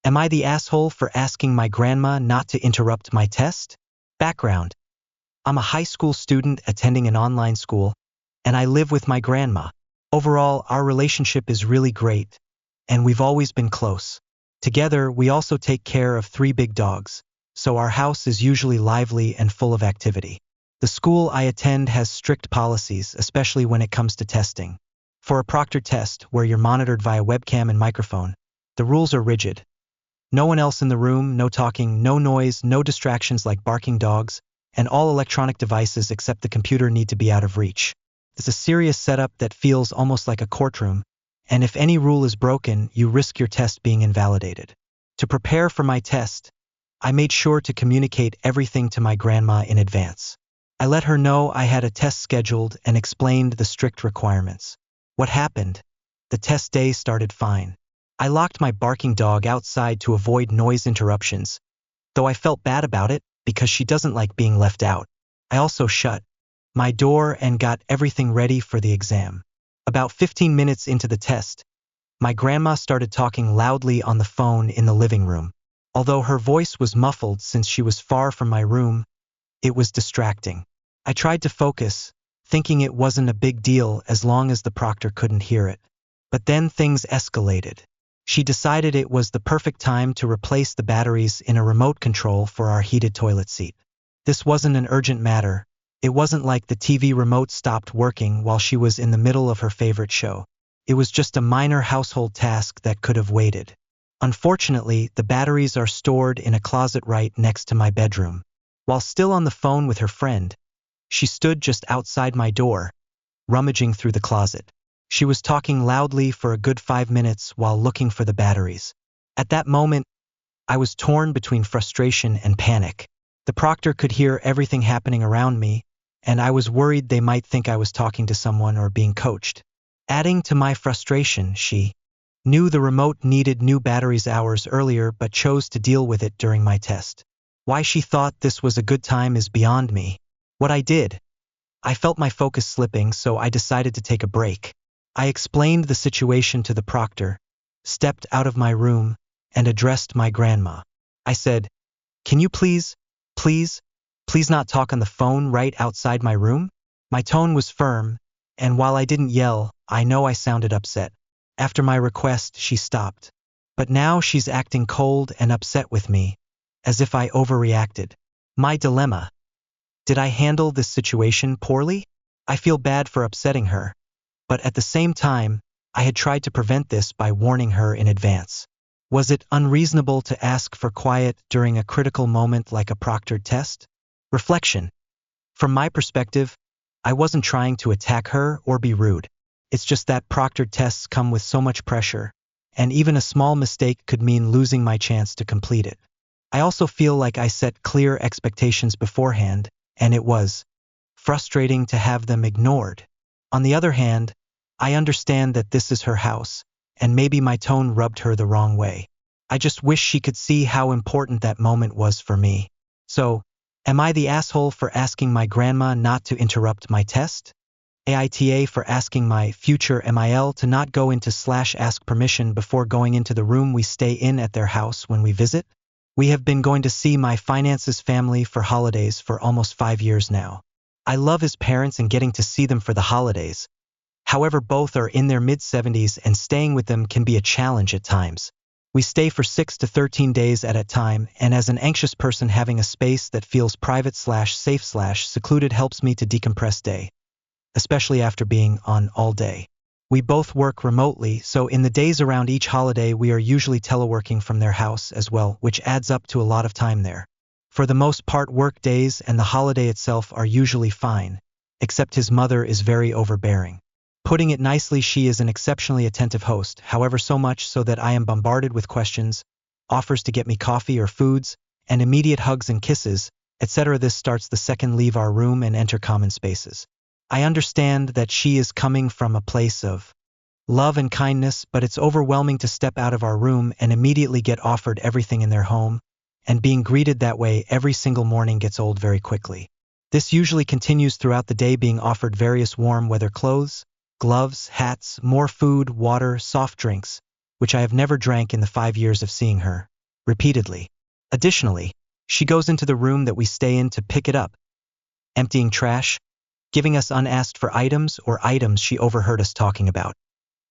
Am I the asshole for asking my grandma not to interrupt my test? Background. I'm a high school student attending an online school, and I live with my grandma. Overall, our relationship is really great, and we've always been close. Together, we also take care of 3 big dogs, so our house is usually lively and full of activity. The school I attend has strict policies, especially when it comes to testing. For a proctored test, where you're monitored via webcam and microphone, the rules are rigid. No one else in the room, no talking, no noise, no distractions like barking dogs, and all electronic devices except the computer need to be out of reach. It's a serious setup that feels almost like a courtroom, and if any rule is broken, you risk your test being invalidated. To prepare for my test, I made sure to communicate everything to my grandma in advance. I let her know I had a test scheduled and explained the strict requirements. What happened? The test day started fine. I locked my barking dog outside to avoid noise interruptions, though I felt bad about it because she doesn't like being left out. I also shut my door and got everything ready for the exam. About 15 minutes into the test, my grandma started talking loudly on the phone in the living room. Although her voice was muffled since she was far from my room, it was distracting. I tried to focus, thinking it wasn't a big deal as long as the proctor couldn't hear it. But then things escalated. She decided it was the perfect time to replace the batteries in a remote control for our heated toilet seat. This wasn't an urgent matter. It wasn't like the TV remote stopped working while she was in the middle of her favorite show. It was just a minor household task that could have waited. Unfortunately, the batteries are stored in a closet right next to my bedroom. While still on the phone with her friend, she stood just outside my door, rummaging through the closet. She was talking loudly for a good 5 minutes while looking for the batteries. At that moment, I was torn between frustration and panic. The proctor could hear everything happening around me, and I was worried they might think I was talking to someone or being coached. Adding to my frustration, she knew the remote needed new batteries hours earlier but chose to deal with it during my test. Why she thought this was a good time is beyond me. What I did? I felt my focus slipping, so I decided to take a break. I explained the situation to the proctor, stepped out of my room, and addressed my grandma. I said, "Can you please not talk on the phone right outside my room?" My tone was firm, and while I didn't yell, I know I sounded upset. After my request, she stopped. But now she's acting cold and upset with me, as if I overreacted. My dilemma. Did I handle this situation poorly? I feel bad for upsetting her, but at the same time, I had tried to prevent this by warning her in advance. Was it unreasonable to ask for quiet during a critical moment like a proctored test? Reflection. From my perspective, I wasn't trying to attack her or be rude. It's just that proctored tests come with so much pressure, and even a small mistake could mean losing my chance to complete it. I also feel like I set clear expectations beforehand, and it was frustrating to have them ignored. On the other hand, I understand that this is her house, and maybe my tone rubbed her the wrong way. I just wish she could see how important that moment was for me. So, am I the asshole for asking my grandma not to interrupt my test? AITA for asking my future MIL to not go into /ask permission before going into the room we stay in at their house when we visit? We have been going to see my finances family for holidays for almost 5 years now. I love his parents and getting to see them for the holidays. However, both are in their mid-70s and staying with them can be a challenge at times. We stay for 6 to 13 days at a time, and as an anxious person, having a space that feels private/safe/secluded helps me to decompress day, especially after being on all day. We both work remotely, so in the days around each holiday we are usually teleworking from their house as well, which adds up to a lot of time there. For the most part, work days and the holiday itself are usually fine, except his mother is very overbearing. Putting it nicely, she is an exceptionally attentive host, however so much so that I am bombarded with questions, offers to get me coffee or foods, and immediate hugs and kisses, etc. This starts the second leave our room and enter common spaces. I understand that she is coming from a place of love and kindness, but it's overwhelming to step out of our room and immediately get offered everything in their home, and being greeted that way every single morning gets old very quickly. This usually continues throughout the day, being offered various warm weather clothes, gloves, hats, more food, water, soft drinks, which I have never drank in the 5 years of seeing her. repeatedly. Additionally, she goes into the room that we stay in to pick it up, emptying trash, giving us unasked for items or items she overheard us talking about,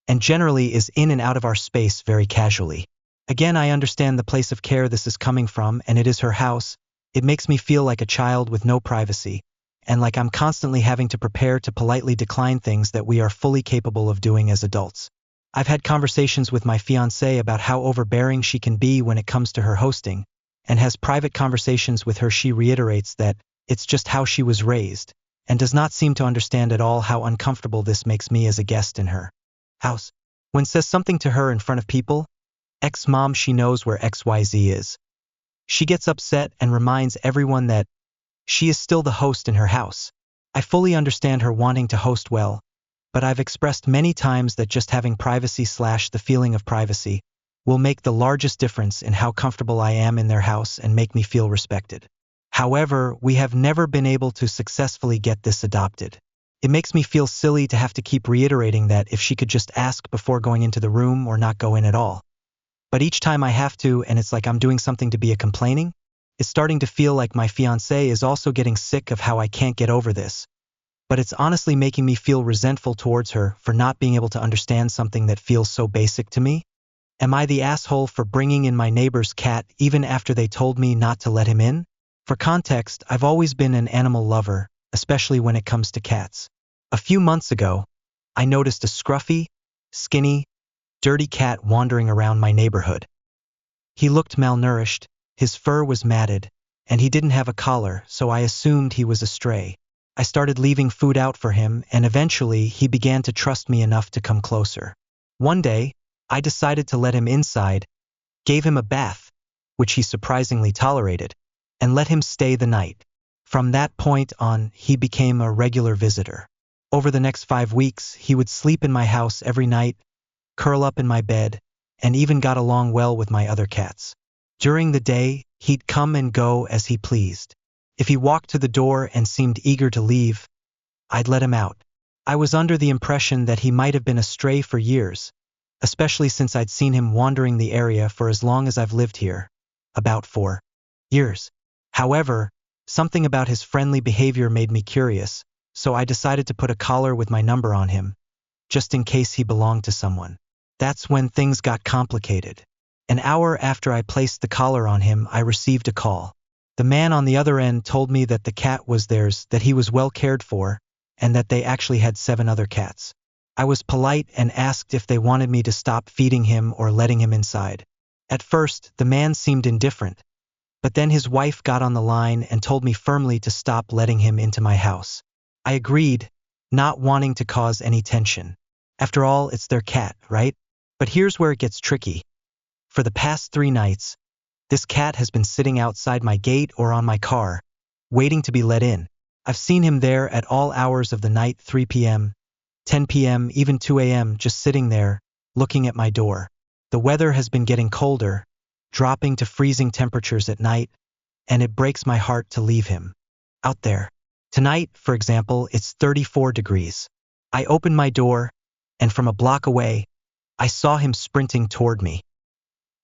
and generally is in and out of our space very casually. Again, I understand the place of care this is coming from, and it is her house. It makes me feel like a child with no privacy, and like I'm constantly having to prepare to politely decline things that we are fully capable of doing as adults. I've had conversations with my fiancé about how overbearing she can be when it comes to her hosting, and has private conversations with her. She reiterates that it's just how she was raised, and does not seem to understand at all how uncomfortable this makes me as a guest in her house. When says something to her in front of people, ex-mom, she knows where XYZ is. She gets upset and reminds everyone that she is still the host in her house. I fully understand her wanting to host well, but I've expressed many times that just having privacy / the feeling of privacy will make the largest difference in how comfortable I am in their house and make me feel respected. However, we have never been able to successfully get this adopted. It makes me feel silly to have to keep reiterating that if she could just ask before going into the room or not go in at all. But each time I have to, and it's like I'm doing something to be complaining, it's starting to feel like my fiancé is also getting sick of how I can't get over this. But it's honestly making me feel resentful towards her for not being able to understand something that feels so basic to me. Am I the asshole for bringing in my neighbor's cat even after they told me not to let him in? For context, I've always been an animal lover, especially when it comes to cats. A few months ago, I noticed a scruffy, skinny, dirty cat wandering around my neighborhood. He looked malnourished, his fur was matted, and he didn't have a collar, so I assumed he was a stray. I started leaving food out for him, and eventually he began to trust me enough to come closer. One day, I decided to let him inside, gave him a bath, which he surprisingly tolerated, and let him stay the night. From that point on, he became a regular visitor. Over the next 5 weeks, he would sleep in my house every night, curl up in my bed, and even got along well with my other cats. During the day, he'd come and go as he pleased. If he walked to the door and seemed eager to leave, I'd let him out. I was under the impression that he might have been a stray for years, especially since I'd seen him wandering the area for as long as I've lived here, about 4 years. However, something about his friendly behavior made me curious, so I decided to put a collar with my number on him, just in case he belonged to someone. That's when things got complicated. An hour after I placed the collar on him, I received a call. The man on the other end told me that the cat was theirs, that he was well cared for, and that they actually had 7 other cats. I was polite and asked if they wanted me to stop feeding him or letting him inside. At first, the man seemed indifferent, but then his wife got on the line and told me firmly to stop letting him into my house. I agreed, not wanting to cause any tension. After all, it's their cat, right? But here's where it gets tricky. For the past 3 nights, this cat has been sitting outside my gate or on my car, waiting to be let in. I've seen him there at all hours of the night, 3 p.m., 10 p.m., even 2 a.m., just sitting there, looking at my door. The weather has been getting colder, dropping to freezing temperatures at night, and it breaks my heart to leave him out there. Tonight, for example, it's 34 degrees. I opened my door, and from a block away, I saw him sprinting toward me.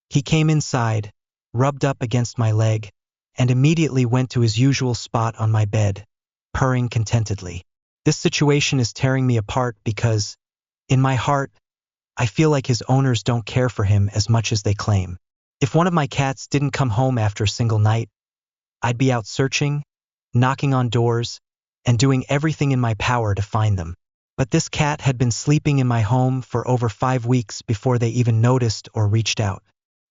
He came inside, rubbed up against my leg, and immediately went to his usual spot on my bed, purring contentedly. This situation is tearing me apart because, in my heart, I feel like his owners don't care for him as much as they claim. If one of my cats didn't come home after a single night, I'd be out searching, knocking on doors, and doing everything in my power to find them. But this cat had been sleeping in my home for over 5 weeks before they even noticed or reached out.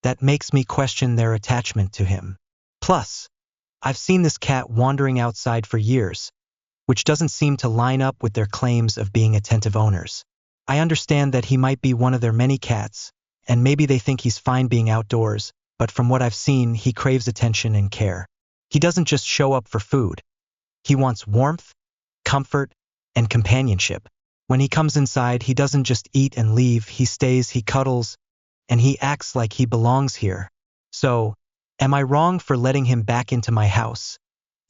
That makes me question their attachment to him. Plus, I've seen this cat wandering outside for years, which doesn't seem to line up with their claims of being attentive owners. I understand that he might be one of their many cats, and maybe they think he's fine being outdoors, but from what I've seen, he craves attention and care. He doesn't just show up for food. He wants warmth, comfort, and companionship. When he comes inside, he doesn't just eat and leave, he stays, he cuddles, and he acts like he belongs here. So, am I wrong for letting him back into my house,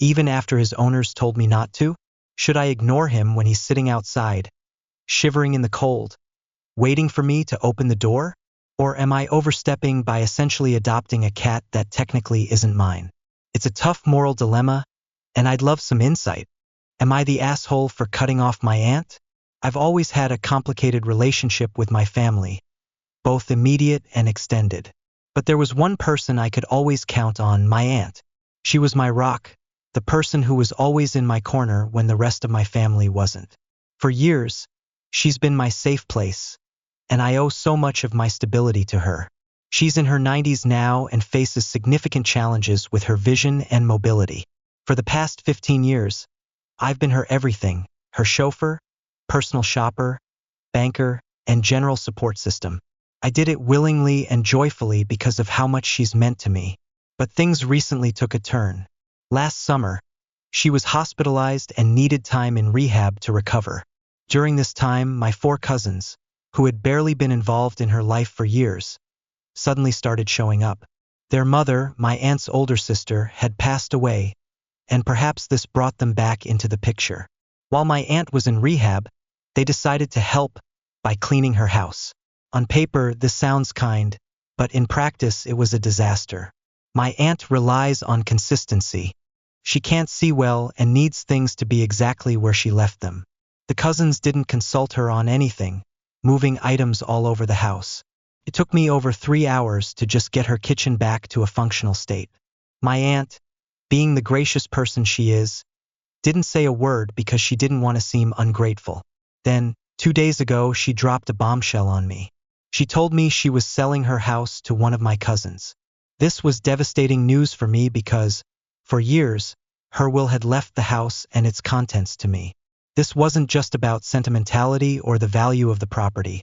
even after his owners told me not to? Should I ignore him when he's sitting outside, shivering in the cold, waiting for me to open the door? Or am I overstepping by essentially adopting a cat that technically isn't mine? It's a tough moral dilemma, and I'd love some insight. Am I the asshole for cutting off my aunt? I've always had a complicated relationship with my family, both immediate and extended. But there was one person I could always count on, my aunt. She was my rock, the person who was always in my corner when the rest of my family wasn't. For years, she's been my safe place, and I owe so much of my stability to her. She's in her 90s now and faces significant challenges with her vision and mobility. For the past 15 years, I've been her everything, her chauffeur, personal shopper, banker, and general support system. I did it willingly and joyfully because of how much she's meant to me. But things recently took a turn. Last summer, she was hospitalized and needed time in rehab to recover. During this time, my 4 cousins, who had barely been involved in her life for years, suddenly started showing up. Their mother, my aunt's older sister, had passed away, and perhaps this brought them back into the picture. While my aunt was in rehab, they decided to help by cleaning her house. On paper, this sounds kind, but in practice, it was a disaster. My aunt relies on consistency. She can't see well and needs things to be exactly where she left them. The cousins didn't consult her on anything, moving items all over the house. It took me over 3 hours to just get her kitchen back to a functional state. My aunt, being the gracious person she is, didn't say a word because she didn't want to seem ungrateful. Then, 2 days ago, she dropped a bombshell on me. She told me she was selling her house to one of my cousins. This was devastating news for me because, for years, her will had left the house and its contents to me. This wasn't just about sentimentality or the value of the property.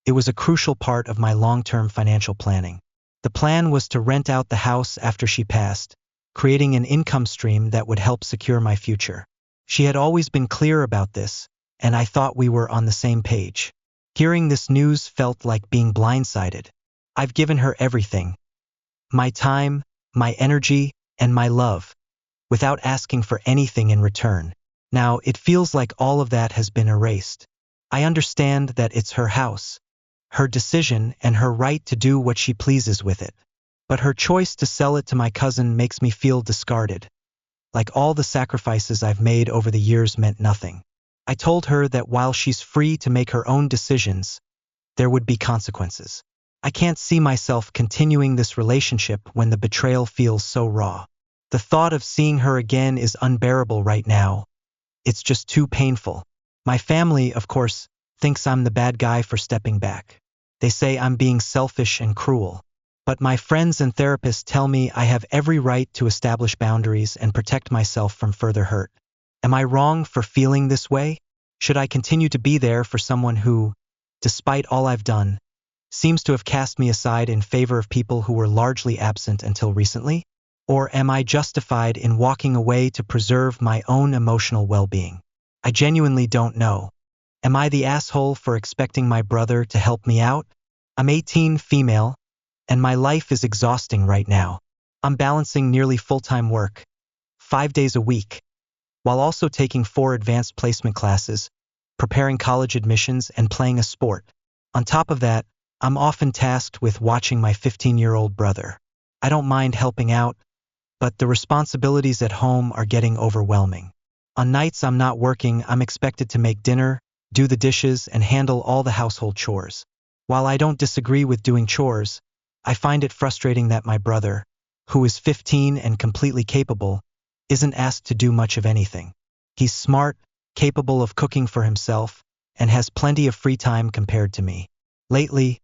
It was a crucial part of my long-term financial planning. The plan was to rent out the house after she passed, creating an income stream that would help secure my future. She had always been clear about this, and I thought we were on the same page. Hearing this news felt like being blindsided. I've given her everything. My time, my energy, and my love, without asking for anything in return. Now, it feels like all of that has been erased. I understand that it's her house, her decision, and her right to do what she pleases with it. But her choice to sell it to my cousin makes me feel discarded. Like all the sacrifices I've made over the years meant nothing. I told her that while she's free to make her own decisions, there would be consequences. I can't see myself continuing this relationship when the betrayal feels so raw. The thought of seeing her again is unbearable right now. It's just too painful. My family, of course, thinks I'm the bad guy for stepping back. They say I'm being selfish and cruel. But my friends and therapists tell me I have every right to establish boundaries and protect myself from further hurt. Am I wrong for feeling this way? Should I continue to be there for someone who, despite all I've done, seems to have cast me aside in favor of people who were largely absent until recently? Or am I justified in walking away to preserve my own emotional well-being? I genuinely don't know. Am I the asshole for expecting my brother to help me out? I'm 18, female, and my life is exhausting right now. I'm balancing nearly full-time work, 5 days a week, while also taking 4 advanced placement classes, preparing college admissions, and playing a sport. On top of that, I'm often tasked with watching my 15-year-old brother. I don't mind helping out, but the responsibilities at home are getting overwhelming. On nights I'm not working, I'm expected to make dinner, do the dishes, and handle all the household chores. While I don't disagree with doing chores, I find it frustrating that my brother, who is 15 and completely capable, isn't asked to do much of anything. He's smart, capable of cooking for himself, and has plenty of free time compared to me. Lately,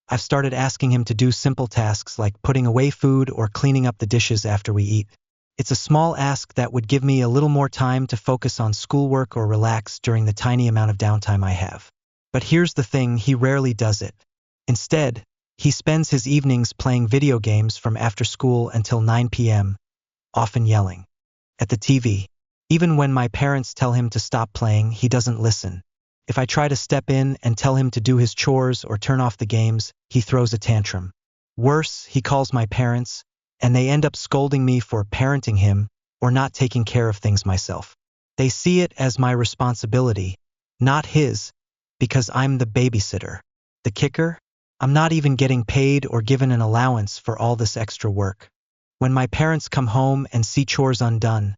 I've started asking him to do simple tasks like putting away food or cleaning up the dishes after we eat. It's a small ask that would give me a little more time to focus on schoolwork or relax during the tiny amount of downtime I have. But here's the thing, he rarely does it. Instead, he spends his evenings playing video games from after school until 9 p.m., often yelling at the TV. Even when my parents tell him to stop playing, he doesn't listen. If I try to step in and tell him to do his chores or turn off the games, he throws a tantrum. Worse, he calls my parents, and they end up scolding me for parenting him or not taking care of things myself. They see it as my responsibility, not his, because I'm the babysitter. The kicker? I'm not even getting paid or given an allowance for all this extra work. When my parents come home and see chores undone,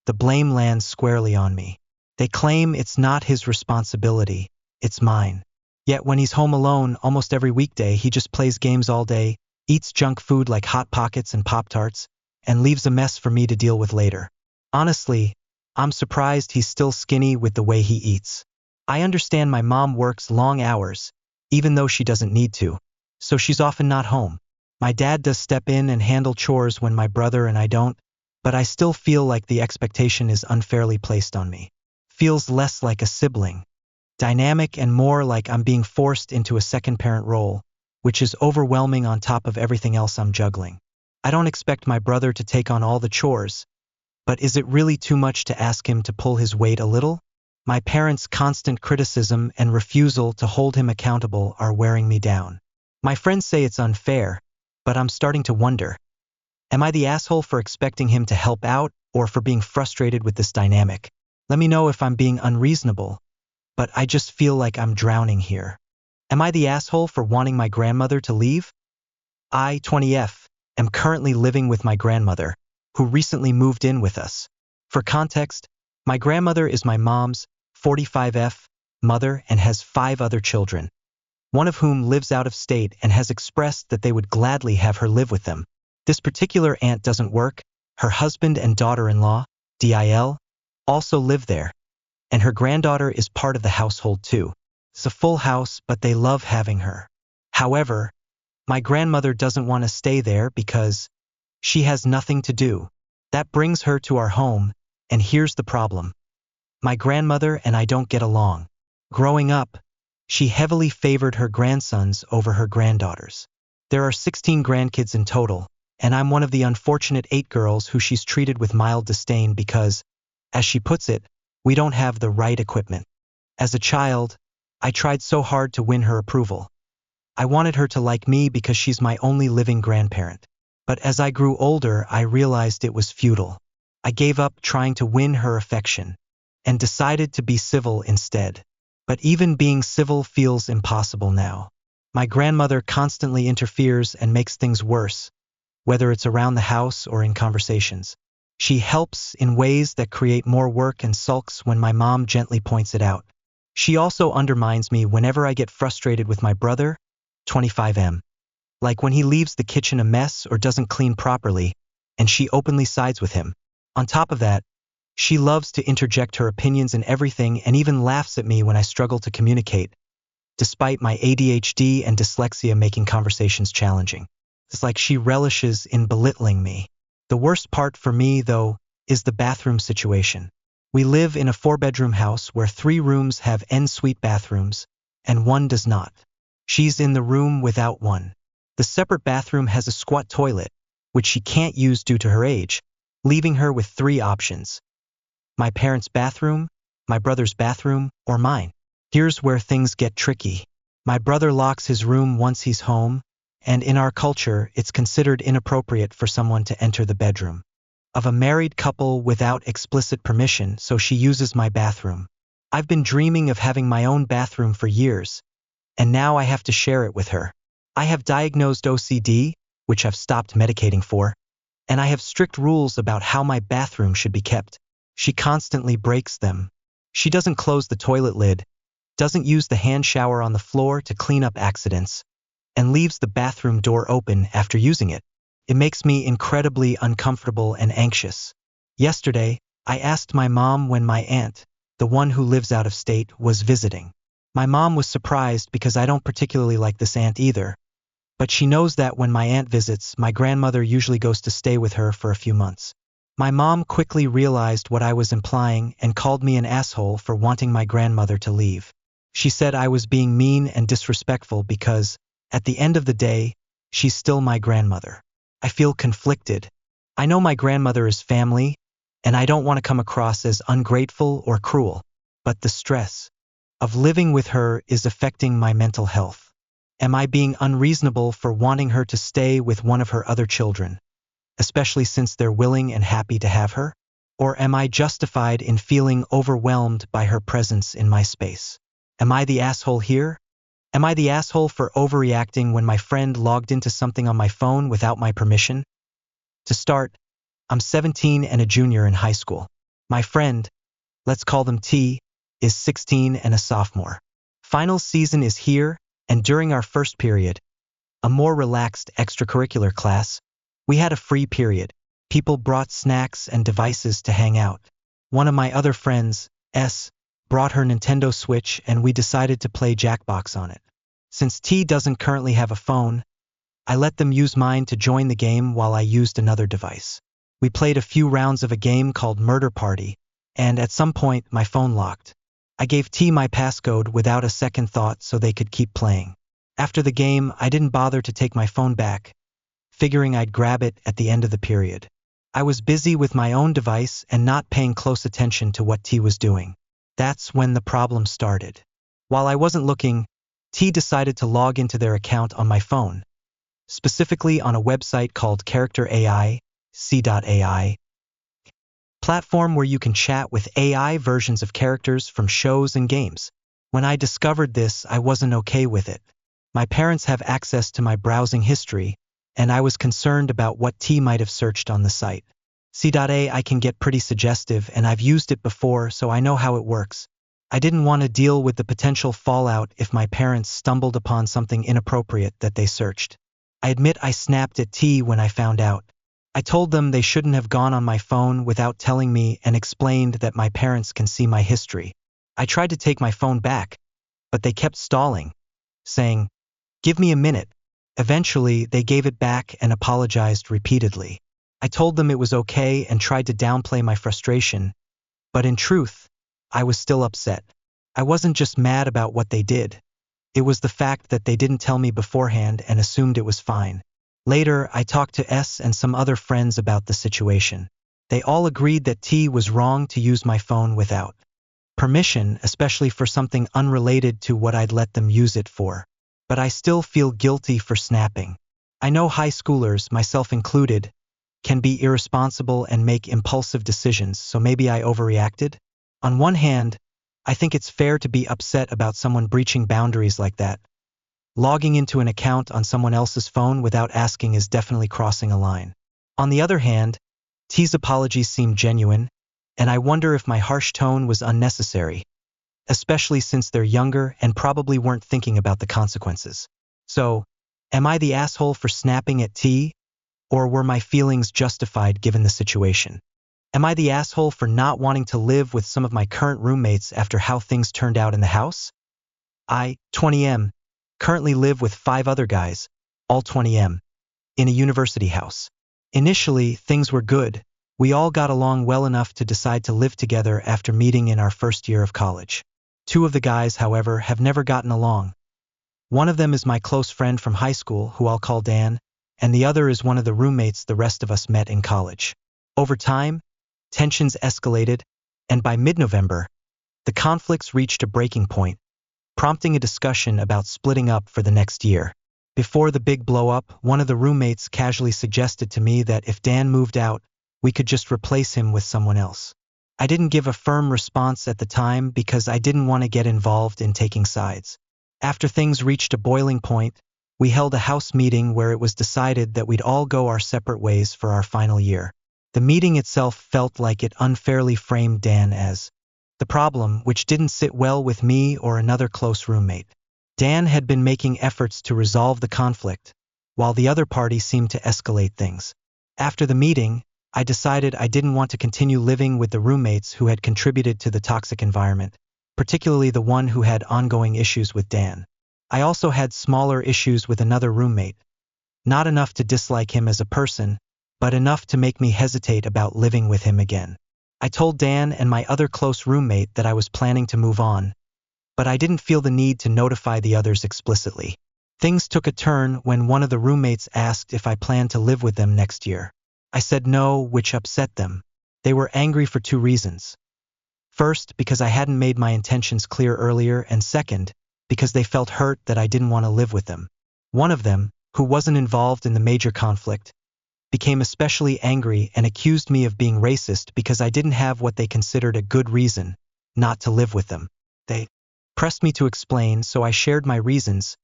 the blame lands squarely on me. They claim it's not his responsibility, it's mine. Yet when he's home alone almost every weekday, he just plays games all day, eats junk food like Hot Pockets and Pop-Tarts, and leaves a mess for me to deal with later. Honestly, I'm surprised he's still skinny with the way he eats. I understand my mom works long hours, even though she doesn't need to, so she's often not home. My dad does step in and handle chores when my brother and I don't, but I still feel like the expectation is unfairly placed on me. Feels less like a sibling dynamic and more like I'm being forced into a second parent role, which is overwhelming on top of everything else I'm juggling. I don't expect my brother to take on all the chores, but is it really too much to ask him to pull his weight a little? My parents' constant criticism and refusal to hold him accountable are wearing me down. My friends say it's unfair, but I'm starting to wonder. Am I the asshole for expecting him to help out or for being frustrated with this dynamic? Let me know if I'm being unreasonable, but I just feel like I'm drowning here. Am I the asshole for wanting my grandmother to leave? I, 20F, am currently living with my grandmother, who recently moved in with us. For context, my grandmother is my mom's, 45F, mother and has 5 other children, one of whom lives out of state and has expressed that they would gladly have her live with them. This particular aunt doesn't work. Her husband and daughter-in-law, DIL, also live there, and her granddaughter is part of the household too. It's a full house, but they love having her. However, my grandmother doesn't want to stay there because she has nothing to do. That brings her to our home, and here's the problem. My grandmother and I don't get along. Growing up, she heavily favored her grandsons over her granddaughters. There are 16 grandkids in total, and I'm one of the unfortunate 8 girls who she's treated with mild disdain because, as she puts it, we don't have the right equipment. As a child, I tried so hard to win her approval. I wanted her to like me because she's my only living grandparent. But as I grew older, I realized it was futile. I gave up trying to win her affection and decided to be civil instead. But even being civil feels impossible now. My grandmother constantly interferes and makes things worse, whether it's around the house or in conversations. She helps in ways that create more work and sulks when my mom gently points it out. She also undermines me whenever I get frustrated with my brother, 25M. Like when he leaves the kitchen a mess or doesn't clean properly, and she openly sides with him. On top of that, she loves to interject her opinions in everything and even laughs at me when I struggle to communicate, despite my ADHD and dyslexia making conversations challenging. It's like she relishes in belittling me. The worst part for me, though, is the bathroom situation. We live in a 4-bedroom house where 3 rooms have en-suite bathrooms, and 1 does not. She's in the room without one. The separate bathroom has a squat toilet, which she can't use due to her age, leaving her with 3 options. My parents' bathroom, my brother's bathroom, or mine. Here's where things get tricky. My brother locks his room once he's home, and in our culture, it's considered inappropriate for someone to enter the bedroom of a married couple without explicit permission, so she uses my bathroom. I've been dreaming of having my own bathroom for years, and now I have to share it with her. I have diagnosed OCD, which I've stopped medicating for, and I have strict rules about how my bathroom should be kept. She constantly breaks them. She doesn't close the toilet lid, doesn't use the hand shower on the floor to clean up accidents, and leaves the bathroom door open after using it. It makes me incredibly uncomfortable and anxious. Yesterday, I asked my mom when my aunt, the one who lives out of state, was visiting. My mom was surprised because I don't particularly like this aunt either, but she knows that when my aunt visits, my grandmother usually goes to stay with her for a few months. My mom quickly realized what I was implying and called me an asshole for wanting my grandmother to leave. She said I was being mean and disrespectful because, at the end of the day, she's still my grandmother. I feel conflicted. I know my grandmother is family, and I don't want to come across as ungrateful or cruel, but the stress of living with her is affecting my mental health. Am I being unreasonable for wanting her to stay with one of her other children, especially since they're willing and happy to have her? Or am I justified in feeling overwhelmed by her presence in my space? Am I the asshole here? Am I the asshole for overreacting when my friend logged into something on my phone without my permission? To start, I'm 17 and a junior in high school. My friend, let's call them T, is 16 and a sophomore. Final season is here, and during our first period, a more relaxed extracurricular class, we had a free period. People brought snacks and devices to hang out. One of my other friends, S, brought her Nintendo Switch and we decided to play Jackbox on it. Since T doesn't currently have a phone, I let them use mine to join the game while I used another device. We played a few rounds of a game called Murder Party, and at some point my phone locked. I gave T my passcode without a second thought so they could keep playing. After the game, I didn't bother to take my phone back, figuring I'd grab it at the end of the period. I was busy with my own device and not paying close attention to what T was doing. That's when the problem started. While I wasn't looking, T decided to log into their account on my phone, specifically on a website called Character AI, C.AI, platform where you can chat with AI versions of characters from shows and games. When I discovered this, I wasn't okay with it. My parents have access to my browsing history, and I was concerned about what T might have searched on the site. C.AI can get pretty suggestive, and I've used it before, so I know how it works. I didn't want to deal with the potential fallout if my parents stumbled upon something inappropriate that they searched. I admit I snapped at T when I found out. I told them they shouldn't have gone on my phone without telling me and explained that my parents can see my history. I tried to take my phone back, but they kept stalling, saying, "Give me a minute." Eventually, they gave it back and apologized repeatedly. I told them it was okay and tried to downplay my frustration, but in truth, I was still upset. I wasn't just mad about what they did. It was the fact that they didn't tell me beforehand and assumed it was fine. Later, I talked to S and some other friends about the situation. They all agreed that T was wrong to use my phone without permission, especially for something unrelated to what I'd let them use it for. But I still feel guilty for snapping. I know high schoolers, myself included, can be irresponsible and make impulsive decisions, so maybe I overreacted? On one hand, I think it's fair to be upset about someone breaching boundaries like that. Logging into an account on someone else's phone without asking is definitely crossing a line. On the other hand, T's apologies seem genuine, and I wonder if my harsh tone was unnecessary, especially since they're younger and probably weren't thinking about the consequences. So, am I the asshole for snapping at T, or were my feelings justified given the situation? Am I the asshole for not wanting to live with some of my current roommates after how things turned out in the house? I, 20M, currently live with 5 other guys, all 20M, in a university house. Initially, things were good. We all got along well enough to decide to live together after meeting in our first year of college. 2 of the guys, however, have never gotten along. One of them is my close friend from high school, who I'll call Dan, and the other is one of the roommates the rest of us met in college. Over time, tensions escalated, and by mid-November, the conflicts reached a breaking point, prompting a discussion about splitting up for the next year. Before the big blow-up, one of the roommates casually suggested to me that if Dan moved out, we could just replace him with someone else. I didn't give a firm response at the time because I didn't want to get involved in taking sides. After things reached a boiling point, we held a house meeting where it was decided that we'd all go our separate ways for our final year. The meeting itself felt like it unfairly framed Dan as the problem, which didn't sit well with me or another close roommate. Dan had been making efforts to resolve the conflict, while the other party seemed to escalate things. After the meeting, I decided I didn't want to continue living with the roommates who had contributed to the toxic environment, particularly the one who had ongoing issues with Dan. I also had smaller issues with another roommate, not enough to dislike him as a person, but enough to make me hesitate about living with him again. I told Dan and my other close roommate that I was planning to move on, but I didn't feel the need to notify the others explicitly. Things took a turn when one of the roommates asked if I planned to live with them next year. I said no, which upset them. They were angry for 2 reasons. First, because I hadn't made my intentions clear earlier, and second, because they felt hurt that I didn't want to live with them. One of them, who wasn't involved in the major conflict, became especially angry and accused me of being racist because I didn't have what they considered a good reason not to live with them. They pressed me to explain, so I shared my reasons,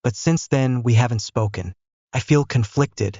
but since then we haven't spoken. I feel conflicted.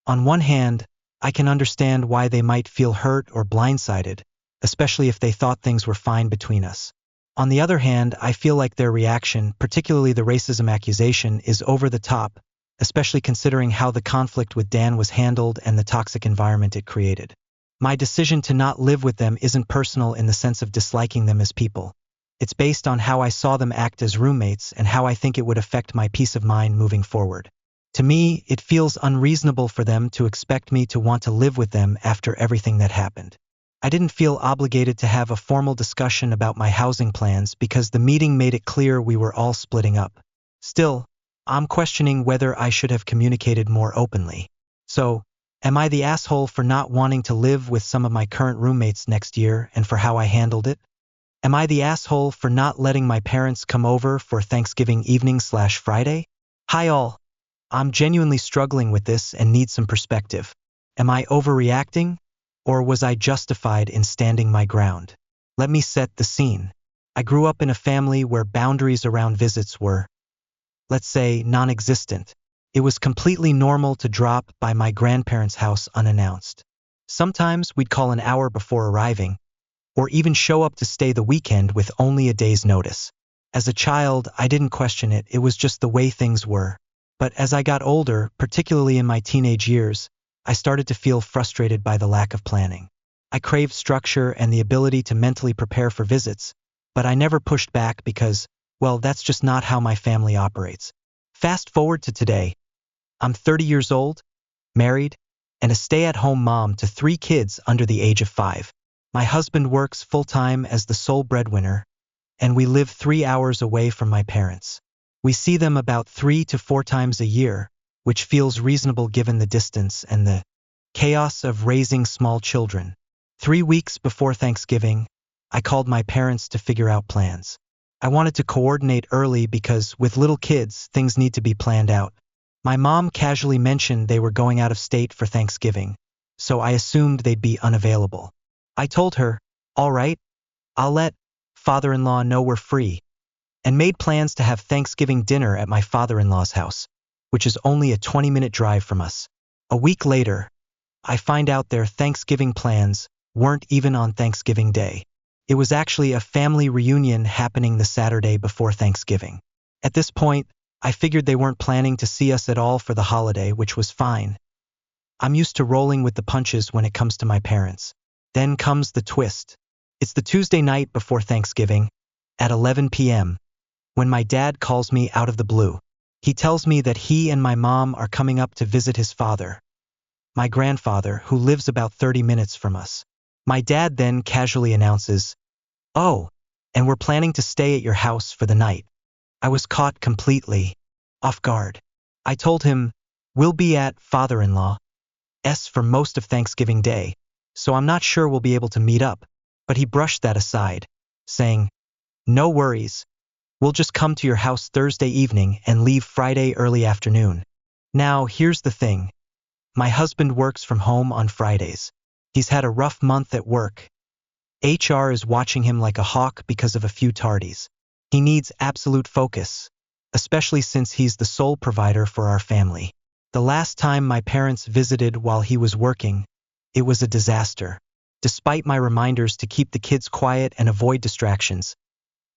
On one hand, I can understand why they might feel hurt or blindsided, especially if they thought things were fine between us. On the other hand, I feel like their reaction, particularly the racism accusation, is over the top, especially considering how the conflict with Dan was handled and the toxic environment it created. My decision to not live with them isn't personal in the sense of disliking them as people. It's based on how I saw them act as roommates and how I think it would affect my peace of mind moving forward. To me, it feels unreasonable for them to expect me to want to live with them after everything that happened. I didn't feel obligated to have a formal discussion about my housing plans because the meeting made it clear we were all splitting up. Still, I'm questioning whether I should have communicated more openly. So, am I the asshole for not wanting to live with some of my current roommates next year and for how I handled it? Am I the asshole for not letting my parents come over for Thanksgiving evening/Friday? Hi all. I'm genuinely struggling with this and need some perspective. Am I overreacting? Or was I justified in standing my ground? Let me set the scene. I grew up in a family where boundaries around visits were, let's say, non-existent. It was completely normal to drop by my grandparents' house unannounced. Sometimes we'd call an hour before arriving, or even show up to stay the weekend with only a day's notice. As a child, I didn't question it, it was just the way things were. But as I got older, particularly in my teenage years, I started to feel frustrated by the lack of planning. I craved structure and the ability to mentally prepare for visits, but I never pushed back because, well, that's just not how my family operates. Fast forward to today. I'm 30 years old, married, and a stay-at-home mom to 3 kids under the age of 5. My husband works full-time as the sole breadwinner, and we live 3 hours away from my parents. We see them about 3 to 4 times a year, which feels reasonable given the distance and the chaos of raising small children. 3 weeks before Thanksgiving, I called my parents to figure out plans. I wanted to coordinate early because with little kids, things need to be planned out. My mom casually mentioned they were going out of state for Thanksgiving, so I assumed they'd be unavailable. I told her, all right, I'll let father-in-law know we're free, and made plans to have Thanksgiving dinner at my father-in-law's house, which is only a 20-minute drive from us. A week later, I find out their Thanksgiving plans weren't even on Thanksgiving Day. It was actually a family reunion happening the Saturday before Thanksgiving. At this point, I figured they weren't planning to see us at all for the holiday, which was fine. I'm used to rolling with the punches when it comes to my parents. Then comes the twist. It's the Tuesday night before Thanksgiving, at 11 p.m., when my dad calls me out of the blue. He tells me that he and my mom are coming up to visit his father, my grandfather, who lives about 30 minutes from us. My dad then casually announces, "Oh, and we're planning to stay at your house for the night." I was caught completely off guard. I told him, "We'll be at father-in-law's for most of Thanksgiving Day, so I'm not sure we'll be able to meet up," but he brushed that aside, saying, "No worries. We'll just come to your house Thursday evening and leave Friday early afternoon." Now, here's the thing. My husband works from home on Fridays. He's had a rough month at work. HR is watching him like a hawk because of a few tardies. He needs absolute focus, especially since he's the sole provider for our family. The last time my parents visited while he was working, it was a disaster. Despite my reminders to keep the kids quiet and avoid distractions,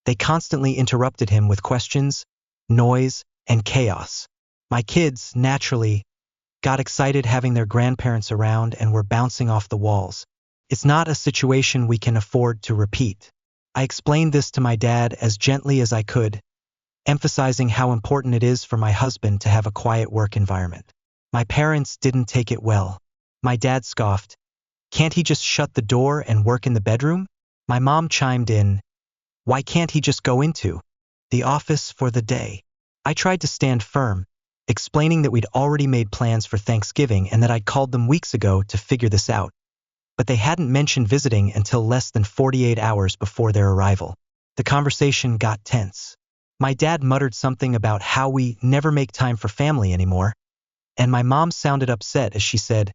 they constantly interrupted him with questions, noise, and chaos. My kids, naturally, got excited having their grandparents around and were bouncing off the walls. It's not a situation we can afford to repeat. I explained this to my dad as gently as I could, emphasizing how important it is for my husband to have a quiet work environment. My parents didn't take it well. My dad scoffed, "Can't he just shut the door and work in the bedroom?" My mom chimed in, "Why can't he just go into the office for the day?" I tried to stand firm, explaining that we'd already made plans for Thanksgiving and that I'd called them weeks ago to figure this out. But they hadn't mentioned visiting until less than 48 hours before their arrival. The conversation got tense. My dad muttered something about how we never make time for family anymore, and my mom sounded upset as she said,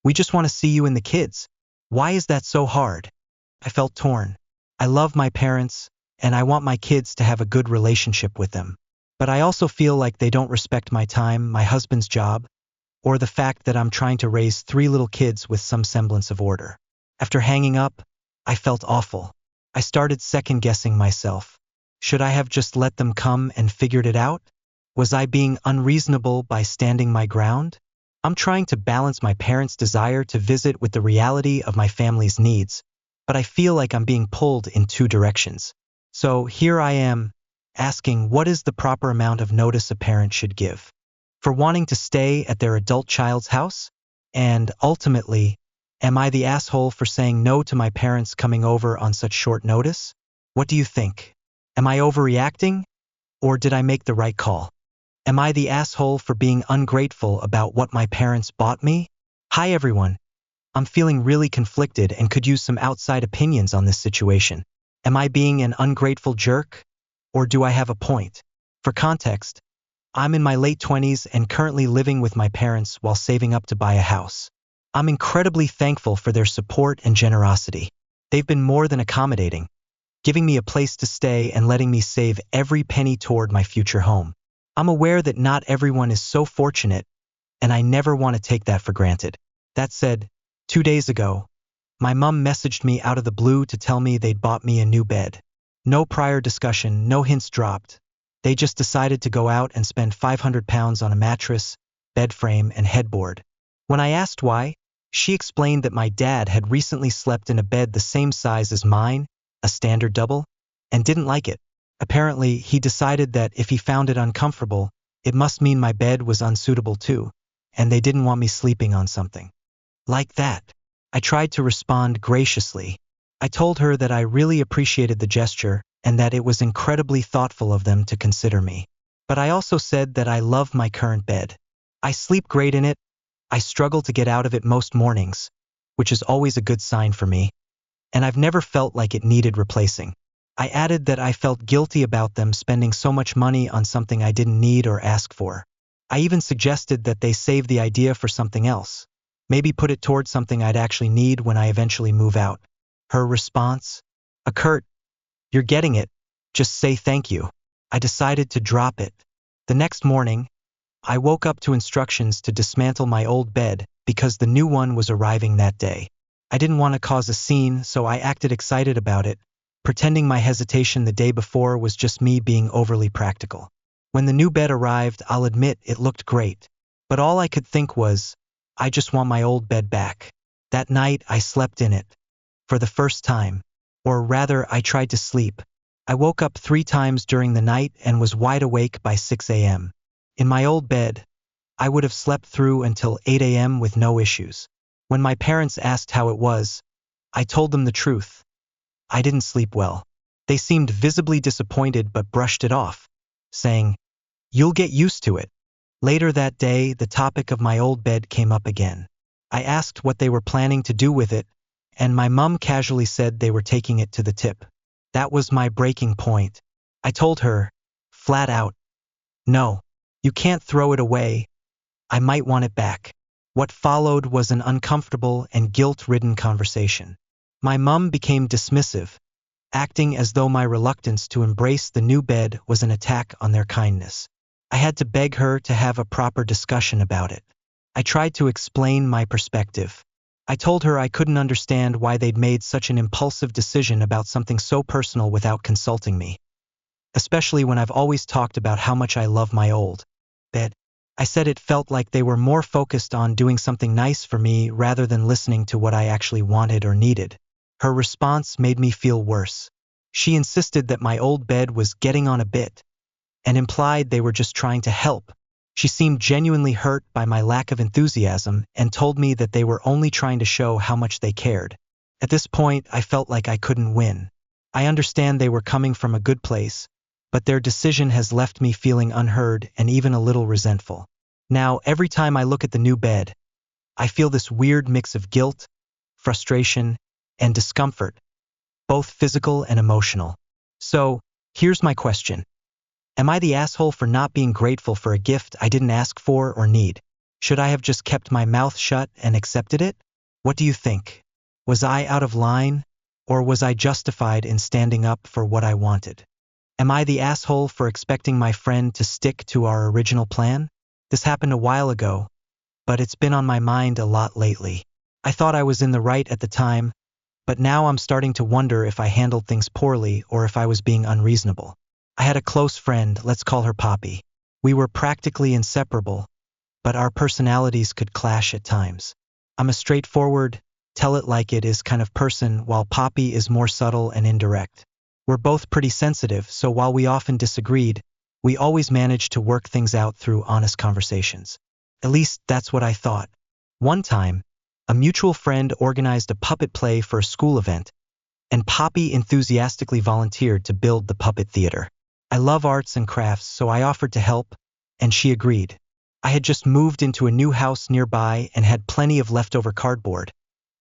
"We just want to see you and the kids. Why is that so hard?" I felt torn. I love my parents, and I want my kids to have a good relationship with them. But I also feel like they don't respect my time, my husband's job, or the fact that I'm trying to raise 3 little kids with some semblance of order. After hanging up, I felt awful. I started second-guessing myself. Should I have just let them come and figured it out? Was I being unreasonable by standing my ground? I'm trying to balance my parents' desire to visit with the reality of my family's needs, but I feel like I'm being pulled in 2 directions. So here I am, asking what is the proper amount of notice a parent should give for wanting to stay at their adult child's house? And ultimately, am I the asshole for saying no to my parents coming over on such short notice? What do you think? Am I overreacting? Or did I make the right call? Am I the asshole for being ungrateful about what my parents bought me? Hi everyone. I'm feeling really conflicted and could use some outside opinions on this situation. Am I being an ungrateful jerk? Or do I have a point? For context, I'm in my late 20s and currently living with my parents while saving up to buy a house. I'm incredibly thankful for their support and generosity. They've been more than accommodating, giving me a place to stay and letting me save every penny toward my future home. I'm aware that not everyone is so fortunate, and I never want to take that for granted. That said, 2 days ago, my mom messaged me out of the blue to tell me they'd bought me a new bed. No prior discussion, no hints dropped. They just decided to go out and spend £500 on a mattress, bed frame, and headboard. When I asked why, she explained that my dad had recently slept in a bed the same size as mine, a standard double, and didn't like it. Apparently, he decided that if he found it uncomfortable, it must mean my bed was unsuitable too, and they didn't want me sleeping on something like that. I tried to respond graciously. I told her that I really appreciated the gesture and that it was incredibly thoughtful of them to consider me. But I also said that I love my current bed. I sleep great in it. I struggle to get out of it most mornings, which is always a good sign for me, and I've never felt like it needed replacing. I added that I felt guilty about them spending so much money on something I didn't need or ask for. I even suggested that they save the idea for something else, maybe put it towards something I'd actually need when I eventually move out. Her response? A curt, "You're getting it. Just say thank you." I decided to drop it. The next morning, I woke up to instructions to dismantle my old bed because the new one was arriving that day. I didn't want to cause a scene, so I acted excited about it, pretending my hesitation the day before was just me being overly practical. When the new bed arrived, I'll admit it looked great, but all I could think was, I just want my old bed back. That night, I slept in it. For the first time. Or rather, I tried to sleep. I woke up 3 times during the night and was wide awake by 6 a.m. In my old bed, I would have slept through until 8 a.m. with no issues. When my parents asked how it was, I told them the truth. I didn't sleep well. They seemed visibly disappointed but brushed it off, saying, "You'll get used to it." Later that day, the topic of my old bed came up again. I asked what they were planning to do with it, and my mom casually said they were taking it to the tip. That was my breaking point. I told her, flat out, "No, you can't throw it away. I might want it back." What followed was an uncomfortable and guilt-ridden conversation. My mom became dismissive, acting as though my reluctance to embrace the new bed was an attack on their kindness. I had to beg her to have a proper discussion about it. I tried to explain my perspective. I told her I couldn't understand why they'd made such an impulsive decision about something so personal without consulting me, especially when I've always talked about how much I love my old bed. I said it felt like they were more focused on doing something nice for me rather than listening to what I actually wanted or needed. Her response made me feel worse. She insisted that my old bed was getting on a bit, and implied they were just trying to help. She seemed genuinely hurt by my lack of enthusiasm and told me that they were only trying to show how much they cared. At this point, I felt like I couldn't win. I understand they were coming from a good place, but their decision has left me feeling unheard and even a little resentful. Now, every time I look at the new bed, I feel this weird mix of guilt, frustration, and discomfort, both physical and emotional. So, here's my question. Am I the asshole for not being grateful for a gift I didn't ask for or need? Should I have just kept my mouth shut and accepted it? What do you think? Was I out of line? Or was I justified in standing up for what I wanted? Am I the asshole for expecting my friend to stick to our original plan? This happened a while ago, but it's been on my mind a lot lately. I thought I was in the right at the time, but now I'm starting to wonder if I handled things poorly or if I was being unreasonable. I had a close friend, let's call her Poppy. We were practically inseparable, but our personalities could clash at times. I'm a straightforward, tell it like it is kind of person, while Poppy is more subtle and indirect. We're both pretty sensitive, so while we often disagreed, we always managed to work things out through honest conversations. At least that's what I thought. One time, a mutual friend organized a puppet play for a school event, and Poppy enthusiastically volunteered to build the puppet theater. I love arts and crafts, so I offered to help, and she agreed. I had just moved into a new house nearby and had plenty of leftover cardboard,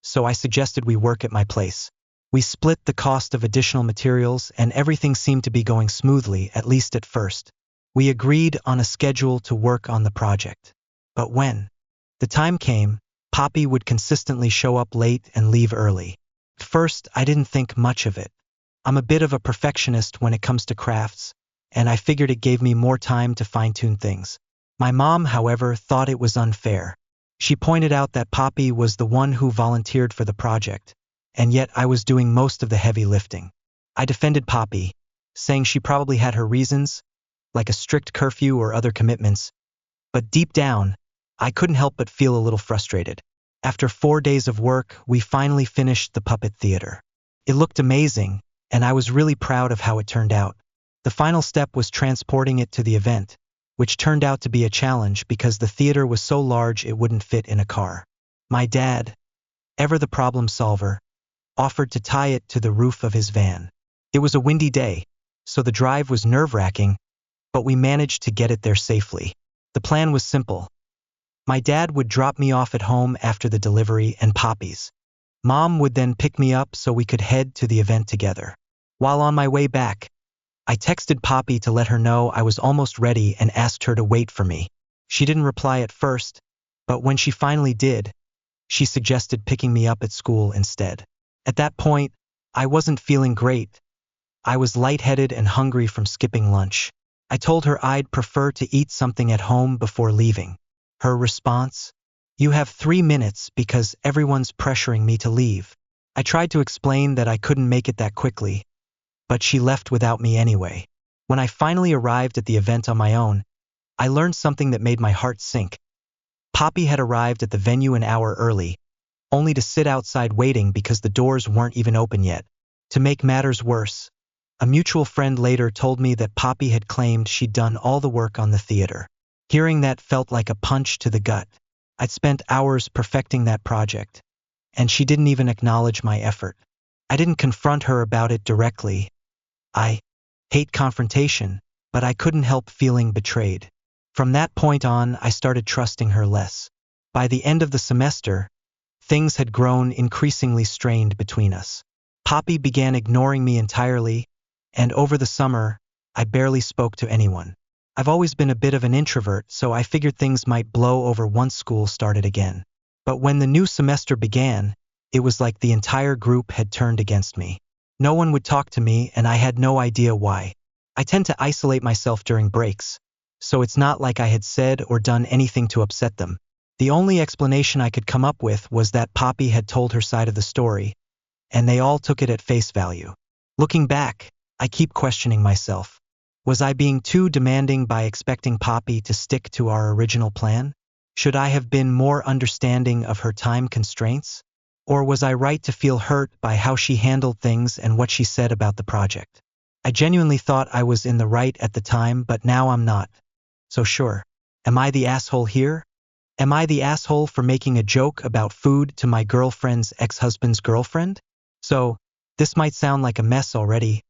so I suggested we work at my place. We split the cost of additional materials, and everything seemed to be going smoothly, at least at first. We agreed on a schedule to work on the project. But when the time came, Poppy would consistently show up late and leave early. At first, I didn't think much of it. I'm a bit of a perfectionist when it comes to crafts, and I figured it gave me more time to fine-tune things. My mom, however, thought it was unfair. She pointed out that Poppy was the one who volunteered for the project, and yet I was doing most of the heavy lifting. I defended Poppy, saying she probably had her reasons, like a strict curfew or other commitments, but deep down, I couldn't help but feel a little frustrated. After 4 days of work, we finally finished the puppet theater. It looked amazing, and I was really proud of how it turned out. The final step was transporting it to the event, which turned out to be a challenge because the theater was so large it wouldn't fit in a car. My dad, ever the problem solver, offered to tie it to the roof of his van. It was a windy day, so the drive was nerve-wracking, but we managed to get it there safely. The plan was simple. My dad would drop me off at home after the delivery and Poppy's. Mom would then pick me up so we could head to the event together. While on my way back, I texted Poppy to let her know I was almost ready and asked her to wait for me. She didn't reply at first, but when she finally did, she suggested picking me up at school instead. At that point, I wasn't feeling great. I was lightheaded and hungry from skipping lunch. I told her I'd prefer to eat something at home before leaving. Her response? You have 3 minutes because everyone's pressuring me to leave. I tried to explain that I couldn't make it that quickly, but she left without me anyway. When I finally arrived at the event on my own, I learned something that made my heart sink. Poppy had arrived at the venue an hour early, only to sit outside waiting because the doors weren't even open yet. To make matters worse, a mutual friend later told me that Poppy had claimed she'd done all the work on the theater. Hearing that felt like a punch to the gut. I'd spent hours perfecting that project, and she didn't even acknowledge my effort. I didn't confront her about it directly. I hate confrontation, but I couldn't help feeling betrayed. From that point on, I started trusting her less. By the end of the semester, things had grown increasingly strained between us. Poppy began ignoring me entirely, and over the summer, I barely spoke to anyone. I've always been a bit of an introvert, so I figured things might blow over once school started again. But when the new semester began, it was like the entire group had turned against me. No one would talk to me, and I had no idea why. I tend to isolate myself during breaks, so it's not like I had said or done anything to upset them. The only explanation I could come up with was that Poppy had told her side of the story, and they all took it at face value. Looking back, I keep questioning myself. Was I being too demanding by expecting Poppy to stick to our original plan? Should I have been more understanding of her time constraints? Or was I right to feel hurt by how she handled things and what she said about the project? I genuinely thought I was in the right at the time, but now I'm not. So sure, am I the asshole here? Am I the asshole for making a joke about food to my girlfriend's ex-husband's girlfriend? So, this might sound like a mess already,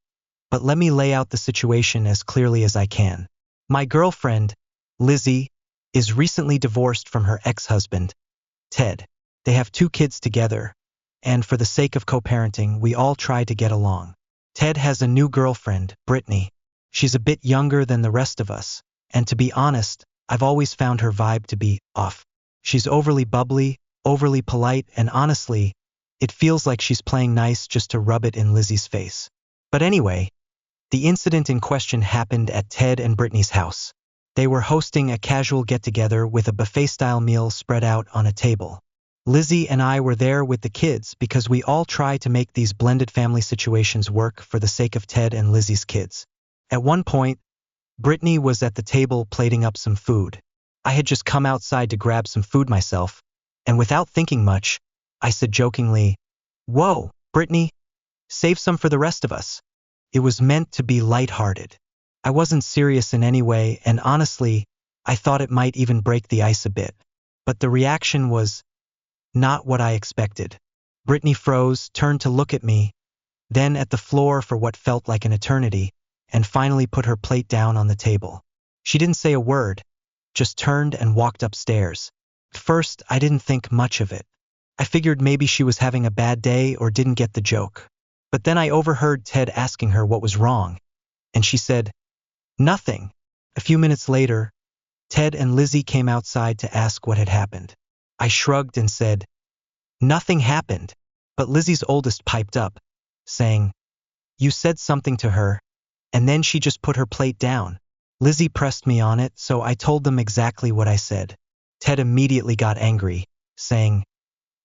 but let me lay out the situation as clearly as I can. My girlfriend, Lizzie, is recently divorced from her ex-husband, Ted. They have 2 kids together, and for the sake of co-parenting, we all try to get along. Ted has a new girlfriend, Brittany. She's a bit younger than the rest of us, and to be honest, I've always found her vibe to be off. She's overly bubbly, overly polite, and honestly, It feels like she's playing nice just to rub it in Lizzie's face. But anyway, the incident in question happened at Ted and Brittany's house. They were hosting a casual get-together with a buffet-style meal spread out on a table. Lizzie and I were there with the kids because we all try to make these blended family situations work for the sake of Ted and Lizzie's kids. At one point, Brittany was at the table plating up some food. I had just come outside to grab some food myself, and without thinking much, I said jokingly, "Whoa, Brittany, save some for the rest of us." It was meant to be lighthearted. I wasn't serious in any way, and honestly, I thought it might even break the ice a bit. But the reaction was not what I expected. Brittany froze, turned to look at me, then at the floor for what felt like an eternity, and finally put her plate down on the table. She didn't say a word, just turned and walked upstairs. At first, I didn't think much of it. I figured maybe she was having a bad day or didn't get the joke. But then I overheard Ted asking her what was wrong, and she said, "Nothing." A few minutes later, Ted and Lizzie came outside to ask what had happened. I shrugged and said, "Nothing happened," but Lizzie's oldest piped up, saying, "You said something to her, and then she just put her plate down." Lizzie pressed me on it, so I told them exactly what I said. Ted immediately got angry, saying,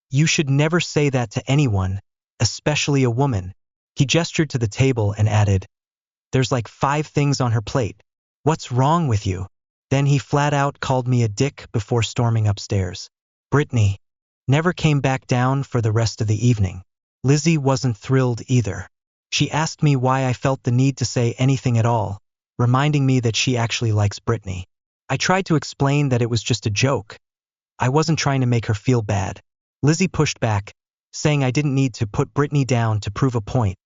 "You should never say that to anyone, especially a woman." He gestured to the table and added, "There's like 5 things on her plate. What's wrong with you?" Then he flat out called me a dick before storming upstairs. Brittany never came back down for the rest of the evening. Lizzie wasn't thrilled either. She asked me why I felt the need to say anything at all, reminding me that she actually likes Brittany. I tried to explain that it was just a joke. I wasn't trying to make her feel bad. Lizzie pushed back, saying I didn't need to put Brittany down to prove a point,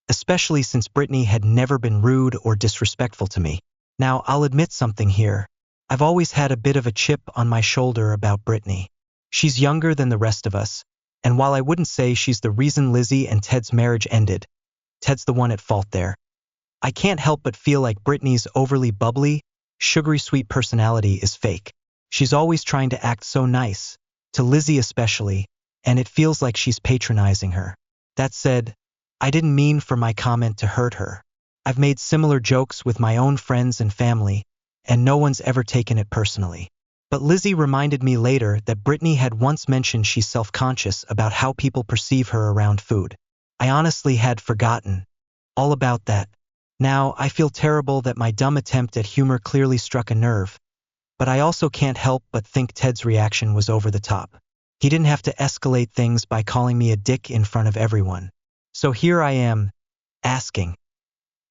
especially since Brittany had never been rude or disrespectful to me. Now, I'll admit something here. I've always had a bit of a chip on my shoulder about Brittany. She's younger than the rest of us, and while I wouldn't say she's the reason Lizzie and Ted's marriage ended, Ted's the one at fault there. I can't help but feel like Brittany's overly bubbly, sugary sweet personality is fake. She's always trying to act so nice, to Lizzie especially, and it feels like she's patronizing her. That said, I didn't mean for my comment to hurt her. I've made similar jokes with my own friends and family, and no one's ever taken it personally. But Lizzie reminded me later that Brittany had once mentioned she's self-conscious about how people perceive her around food. I honestly had forgotten all about that. Now, I feel terrible that my dumb attempt at humor clearly struck a nerve, but I also can't help but think Ted's reaction was over the top. He didn't have to escalate things by calling me a dick in front of everyone. So here I am, asking,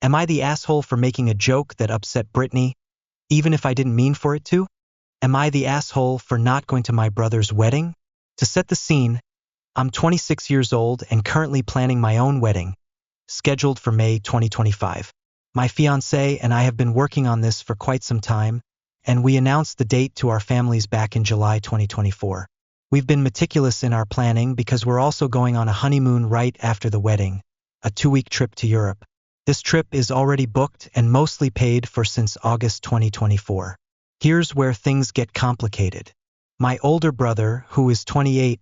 am I the asshole for making a joke that upset Brittany, even if I didn't mean for it to? Am I the asshole for not going to my brother's wedding? To set the scene, I'm 26 years old and currently planning my own wedding, scheduled for May 2025. My fiancé and I have been working on this for quite some time, and we announced the date to our families back in July 2024. We've been meticulous in our planning because we're also going on a honeymoon right after the wedding, a 2-week trip to Europe. This trip is already booked and mostly paid for since August 2024. Here's where things get complicated. My older brother, who is 28,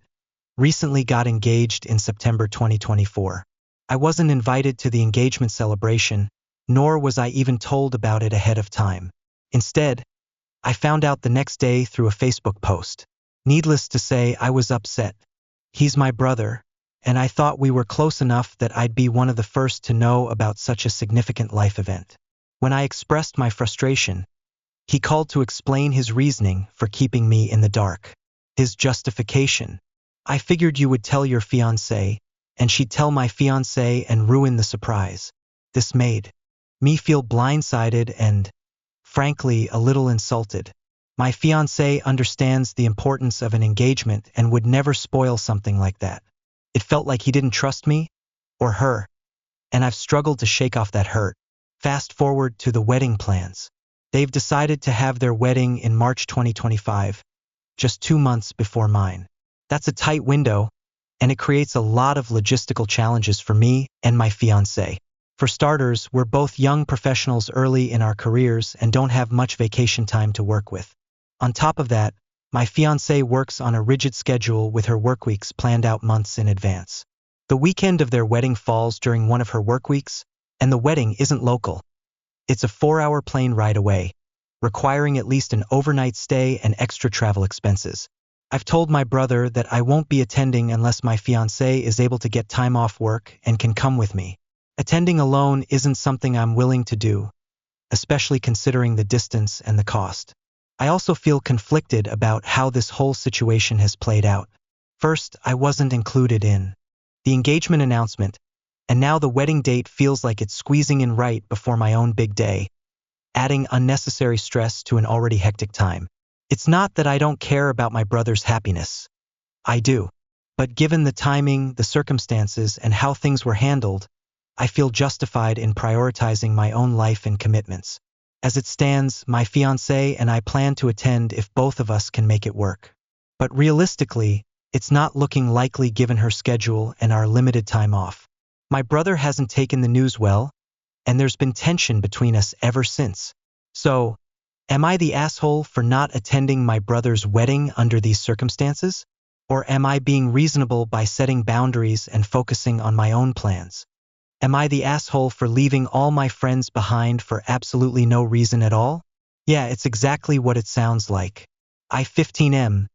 recently got engaged in September 2024. I wasn't invited to the engagement celebration, nor was I even told about it ahead of time. Instead, I found out the next day through a Facebook post. Needless to say, I was upset. He's my brother, and I thought we were close enough that I'd be one of the first to know about such a significant life event. When I expressed my frustration, he called to explain his reasoning for keeping me in the dark. His justification: I figured you would tell your fiancé, and she'd tell my fiancé and ruin the surprise. This made me feel blindsided and, frankly, a little insulted. My fiancé understands the importance of an engagement and would never spoil something like that. It felt like he didn't trust me, or her, and I've struggled to shake off that hurt. Fast forward to the wedding plans. They've decided to have their wedding in March 2025, just 2 months before mine. That's a tight window, and it creates a lot of logistical challenges for me and my fiancé. For starters, we're both young professionals early in our careers and don't have much vacation time to work with. On top of that, My fiancée works on a rigid schedule with her work weeks planned out months in advance. The weekend of their wedding falls during one of her work weeks, and the wedding isn't local. It's a 4-hour plane ride away, requiring at least an overnight stay and extra travel expenses. I've told my brother that I won't be attending unless my fiancée is able to get time off work and can come with me. Attending alone isn't something I'm willing to do, especially considering the distance and the cost. I also feel conflicted about how this whole situation has played out. First, I wasn't included in the engagement announcement, and now the wedding date feels like it's squeezing in right before my own big day, adding unnecessary stress to an already hectic time. It's not that I don't care about my brother's happiness. I do. But given the timing, the circumstances, and how things were handled, I feel justified in prioritizing my own life and commitments. As it stands, my fiancé and I plan to attend if both of us can make it work. But realistically, it's not looking likely given her schedule and our limited time off. My brother hasn't taken the news well, and there's been tension between us ever since. So, am I the asshole for not attending my brother's wedding under these circumstances? Or am I being reasonable by setting boundaries and focusing on my own plans? Am I the asshole for leaving all my friends behind for absolutely no reason at all? Yeah, it's exactly what it sounds like. I 15M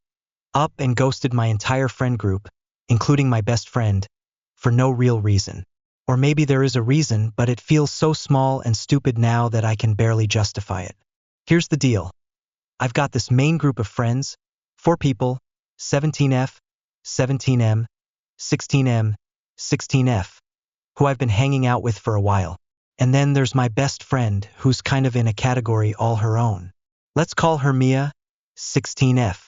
up and ghosted my entire friend group, including my best friend, for no real reason. Or maybe there is a reason, but it feels so small and stupid now that I can barely justify it. Here's the deal. I've got this main group of friends, 4 people, 17F, 17M, 16M, 16F, who I've been hanging out with for a while. And then there's my best friend, who's kind of in a category all her own. Let's call her Mia, 16F.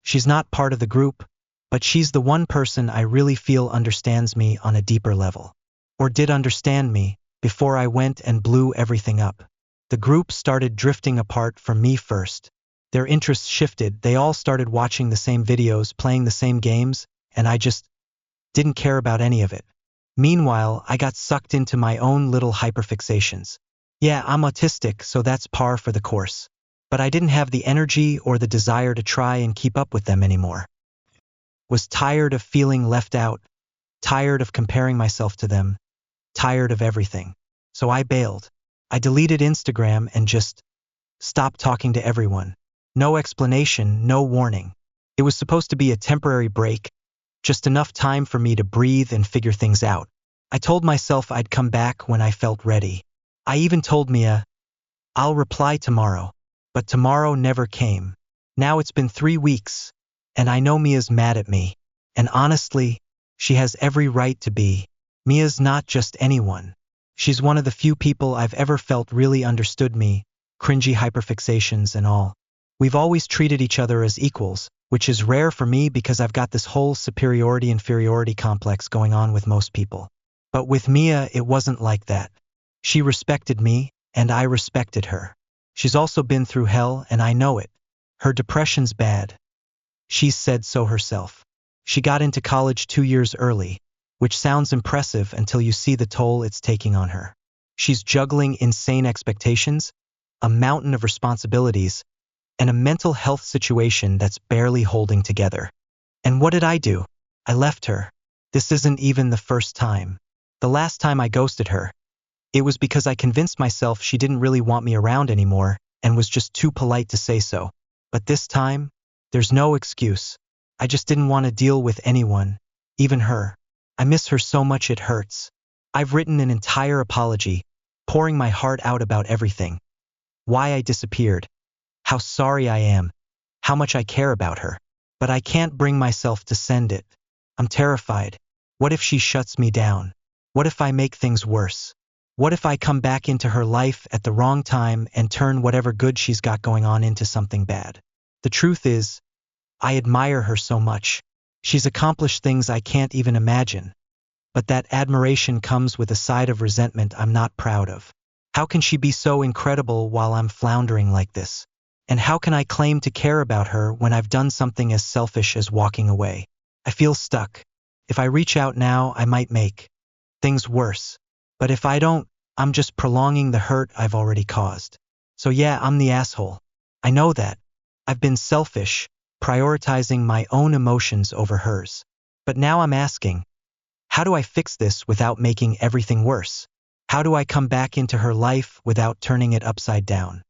She's not part of the group, but she's the one person I really feel understands me on a deeper level. Or did understand me, before I went and blew everything up. The group started drifting apart from me first. Their interests shifted, they all started watching the same videos, playing the same games, and I just didn't care about any of it. Meanwhile, I got sucked into my own little hyperfixations. Yeah, I'm autistic, so that's par for the course. But I didn't have the energy or the desire to try and keep up with them anymore. Was tired of feeling left out, tired of comparing myself to them, tired of everything. So I bailed. I deleted Instagram and just stopped talking to everyone. No explanation, no warning. It was supposed to be a temporary break, just enough time for me to breathe and figure things out. I told myself I'd come back when I felt ready. I even told Mia, I'll reply tomorrow. But tomorrow never came. Now it's been 3 weeks, and I know Mia's mad at me. And honestly, she has every right to be. Mia's not just anyone. She's one of the few people I've ever felt really understood me, cringy hyperfixations and all. We've always treated each other as equals, which is rare for me because I've got this whole superiority-inferiority complex going on with most people. But with Mia, it wasn't like that. She respected me, and I respected her. She's also been through hell, and I know it. Her depression's bad. She's said so herself. She got into college 2 years early, which sounds impressive until you see the toll it's taking on her. She's juggling insane expectations, a mountain of responsibilities, and a mental health situation that's barely holding together. And what did I do? I left her. This isn't even the first time. The last time I ghosted her, it was because I convinced myself she didn't really want me around anymore and was just too polite to say so. But this time, there's no excuse. I just didn't want to deal with anyone, even her. I miss her so much it hurts. I've written an entire apology, pouring my heart out about everything. Why I disappeared. How sorry I am. How much I care about her. But I can't bring myself to send it. I'm terrified. What if she shuts me down? What if I make things worse? What if I come back into her life at the wrong time and turn whatever good she's got going on into something bad? The truth is, I admire her so much. She's accomplished things I can't even imagine. But that admiration comes with a side of resentment I'm not proud of. How can she be so incredible while I'm floundering like this? And how can I claim to care about her when I've done something as selfish as walking away? I feel stuck. If I reach out now, I might make things worse. But if I don't, I'm just prolonging the hurt I've already caused. So yeah, I'm the asshole. I know that. I've been selfish, prioritizing my own emotions over hers. But now I'm asking, how do I fix this without making everything worse? How do I come back into her life without turning it upside down?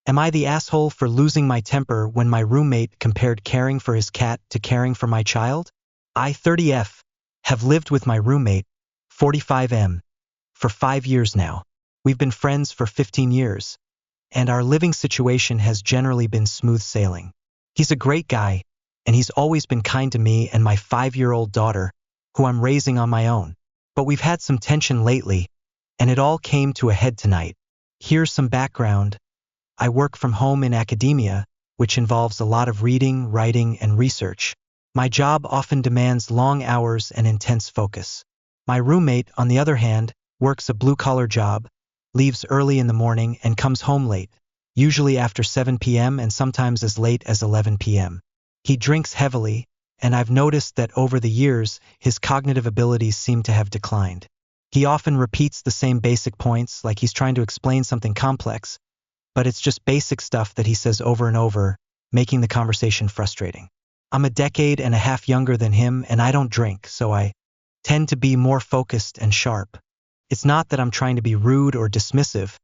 Am I the asshole for losing my temper when my roommate compared caring for his cat to caring for my child? I, 30F, have lived with my roommate, 45M, for 5 years now. We've been friends for 15 years, and our living situation has generally been smooth sailing. He's a great guy, and he's always been kind to me and my 5-year-old daughter, who I'm raising on my own. But we've had some tension lately, and it all came to a head tonight. Here's some background. I work from home in academia, which involves a lot of reading, writing, and research. My job often demands long hours and intense focus. My roommate, on the other hand, works a blue-collar job, leaves early in the morning, and comes home late, usually after 7 p.m. and sometimes as late as 11 p.m. He drinks heavily, and I've noticed that over the years, his cognitive abilities seem to have declined. He often repeats the same basic points, like he's trying to explain something complex, but it's just basic stuff that he says over and over, making the conversation frustrating. I'm a decade and a half younger than him, and I don't drink, so I tend to be more focused and sharp. It's not that I'm trying to be rude or dismissive,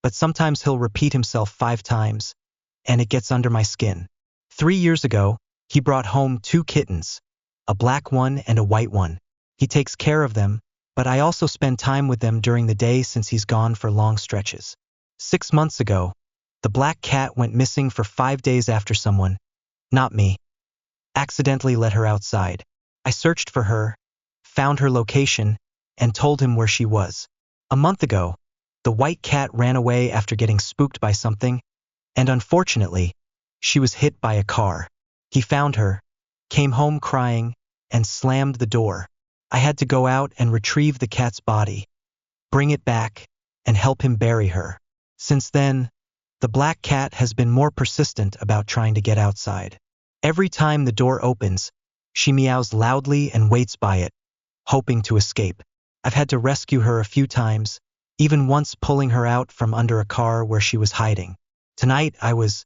but sometimes he'll repeat himself 5 times, and it gets under my skin. 3 years ago, he brought home 2 kittens, a black one and a white one. He takes care of them, but I also spend time with them during the day since he's gone for long stretches. 6 months ago, the black cat went missing for 5 days after someone, not me, accidentally let her outside. I searched for her, found her location, and told him where she was. A month ago, the white cat ran away after getting spooked by something, and unfortunately, she was hit by a car. He found her, came home crying, and slammed the door. I had to go out and retrieve the cat's body, bring it back, and help him bury her. Since then, the black cat has been more persistent about trying to get outside. Every time the door opens, she meows loudly and waits by it, hoping to escape. I've had to rescue her a few times, even once pulling her out from under a car where she was hiding. Tonight, I was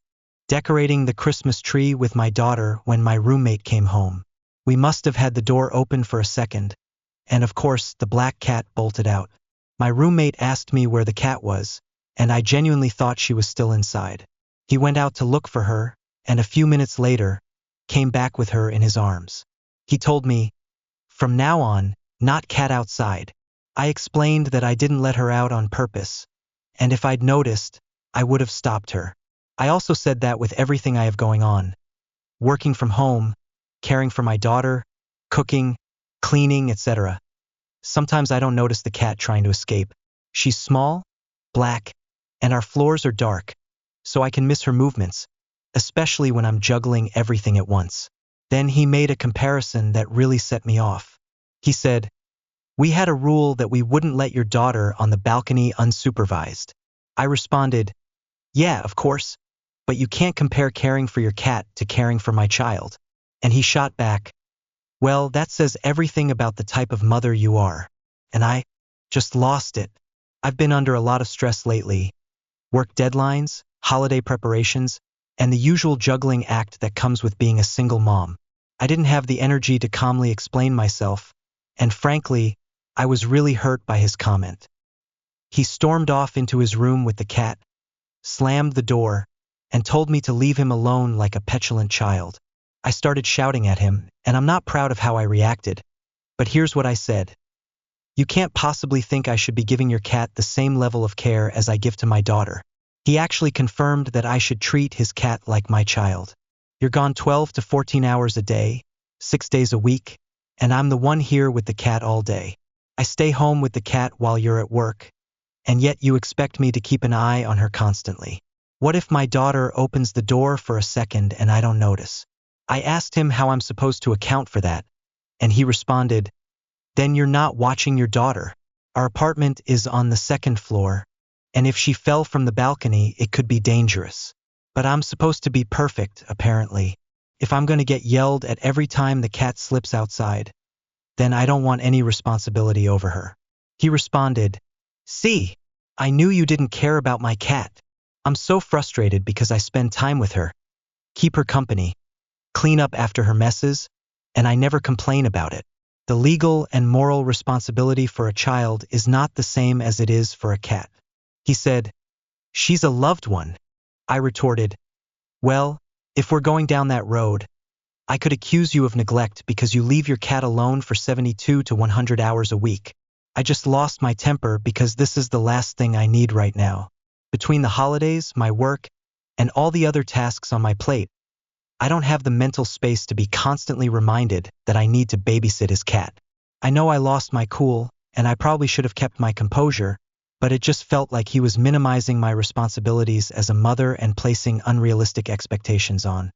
decorating the Christmas tree with my daughter when my roommate came home. We must have had the door open for a second, and of course, the black cat bolted out. My roommate asked me where the cat was, and I genuinely thought she was still inside. He went out to look for her, and a few minutes later, came back with her in his arms. He told me, "From now on, not cat outside." I explained that I didn't let her out on purpose, and if I'd noticed, I would have stopped her. I also said that with everything I have going on, working from home, caring for my daughter, cooking, cleaning, etc., sometimes I don't notice the cat trying to escape. She's small, black, and our floors are dark, so I can miss her movements, especially when I'm juggling everything at once. Then he made a comparison that really set me off. He said, "We had a rule that we wouldn't let your daughter on the balcony unsupervised." I responded, "Yeah, of course, but you can't compare caring for your cat to caring for my child." And he shot back, "Well, that says everything about the type of mother you are." And I just lost it. I've been under a lot of stress lately. Work deadlines, holiday preparations, and the usual juggling act that comes with being a single mom. I didn't have the energy to calmly explain myself, and frankly, I was really hurt by his comment. He stormed off into his room with the cat, slammed the door, and told me to leave him alone like a petulant child. I started shouting at him, and I'm not proud of how I reacted, but here's what I said. "You can't possibly think I should be giving your cat the same level of care as I give to my daughter." He actually confirmed that I should treat his cat like my child. "You're gone 12 to 14 hours a day, 6 days a week, and I'm the one here with the cat all day. I stay home with the cat while you're at work, and yet you expect me to keep an eye on her constantly. What if my daughter opens the door for a second and I don't notice?" I asked him how I'm supposed to account for that, and he responded, "Then you're not watching your daughter. Our apartment is on the 2nd floor, and if she fell from the balcony, it could be dangerous. But I'm supposed to be perfect, apparently. If I'm going to get yelled at every time the cat slips outside, then I don't want any responsibility over her." He responded, "See, I knew you didn't care about my cat. I'm so frustrated because I spend time with her, keep her company, clean up after her messes, and I never complain about it. The legal and moral responsibility for a child is not the same as it is for a cat. He said, "She's a loved one." I retorted, "Well, if we're going down that road, I could accuse you of neglect because you leave your cat alone for 72 to 100 hours a week. I just lost my temper because this is the last thing I need right now. Between the holidays, my work, and all the other tasks on my plate, I don't have the mental space to be constantly reminded that I need to babysit his cat. I know I lost my cool, and I probably should have kept my composure, but it just felt like he was minimizing my responsibilities as a mother and placing unrealistic expectations on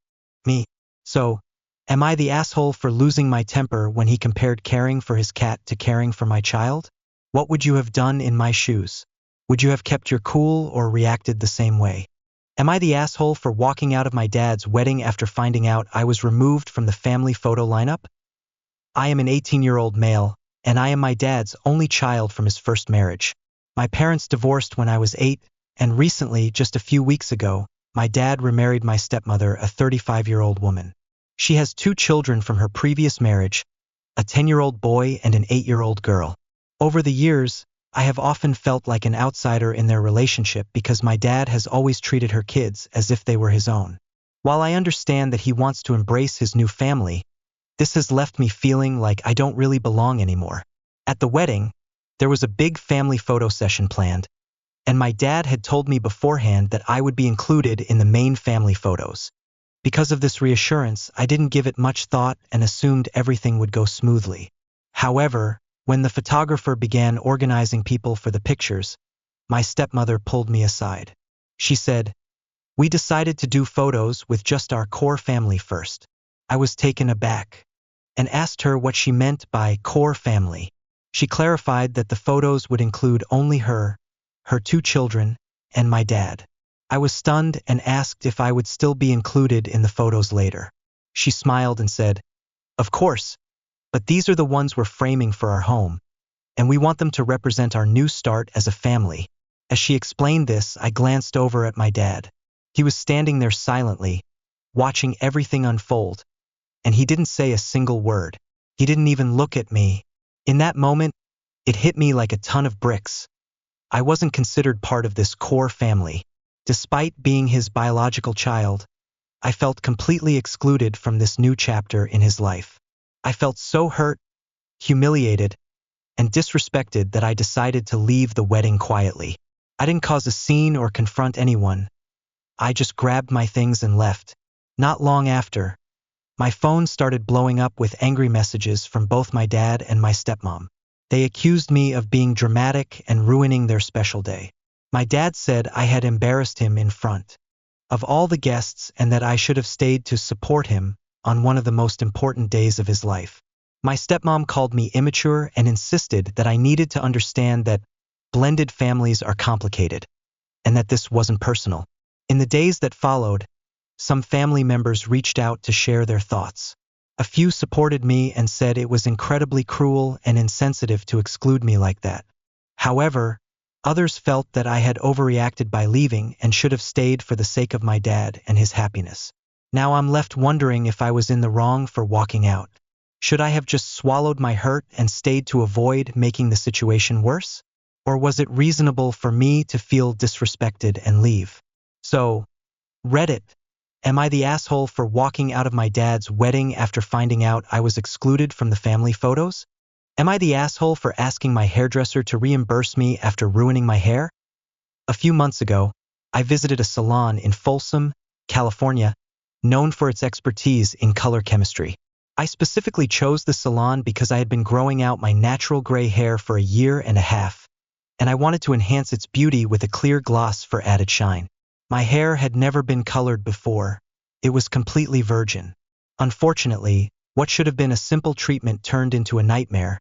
me. So, am I the asshole for losing my temper when he compared caring for his cat to caring for my child? What would you have done in my shoes? Would you have kept your cool or reacted the same way? Am I the asshole for walking out of my dad's wedding after finding out I was removed from the family photo lineup? I am an 18-year-old male, and I am my dad's only child from his first marriage. My parents divorced when I was 8, and recently, just a few weeks ago, my dad remarried my stepmother, a 35-year-old woman. She has 2 children from her previous marriage, a 10-year-old boy and an 8-year-old girl. Over the years, I have often felt like an outsider in their relationship because my dad has always treated her kids as if they were his own. While I understand that he wants to embrace his new family, this has left me feeling like I don't really belong anymore. At the wedding, there was a big family photo session planned, and my dad had told me beforehand that I would be included in the main family photos. Because of this reassurance, I didn't give it much thought and assumed everything would go smoothly. However, when the photographer began organizing people for the pictures, my stepmother pulled me aside. She said, "We decided to do photos with just our core family first." I was taken aback and asked her what she meant by core family. She clarified that the photos would include only her 2 children, and my dad. I was stunned and asked if I would still be included in the photos later. She smiled and said, "Of course, but these are the ones we're framing for our home, and we want them to represent our new start as a family." As she explained this, I glanced over at my dad. He was standing there silently, watching everything unfold, and he didn't say a single word. He didn't even look at me. In that moment, it hit me like a ton of bricks. I wasn't considered part of this core family. Despite being his biological child, I felt completely excluded from this new chapter in his life. I felt so hurt, humiliated, and disrespected that I decided to leave the wedding quietly. I didn't cause a scene or confront anyone. I just grabbed my things and left. Not long after, my phone started blowing up with angry messages from both my dad and my stepmom. They accused me of being dramatic and ruining their special day. My dad said I had embarrassed him in front of all the guests and that I should have stayed to support him on one of the most important days of his life. My stepmom called me immature and insisted that I needed to understand that blended families are complicated, and that this wasn't personal. In the days that followed, some family members reached out to share their thoughts. A few supported me and said it was incredibly cruel and insensitive to exclude me like that. However, others felt that I had overreacted by leaving and should have stayed for the sake of my dad and his happiness. Now I'm left wondering if I was in the wrong for walking out. Should I have just swallowed my hurt and stayed to avoid making the situation worse? Or was it reasonable for me to feel disrespected and leave? So, Reddit, am I the asshole for walking out of my dad's wedding after finding out I was excluded from the family photos? Am I the asshole for asking my hairdresser to reimburse me after ruining my hair? A few months ago, I visited a salon in Folsom, California, known for its expertise in color chemistry. I specifically chose the salon because I had been growing out my natural gray hair for a year and a half, and I wanted to enhance its beauty with a clear gloss for added shine. My hair had never been colored before. It was completely virgin. Unfortunately, what should have been a simple treatment turned into a nightmare,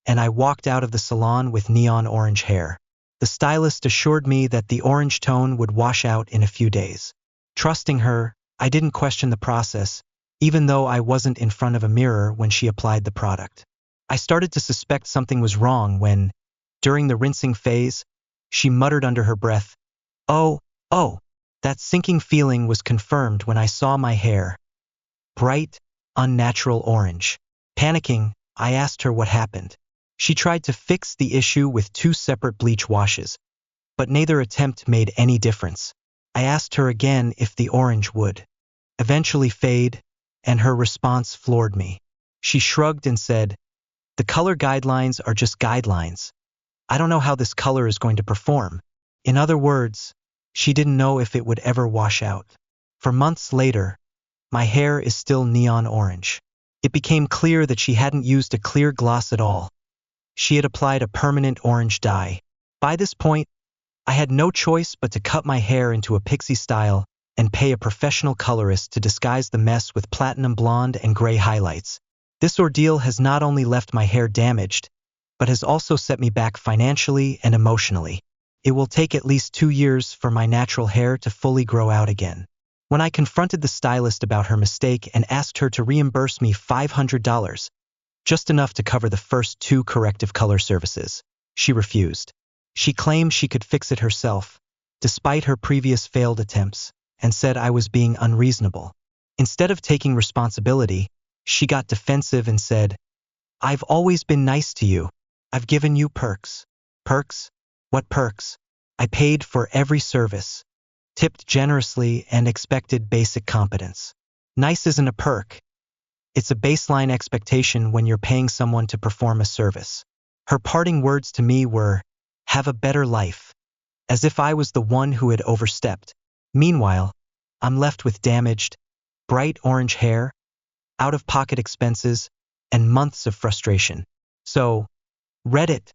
and I walked out of the salon with neon orange hair. The stylist assured me that the orange tone would wash out in a few days. Trusting her, I didn't question the process, even though I wasn't in front of a mirror when she applied the product. I started to suspect something was wrong when, during the rinsing phase, she muttered under her breath, "Oh. That sinking feeling was confirmed when I saw my hair. bright, unnatural orange. Panicking, I asked her what happened. She tried to fix the issue with 2 separate bleach washes, but neither attempt made any difference. I asked her again if the orange would eventually fade, and her response floored me. She shrugged and said, "The color guidelines are just guidelines. I don't know how this color is going to perform." In other words, she didn't know if it would ever wash out. For months later, my hair is still neon orange. It became clear that she hadn't used a clear gloss at all. She had applied a permanent orange dye. By this point, I had no choice but to cut my hair into a pixie style and pay a professional colorist to disguise the mess with platinum blonde and gray highlights. This ordeal has not only left my hair damaged, but has also set me back financially and emotionally. It will take at least 2 years for my natural hair to fully grow out again. When I confronted the stylist about her mistake and asked her to reimburse me $500, just enough to cover the first 2 corrective color services, she refused. She claimed she could fix it herself, despite her previous failed attempts, and said I was being unreasonable. Instead of taking responsibility, she got defensive and said, "I've always been nice to you. I've given you perks." Perks? What perks? I paid for every service, tipped generously, and expected basic competence. Nice isn't a perk. It's a baseline expectation when you're paying someone to perform a service. Her parting words to me were, "Have a better life," as if I was the one who had overstepped. Meanwhile, I'm left with damaged, bright orange hair, out-of-pocket expenses, and months of frustration. So, Reddit,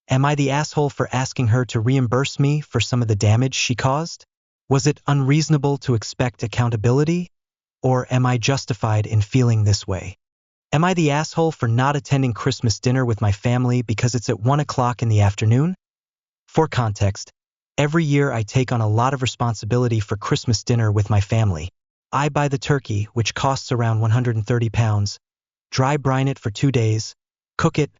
am I the asshole for asking her to reimburse me for some of the damage she caused? Was it unreasonable to expect accountability? Or am I justified in feeling this way? Am I the asshole for not attending Christmas dinner with my family because it's at 1 o'clock in the afternoon? For context, every year I take on a lot of responsibility for Christmas dinner with my family. I buy the turkey, which costs around £130, dry brine it for 2 days, cook it,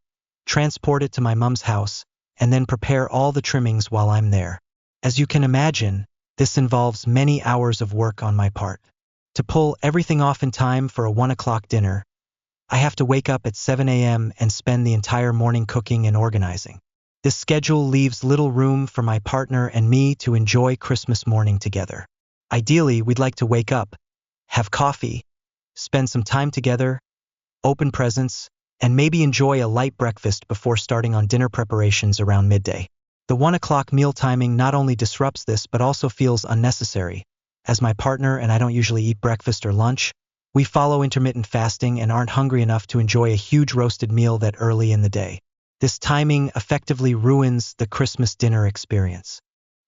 transport it to my mom's house, and then prepare all the trimmings while I'm there. As you can imagine, this involves many hours of work on my part. To pull everything off in time for a 1 o'clock dinner, I have to wake up at 7 a.m. and spend the entire morning cooking and organizing. This schedule leaves little room for my partner and me to enjoy Christmas morning together. Ideally, we'd like to wake up, have coffee, spend some time together, open presents, and maybe enjoy a light breakfast before starting on dinner preparations around midday. The 1 o'clock meal timing not only disrupts this but also feels unnecessary. As my partner and I don't usually eat breakfast or lunch, we follow intermittent fasting and aren't hungry enough to enjoy a huge roasted meal that early in the day. This timing effectively ruins the Christmas dinner experience.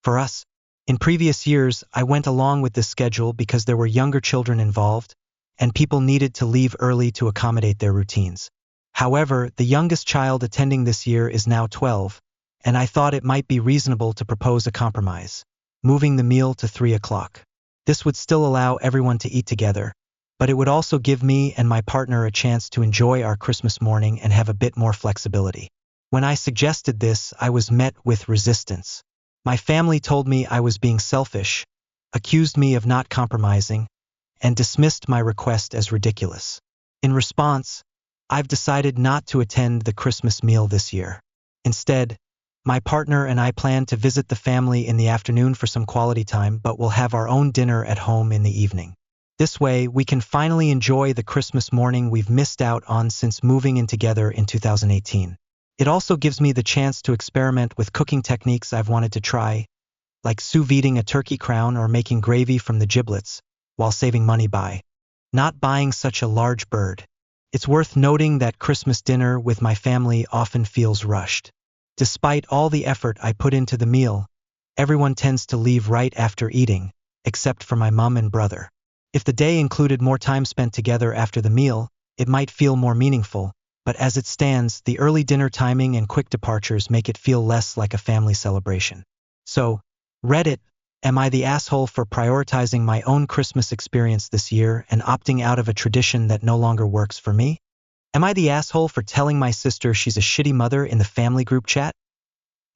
For us, in previous years, I went along with this schedule because there were younger children involved, and people needed to leave early to accommodate their routines. However, the youngest child attending this year is now 12, and I thought it might be reasonable to propose a compromise, moving the meal to 3 o'clock. This would still allow everyone to eat together, but it would also give me and my partner a chance to enjoy our Christmas morning and have a bit more flexibility. When I suggested this, I was met with resistance. My family told me I was being selfish, accused me of not compromising, and dismissed my request as ridiculous. In response, I've decided not to attend the Christmas meal this year. Instead, my partner and I plan to visit the family in the afternoon for some quality time, but we'll have our own dinner at home in the evening. This way, we can finally enjoy the Christmas morning we've missed out on since moving in together in 2018. It also gives me the chance to experiment with cooking techniques I've wanted to try, like sous videing a turkey crown or making gravy from the giblets, while saving money by not buying such a large bird. It's worth noting that Christmas dinner with my family often feels rushed. Despite all the effort I put into the meal, everyone tends to leave right after eating, except for my mom and brother. If the day included more time spent together after the meal, it might feel more meaningful, but as it stands, the early dinner timing and quick departures make it feel less like a family celebration. So, Reddit, am I the asshole for prioritizing my own Christmas experience this year and opting out of a tradition that no longer works for me? Am I the asshole for telling my sister she's a shitty mother in the family group chat?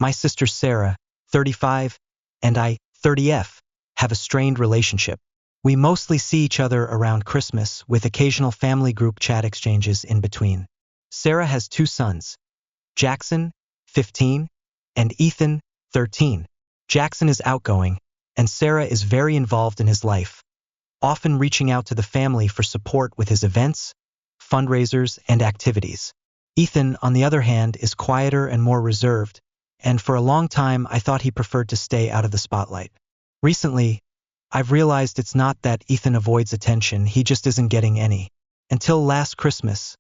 My sister Sarah, 35, and I, 30F, have a strained relationship. We mostly see each other around Christmas, with occasional family group chat exchanges in between. Sarah has two sons, Jackson, 15, and Ethan, 13. Jackson is outgoing, and Sarah is very involved in his life, often reaching out to the family for support with his events, fundraisers, and activities. Ethan, on the other hand, is quieter and more reserved, and for a long time I thought he preferred to stay out of the spotlight. Recently, I've realized it's not that Ethan avoids attention, he just isn't getting any. Until last Christmas,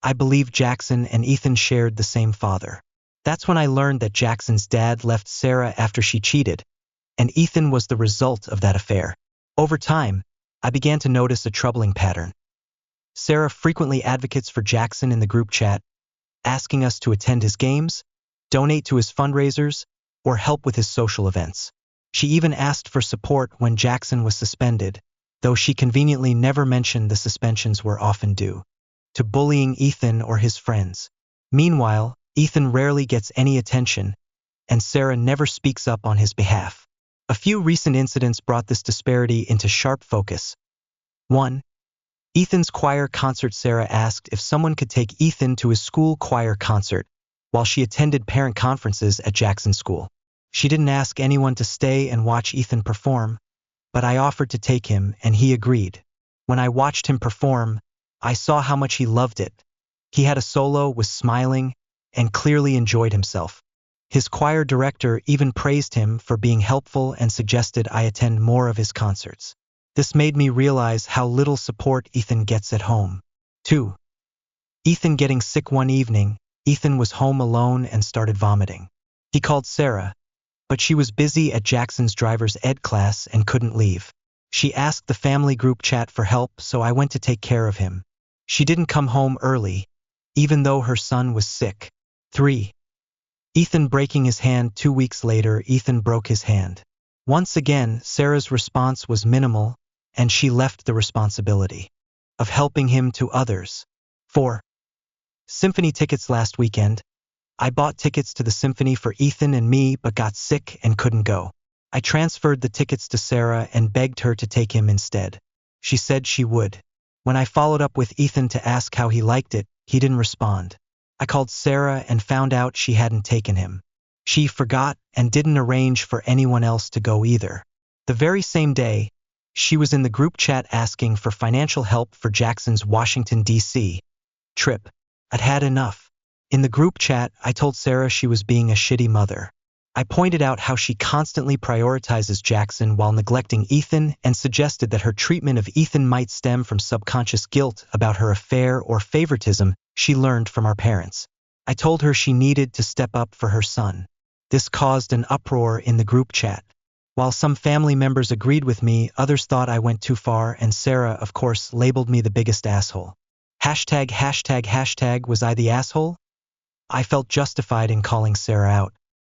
I believed Jackson and Ethan shared the same father. That's when I learned that Jackson's dad left Sarah after she cheated, and Ethan was the result of that affair. Over time, I began to notice a troubling pattern. Sarah frequently advocates for Jackson in the group chat, asking us to attend his games, donate to his fundraisers, or help with his social events. She even asked for support when Jackson was suspended, though she conveniently never mentioned the suspensions were often due to bullying Ethan or his friends. Meanwhile, Ethan rarely gets any attention, and Sarah never speaks up on his behalf. A few recent incidents brought this disparity into sharp focus. 1. Ethan's choir concert. Sarah asked if someone could take Ethan to his school choir concert while she attended parent conferences at Jackson's school. She didn't ask anyone to stay and watch Ethan perform, but I offered to take him and he agreed. When I watched him perform, I saw how much he loved it. He had a solo, was smiling, and clearly enjoyed himself. His choir director even praised him for being helpful and suggested I attend more of his concerts. This made me realize how little support Ethan gets at home. 2. Ethan getting sick. One evening, Ethan was home alone and started vomiting. He called Sarah, but she was busy at Jackson's driver's ed class and couldn't leave. She asked the family group chat for help, so I went to take care of him. She didn't come home early, even though her son was sick. 3. Ethan breaking his hand. 2 weeks later, Ethan broke his hand. Once again, Sarah's response was minimal, and she left the responsibility of helping him to others. 4. Symphony tickets. Last weekend, I bought tickets to the symphony for Ethan and me but got sick and couldn't go. I transferred the tickets to Sarah and begged her to take him instead. She said she would. When I followed up with Ethan to ask how he liked it, he didn't respond. I called Sarah and found out she hadn't taken him. She forgot and didn't arrange for anyone else to go either. The very same day, she was in the group chat asking for financial help for Jackson's Washington, D.C. trip. I'd had enough. In the group chat, I told Sarah she was being a shitty mother. I pointed out how she constantly prioritizes Jackson while neglecting Ethan and suggested that her treatment of Ethan might stem from subconscious guilt about her affair or favoritism she learned from our parents. I told her she needed to step up for her son. This caused an uproar in the group chat. While some family members agreed with me, others thought I went too far, and Sarah, of course, labeled me the biggest asshole. ####, was I the asshole? I felt justified in calling Sarah out,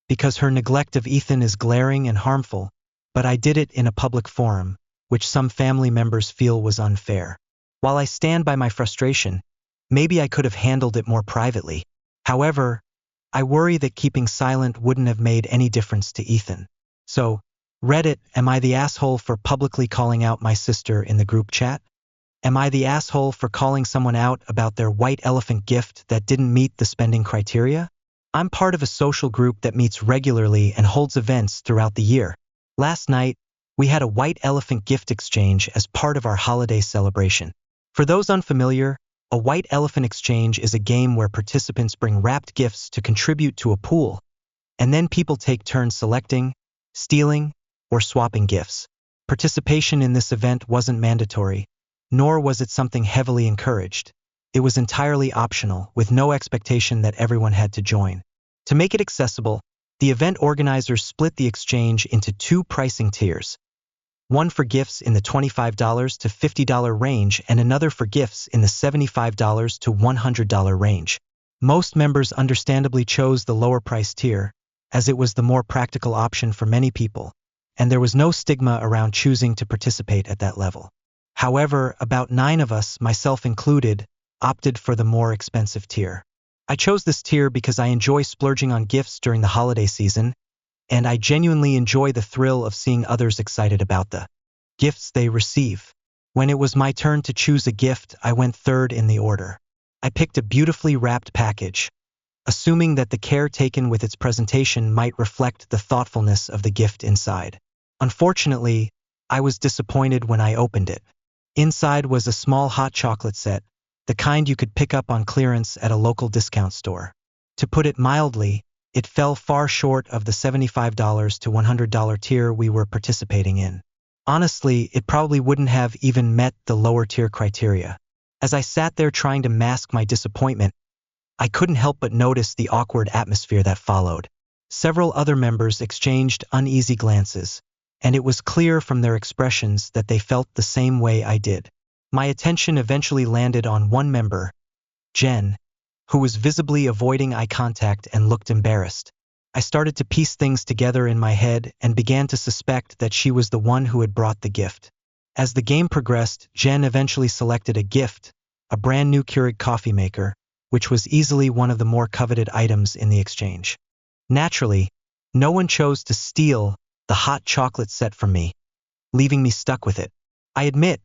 because her neglect of Ethan is glaring and harmful, but I did it in a public forum, which some family members feel was unfair. While I stand by my frustration, maybe I could have handled it more privately. However, I worry that keeping silent wouldn't have made any difference to Ethan. So, Reddit, am I the asshole for publicly calling out my sister in the group chat? Am I the asshole for calling someone out about their white elephant gift that didn't meet the spending criteria? I'm part of a social group that meets regularly and holds events throughout the year. Last night, we had a white elephant gift exchange as part of our holiday celebration. For those unfamiliar, a white elephant exchange is a game where participants bring wrapped gifts to contribute to a pool, and then people take turns selecting, stealing, or swapping gifts. Participation in this event wasn't mandatory, nor was it something heavily encouraged. It was entirely optional, with no expectation that everyone had to join. To make it accessible, the event organizers split the exchange into 2 pricing tiers. One for gifts in the $25 to $50 range and another for gifts in the $75 to $100 range. Most members understandably chose the lower price tier, as it was the more practical option for many people, and there was no stigma around choosing to participate at that level. However, about 9 of us, myself included, opted for the more expensive tier. I chose this tier because I enjoy splurging on gifts during the holiday season, and I genuinely enjoy the thrill of seeing others excited about the gifts they receive. When it was my turn to choose a gift, I went third in the order. I picked a beautifully wrapped package, assuming that the care taken with its presentation might reflect the thoughtfulness of the gift inside. Unfortunately, I was disappointed when I opened it. Inside was a small hot chocolate set, the kind you could pick up on clearance at a local discount store. To put it mildly, it fell far short of the $75 to $100 tier we were participating in. Honestly, it probably wouldn't have even met the lower tier criteria. As I sat there trying to mask my disappointment, I couldn't help but notice the awkward atmosphere that followed. Several other members exchanged uneasy glances, and it was clear from their expressions that they felt the same way I did. My attention eventually landed on one member, Jen, who was visibly avoiding eye contact and looked embarrassed. I started to piece things together in my head and began to suspect that she was the one who had brought the gift. As the game progressed, Jen eventually selected a gift, a brand new Keurig coffee maker, which was easily one of the more coveted items in the exchange. Naturally, no one chose to steal the hot chocolate set from me, leaving me stuck with it. I admit,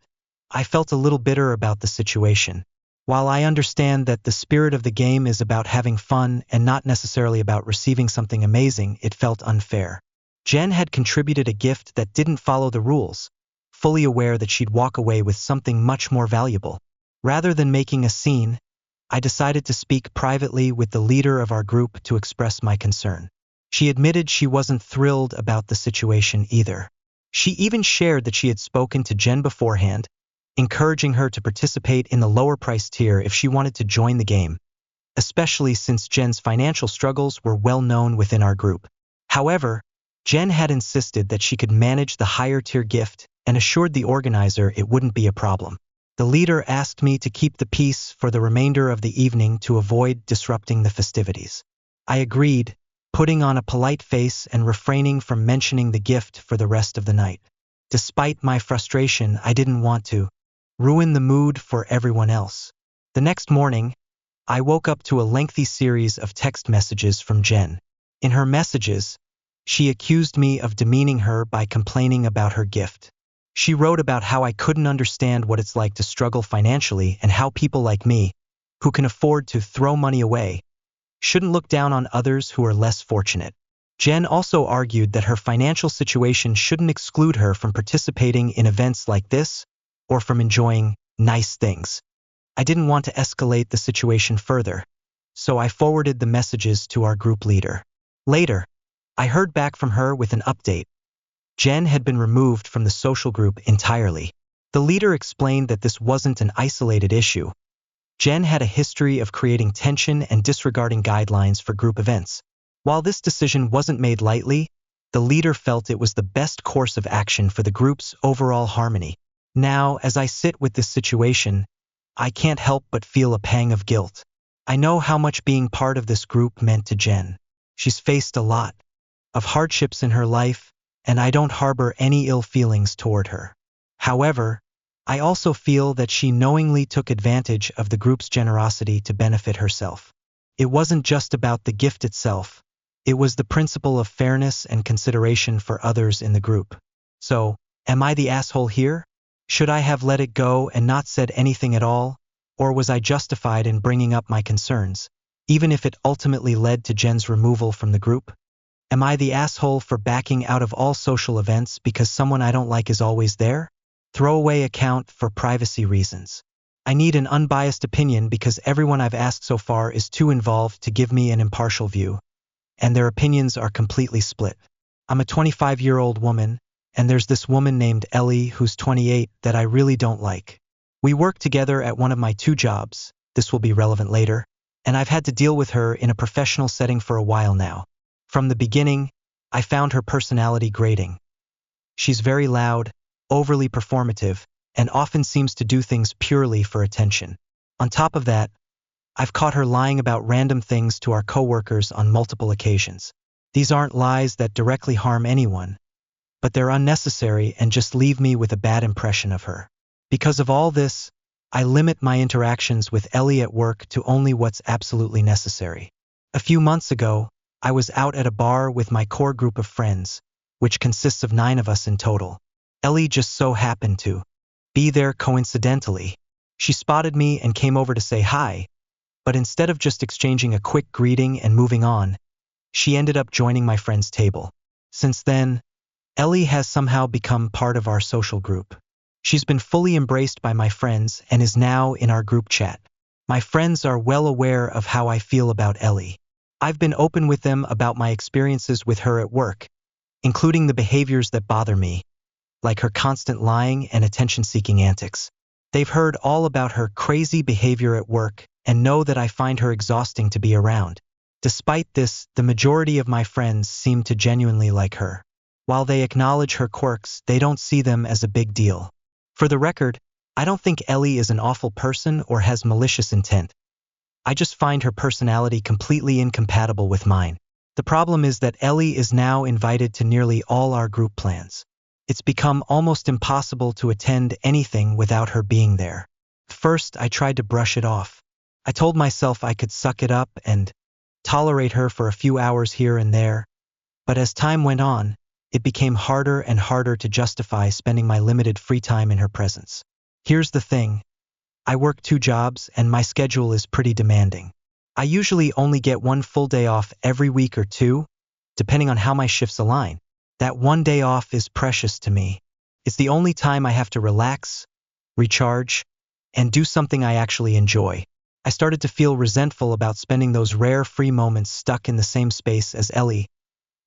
I felt a little bitter about the situation. While I understand that the spirit of the game is about having fun and not necessarily about receiving something amazing, it felt unfair. Jen had contributed a gift that didn't follow the rules, fully aware that she'd walk away with something much more valuable. Rather than making a scene, I decided to speak privately with the leader of our group to express my concern. She admitted she wasn't thrilled about the situation either. She even shared that she had spoken to Jen beforehand, encouraging her to participate in the lower price tier if she wanted to join the game, especially since Jen's financial struggles were well known within our group. However, Jen had insisted that she could manage the higher tier gift and assured the organizer it wouldn't be a problem. The leader asked me to keep the peace for the remainder of the evening to avoid disrupting the festivities. I agreed, putting on a polite face and refraining from mentioning the gift for the rest of the night. Despite my frustration, I didn't want to ruin the mood for everyone else. The next morning, I woke up to a lengthy series of text messages from Jen. In her messages, she accused me of demeaning her by complaining about her gift. She wrote about how I couldn't understand what it's like to struggle financially and how people like me, who can afford to throw money away, shouldn't look down on others who are less fortunate. Jen also argued that her financial situation shouldn't exclude her from participating in events like this or from enjoying nice things. I didn't want to escalate the situation further, so I forwarded the messages to our group leader. Later, I heard back from her with an update. Jen had been removed from the social group entirely. The leader explained that this wasn't an isolated issue. Jen had a history of creating tension and disregarding guidelines for group events. While this decision wasn't made lightly, the leader felt it was the best course of action for the group's overall harmony. Now, as I sit with this situation, I can't help but feel a pang of guilt. I know how much being part of this group meant to Jen. She's faced a lot of hardships in her life, and I don't harbor any ill feelings toward her. However, I also feel that she knowingly took advantage of the group's generosity to benefit herself. It wasn't just about the gift itself. It was the principle of fairness and consideration for others in the group. So, am I the asshole here? Should I have let it go and not said anything at all? Or was I justified in bringing up my concerns, even if it ultimately led to Jen's removal from the group? Am I the asshole for backing out of all social events because someone I don't like is always there? Throwaway account for privacy reasons. I need an unbiased opinion because everyone I've asked so far is too involved to give me an impartial view, and their opinions are completely split. I'm a 25-year-old woman, and there's this woman named Ellie who's 28 that I really don't like. We work together at one of my 2 jobs, this will be relevant later, and I've had to deal with her in a professional setting for a while now. From the beginning, I found her personality grating. She's very loud, overly performative, and often seems to do things purely for attention. On top of that, I've caught her lying about random things to our coworkers on multiple occasions. These aren't lies that directly harm anyone, but they're unnecessary and just leave me with a bad impression of her. Because of all this, I limit my interactions with Ellie at work to only what's absolutely necessary. A few months ago, I was out at a bar with my core group of friends, which consists of 9 of us in total. Ellie just so happened to be there coincidentally. She spotted me and came over to say hi, but instead of just exchanging a quick greeting and moving on, she ended up joining my friend's table. Since then, Ellie has somehow become part of our social group. She's been fully embraced by my friends and is now in our group chat. My friends are well aware of how I feel about Ellie. I've been open with them about my experiences with her at work, including the behaviors that bother me, like her constant lying and attention-seeking antics. They've heard all about her crazy behavior at work and know that I find her exhausting to be around. Despite this, the majority of my friends seem to genuinely like her. While they acknowledge her quirks, they don't see them as a big deal. For the record, I don't think Ellie is an awful person or has malicious intent. I just find her personality completely incompatible with mine. The problem is that Ellie is now invited to nearly all our group plans. It's become almost impossible to attend anything without her being there. First, I tried to brush it off. I told myself I could suck it up and tolerate her for a few hours here and there, but as time went on, it became harder and harder to justify spending my limited free time in her presence. Here's the thing. I work 2 jobs and my schedule is pretty demanding. I usually only get 1 full day off every week or 2, depending on how my shifts align. That 1 day off is precious to me. It's the only time I have to relax, recharge, and do something I actually enjoy. I started to feel resentful about spending those rare free moments stuck in the same space as Ellie,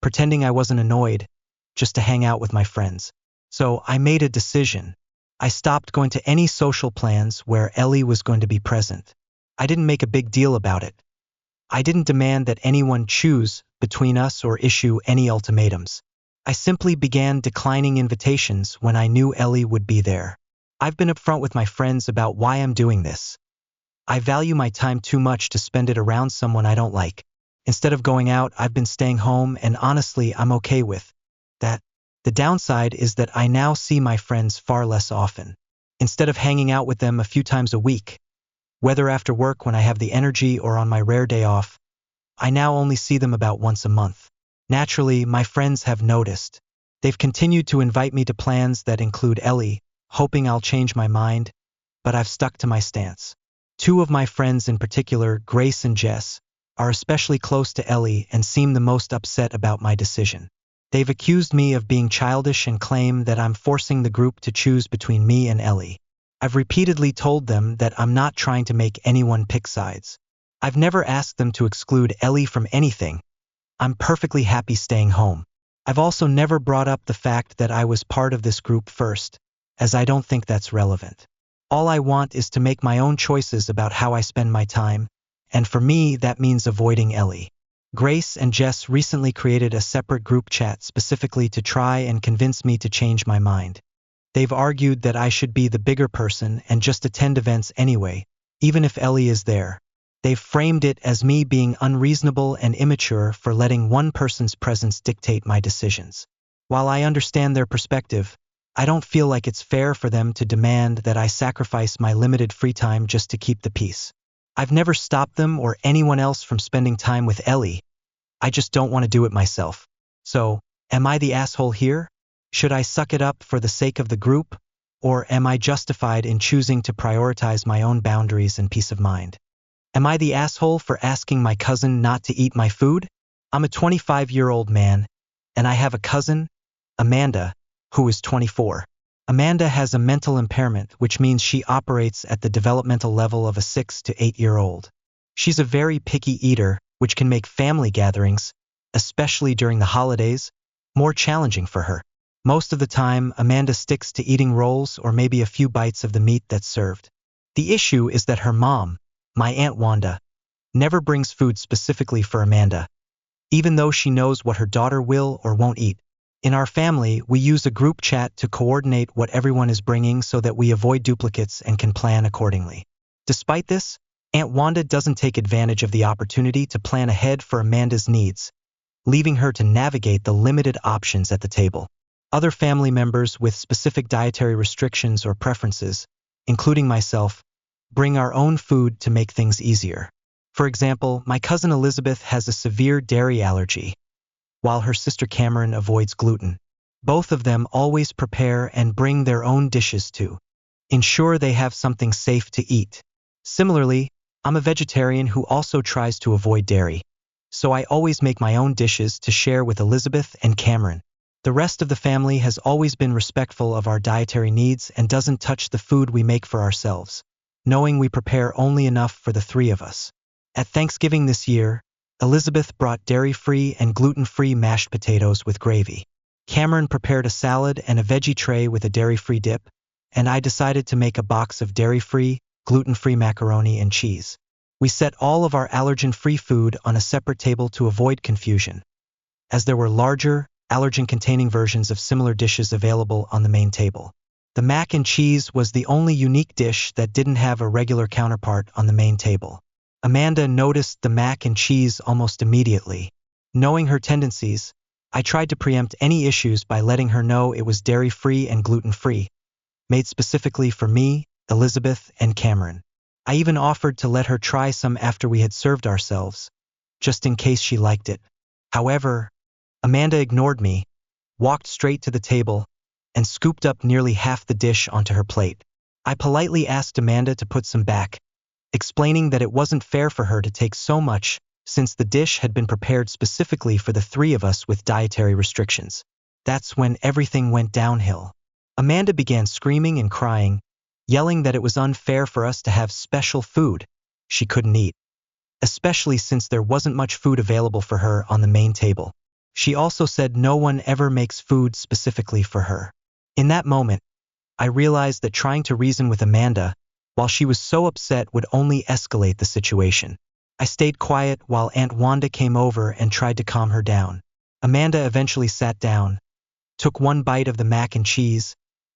pretending I wasn't annoyed, just to hang out with my friends. So I made a decision. I stopped going to any social plans where Ellie was going to be present. I didn't make a big deal about it. I didn't demand that anyone choose between us or issue any ultimatums. I simply began declining invitations when I knew Ellie would be there. I've been upfront with my friends about why I'm doing this. I value my time too much to spend it around someone I don't like. Instead of going out, I've been staying home, and honestly, I'm okay with that. The downside is that I now see my friends far less often. Instead of hanging out with them a few times a week, whether after work when I have the energy or on my rare day off, I now only see them about once a month. Naturally, my friends have noticed. They've continued to invite me to plans that include Ellie, hoping I'll change my mind, but I've stuck to my stance. 2 of my friends in particular, Grace and Jess, are especially close to Ellie and seem the most upset about my decision. They've accused me of being childish and claim that I'm forcing the group to choose between me and Ellie. I've repeatedly told them that I'm not trying to make anyone pick sides. I've never asked them to exclude Ellie from anything. I'm perfectly happy staying home. I've also never brought up the fact that I was part of this group first, as I don't think that's relevant. All I want is to make my own choices about how I spend my time, and for me that means avoiding Ellie. Grace and Jess recently created a separate group chat specifically to try and convince me to change my mind. They've argued that I should be the bigger person and just attend events anyway, even if Ellie is there. They've framed it as me being unreasonable and immature for letting one person's presence dictate my decisions. While I understand their perspective, I don't feel like it's fair for them to demand that I sacrifice my limited free time just to keep the peace. I've never stopped them or anyone else from spending time with Ellie. I just don't want to do it myself. So, am I the asshole here? Should I suck it up for the sake of the group? Or am I justified in choosing to prioritize my own boundaries and peace of mind? Am I the asshole for asking my cousin not to eat my food? I'm a 25-year-old man, and I have a cousin, Amanda, who is 24. Amanda has a mental impairment, which means she operates at the developmental level of a 6 to 8-year-old. She's a very picky eater, which can make family gatherings, especially during the holidays, more challenging for her. Most of the time, Amanda sticks to eating rolls or maybe a few bites of the meat that's served. The issue is that her mom, my Aunt Wanda, never brings food specifically for Amanda, even though she knows what her daughter will or won't eat. In our family, we use a group chat to coordinate what everyone is bringing so that we avoid duplicates and can plan accordingly. Despite this, Aunt Wanda doesn't take advantage of the opportunity to plan ahead for Amanda's needs, leaving her to navigate the limited options at the table. Other family members with specific dietary restrictions or preferences, including myself, bring our own food to make things easier. For example, my cousin Elizabeth has a severe dairy allergy, while her sister Cameron avoids gluten. Both of them always prepare and bring their own dishes to ensure they have something safe to eat. Similarly, I'm a vegetarian who also tries to avoid dairy, so I always make my own dishes to share with Elizabeth and Cameron. The rest of the family has always been respectful of our dietary needs and doesn't touch the food we make for ourselves, knowing we prepare only enough for the three of us. At Thanksgiving this year, Elizabeth brought dairy-free and gluten-free mashed potatoes with gravy. Cameron prepared a salad and a veggie tray with a dairy-free dip, and I decided to make a box of dairy-free, gluten-free macaroni and cheese. We set all of our allergen-free food on a separate table to avoid confusion, as there were larger, allergen-containing versions of similar dishes available on the main table. The mac and cheese was the only unique dish that didn't have a regular counterpart on the main table. Amanda noticed the mac and cheese almost immediately. Knowing her tendencies, I tried to preempt any issues by letting her know it was dairy-free and gluten-free, made specifically for me, Elizabeth, and Cameron. I even offered to let her try some after we had served ourselves, just in case she liked it. However, Amanda ignored me, walked straight to the table, and scooped up nearly half the dish onto her plate. I politely asked Amanda to put some back, explaining that it wasn't fair for her to take so much since the dish had been prepared specifically for the three of us with dietary restrictions. That's when everything went downhill. Amanda began screaming and crying, yelling that it was unfair for us to have special food she couldn't eat, especially since there wasn't much food available for her on the main table. She also said no one ever makes food specifically for her. In that moment, I realized that trying to reason with Amanda, while she was so upset, would only escalate the situation. I stayed quiet while Aunt Wanda came over and tried to calm her down. Amanda eventually sat down, took one bite of the mac and cheese,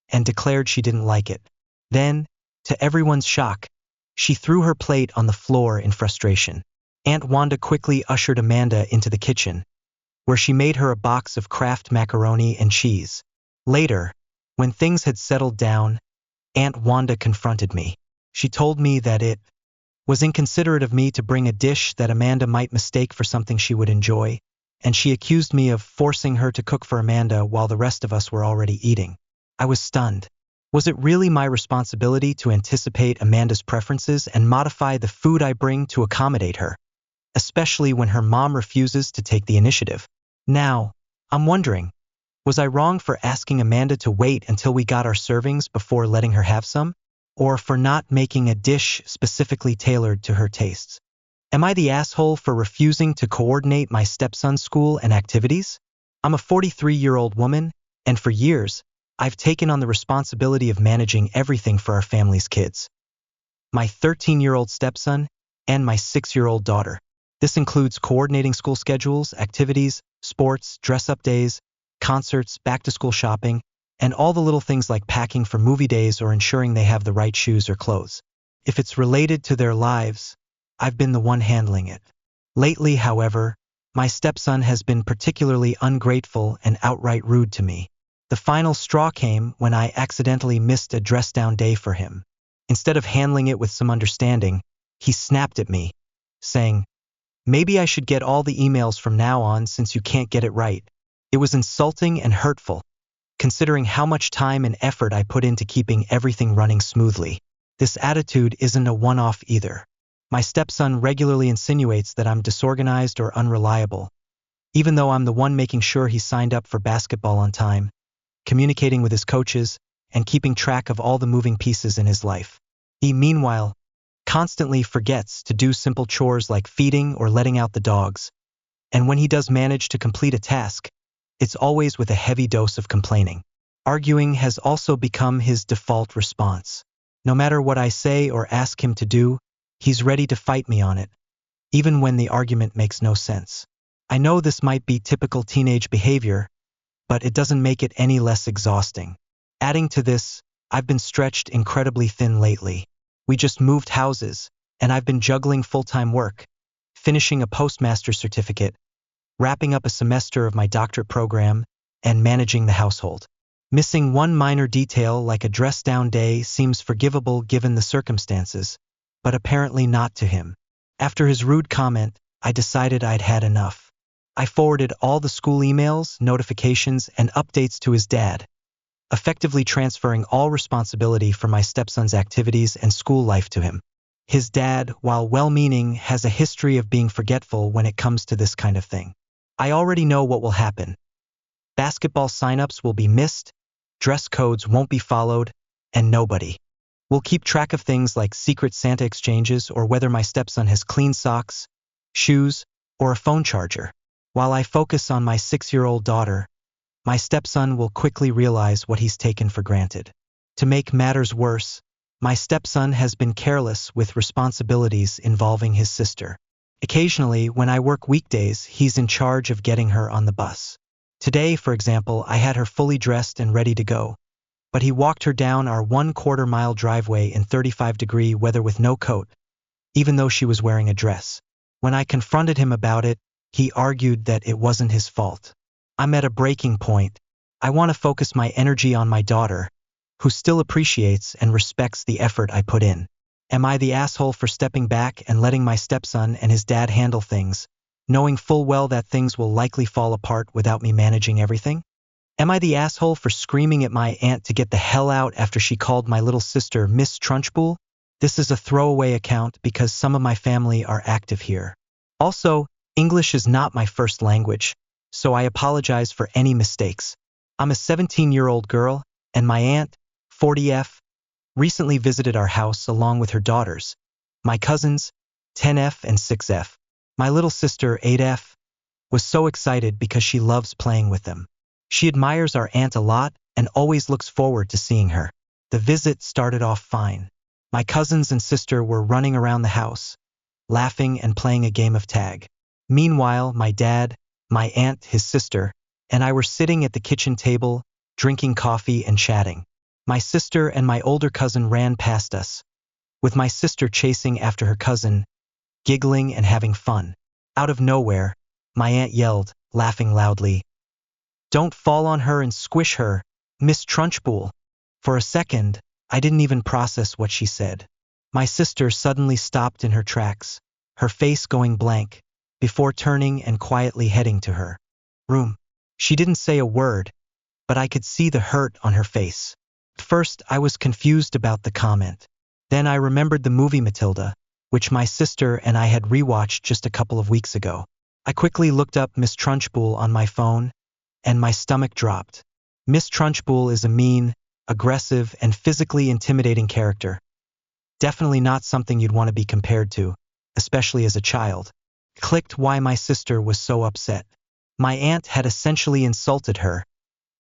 and declared she didn't like it. Then, to everyone's shock, she threw her plate on the floor in frustration. Aunt Wanda quickly ushered Amanda into the kitchen, where she made her a box of Kraft macaroni and cheese. Later, when things had settled down, Aunt Wanda confronted me. She told me that it was inconsiderate of me to bring a dish that Amanda might mistake for something she would enjoy, and she accused me of forcing her to cook for Amanda while the rest of us were already eating. I was stunned. Was it really my responsibility to anticipate Amanda's preferences and modify the food I bring to accommodate her, especially when her mom refuses to take the initiative? Now, I'm wondering, was I wrong for asking Amanda to wait until we got our servings before letting her have some? Or for not making a dish specifically tailored to her tastes? Am I the asshole for refusing to coordinate my stepson's school and activities? I'm a 43-year-old woman, and for years, I've taken on the responsibility of managing everything for our family's kids. My 13-year-old stepson and my 6-year-old daughter. This includes coordinating school schedules, activities, sports, dress-up days, concerts, back-to-school shopping, and all the little things like packing for movie days or ensuring they have the right shoes or clothes. If it's related to their lives, I've been the one handling it. Lately, however, my stepson has been particularly ungrateful and outright rude to me. The final straw came when I accidentally missed a dress-down day for him. Instead of handling it with some understanding, he snapped at me, saying, "Maybe I should get all the emails from now on since you can't get it right." It was insulting and hurtful, considering how much time and effort I put into keeping everything running smoothly. This attitude isn't a one-off either. My stepson regularly insinuates that I'm disorganized or unreliable, even though I'm the one making sure he signed up for basketball on time, communicating with his coaches, and keeping track of all the moving pieces in his life. He, meanwhile, constantly forgets to do simple chores like feeding or letting out the dogs, and when he does manage to complete a task, it's always with a heavy dose of complaining. Arguing has also become his default response. No matter what I say or ask him to do, he's ready to fight me on it, even when the argument makes no sense. I know this might be typical teenage behavior, but it doesn't make it any less exhausting. Adding to this, I've been stretched incredibly thin lately. We just moved houses, and I've been juggling full-time work, finishing a postmaster's certificate, wrapping up a semester of my doctorate program, and managing the household. Missing one minor detail like a dress-down day seems forgivable given the circumstances, but apparently not to him. After his rude comment, I decided I'd had enough. I forwarded all the school emails, notifications, and updates to his dad, effectively transferring all responsibility for my stepson's activities and school life to him. His dad, while well-meaning, has a history of being forgetful when it comes to this kind of thing. I already know what will happen. Basketball signups will be missed, dress codes won't be followed, and nobody will keep track of things like secret Santa exchanges or whether my stepson has clean socks, shoes, or a phone charger. While I focus on my 6-year-old daughter, my stepson will quickly realize what he's taken for granted. To make matters worse, my stepson has been careless with responsibilities involving his sister. Occasionally, when I work weekdays, he's in charge of getting her on the bus. Today, for example, I had her fully dressed and ready to go, but he walked her down our 1/4 mile driveway in 35-degree weather with no coat, even though she was wearing a dress. When I confronted him about it, he argued that it wasn't his fault. I'm at a breaking point. I want to focus my energy on my daughter, who still appreciates and respects the effort I put in. Am I the asshole for stepping back and letting my stepson and his dad handle things, knowing full well that things will likely fall apart without me managing everything? Am I the asshole for screaming at my aunt to get the hell out after she called my little sister Miss Trunchbull? This is a throwaway account because some of my family are active here. Also, English is not my first language, so I apologize for any mistakes. I'm a 17-year-old girl, and my aunt, 40F, recently visited our house along with her daughters, my cousins, 10F and 6F. My little sister, 8F, was so excited because she loves playing with them. She admires our aunt a lot and always looks forward to seeing her. The visit started off fine. My cousins and sister were running around the house, laughing and playing a game of tag. Meanwhile, my dad, my aunt, his sister, and I were sitting at the kitchen table, drinking coffee and chatting. My sister and my older cousin ran past us, with my sister chasing after her cousin, giggling and having fun. Out of nowhere, my aunt yelled, laughing loudly, "Don't fall on her and squish her, Miss Trunchbull." For a second, I didn't even process what she said. My sister suddenly stopped in her tracks, her face going blank, before turning and quietly heading to her room. She didn't say a word, but I could see the hurt on her face. At first, I was confused about the comment. Then I remembered the movie Matilda, which my sister and I had rewatched just a couple of weeks ago. I quickly looked up Miss Trunchbull on my phone, and my stomach dropped. Miss Trunchbull is a mean, aggressive, and physically intimidating character. Definitely not something you'd want to be compared to, especially as a child. Clicked why my sister was so upset. My aunt had essentially insulted her,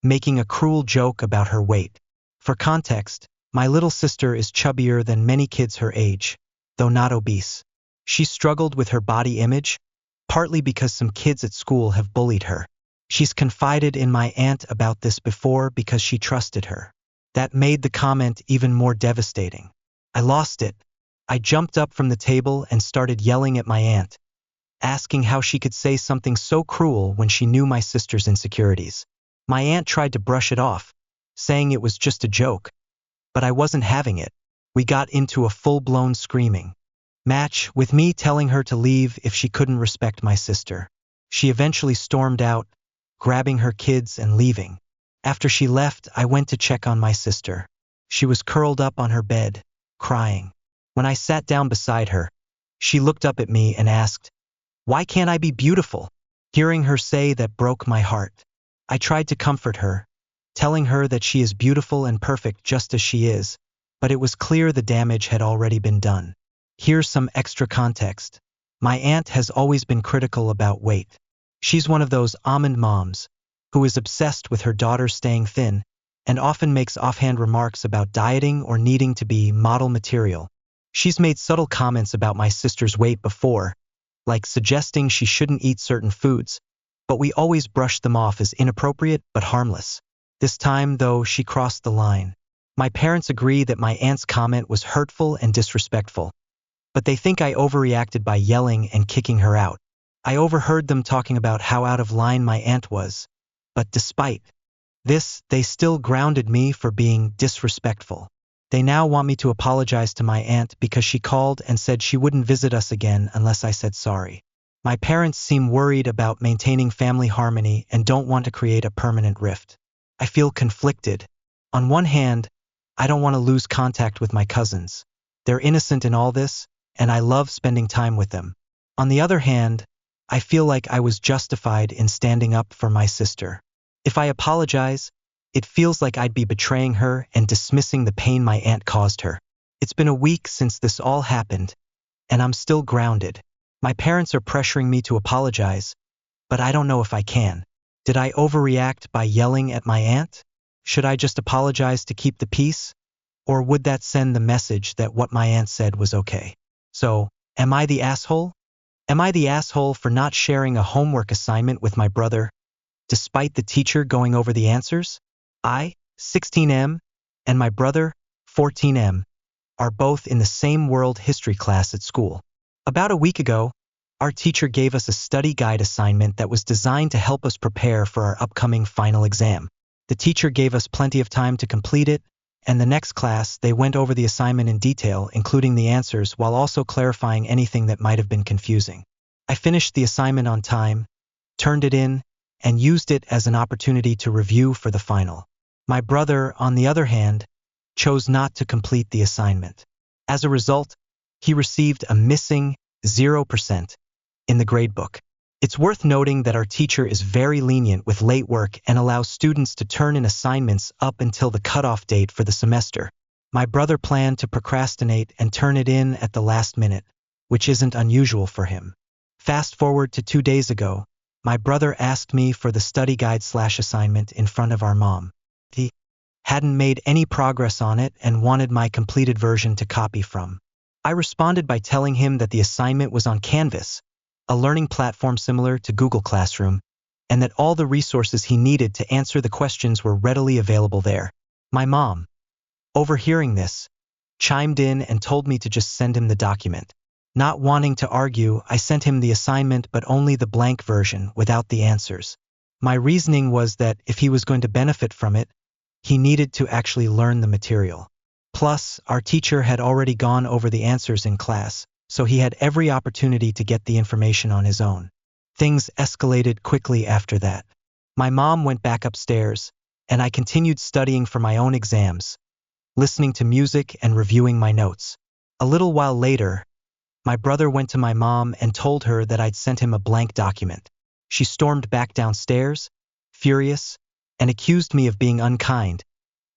making a cruel joke about her weight. For context, my little sister is chubbier than many kids her age, though not obese. She struggled with her body image, partly because some kids at school have bullied her. She's confided in my aunt about this before because she trusted her. That made the comment even more devastating. I lost it. I jumped up from the table and started yelling at my aunt, asking how she could say something so cruel when she knew my sister's insecurities. My aunt tried to brush it off, saying it was just a joke, but I wasn't having it. We got into a full-blown screaming match, with me telling her to leave if she couldn't respect my sister. She eventually stormed out, grabbing her kids and leaving. After she left, I went to check on my sister. She was curled up on her bed, crying. When I sat down beside her, she looked up at me and asked, "Why can't I be beautiful?" Hearing her say that broke my heart. I tried to comfort her, telling her that she is beautiful and perfect just as she is, but it was clear the damage had already been done. Here's some extra context. My aunt has always been critical about weight. She's one of those almond moms who is obsessed with her daughter staying thin and often makes offhand remarks about dieting or needing to be model material. She's made subtle comments about my sister's weight before, like suggesting she shouldn't eat certain foods, but we always brushed them off as inappropriate but harmless. This time, though, she crossed the line. My parents agree that my aunt's comment was hurtful and disrespectful, but they think I overreacted by yelling and kicking her out. I overheard them talking about how out of line my aunt was, but despite this, they still grounded me for being disrespectful. They now want me to apologize to my aunt because she called and said she wouldn't visit us again unless I said sorry. My parents seem worried about maintaining family harmony and don't want to create a permanent rift. I feel conflicted. On one hand, I don't want to lose contact with my cousins. They're innocent in all this, and I love spending time with them. On the other hand, I feel like I was justified in standing up for my sister. If I apologize, it feels like I'd be betraying her and dismissing the pain my aunt caused her. It's been a week since this all happened, and I'm still grounded. My parents are pressuring me to apologize, but I don't know if I can. Did I overreact by yelling at my aunt? Should I just apologize to keep the peace? Or would that send the message that what my aunt said was okay? So, am I the asshole? Am I the asshole for not sharing a homework assignment with my brother, despite the teacher going over the answers? I, 16M, and my brother, 14M, are both in the same world history class at school. About a week ago, our teacher gave us a study guide assignment that was designed to help us prepare for our upcoming final exam. The teacher gave us plenty of time to complete it, and the next class they went over the assignment in detail, including the answers, while also clarifying anything that might have been confusing. I finished the assignment on time, turned it in, and used it as an opportunity to review for the final. My brother, on the other hand, chose not to complete the assignment. As a result, he received a missing 0% in the gradebook. It's worth noting that our teacher is very lenient with late work and allows students to turn in assignments up until the cutoff date for the semester. My brother planned to procrastinate and turn it in at the last minute, which isn't unusual for him. Fast forward to 2 days ago, my brother asked me for the study guide/assignment in front of our mom. He hadn't made any progress on it and wanted my completed version to copy from. I responded by telling him that the assignment was on Canvas, a learning platform similar to Google Classroom, and that all the resources he needed to answer the questions were readily available there. My mom, overhearing this, chimed in and told me to just send him the document. Not wanting to argue, I sent him the assignment but only the blank version without the answers. My reasoning was that if he was going to benefit from it, he needed to actually learn the material. Plus, our teacher had already gone over the answers in class, so he had every opportunity to get the information on his own. Things escalated quickly after that. My mom went back upstairs, and I continued studying for my own exams, listening to music and reviewing my notes. A little while later, my brother went to my mom and told her that I'd sent him a blank document. She stormed back downstairs, furious, and accused me of being unkind,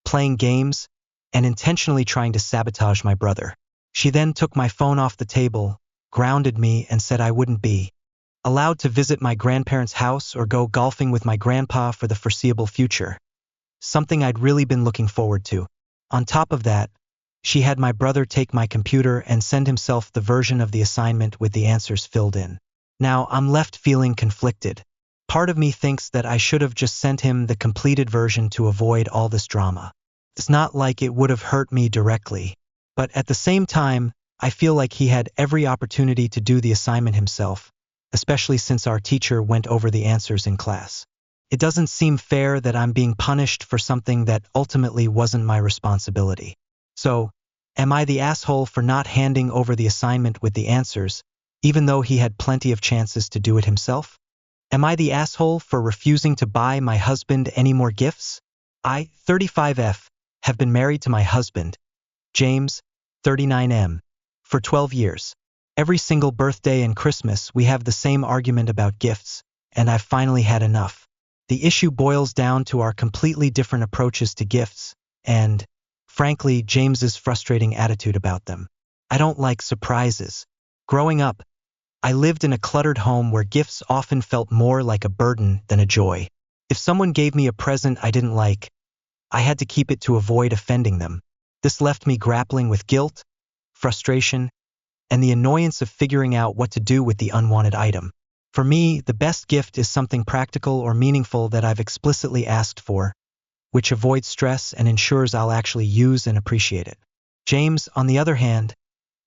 playing games, and intentionally trying to sabotage my brother. She then took my phone off the table, grounded me, and said I wouldn't be allowed to visit my grandparents' house or go golfing with my grandpa for the foreseeable future, something I'd really been looking forward to. On top of that, she had my brother take my computer and send himself the version of the assignment with the answers filled in. Now, I'm left feeling conflicted. Part of me thinks that I should have just sent him the completed version to avoid all this drama. It's not like it would have hurt me directly, but at the same time, I feel like he had every opportunity to do the assignment himself, especially since our teacher went over the answers in class. It doesn't seem fair that I'm being punished for something that ultimately wasn't my responsibility. So, am I the asshole for not handing over the assignment with the answers, even though he had plenty of chances to do it himself? Am I the asshole for refusing to buy my husband any more gifts? I, 35F, have been married to my husband, James, 39M, for 12 years. Every single birthday and Christmas we have the same argument about gifts, and I've finally had enough. The issue boils down to our completely different approaches to gifts, and, frankly, James's frustrating attitude about them. I don't like surprises. Growing up, I lived in a cluttered home where gifts often felt more like a burden than a joy. If someone gave me a present I didn't like, I had to keep it to avoid offending them. This left me grappling with guilt, frustration, and the annoyance of figuring out what to do with the unwanted item. For me, the best gift is something practical or meaningful that I've explicitly asked for, which avoids stress and ensures I'll actually use and appreciate it. James, on the other hand,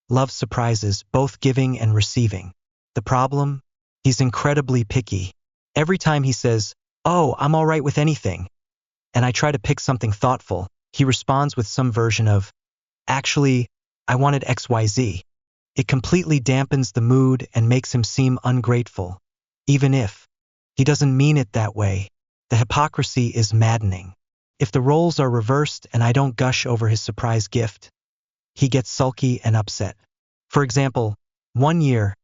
loves surprises, both giving and receiving. The problem? He's incredibly picky. Every time he says, "Oh, I'm all right with anything," and I try to pick something thoughtful, he responds with some version of, "Actually, I wanted XYZ." It completely dampens the mood and makes him seem ungrateful, even if he doesn't mean it that way. The hypocrisy is maddening. If the roles are reversed and I don't gush over his surprise gift, he gets sulky and upset. For example, one year,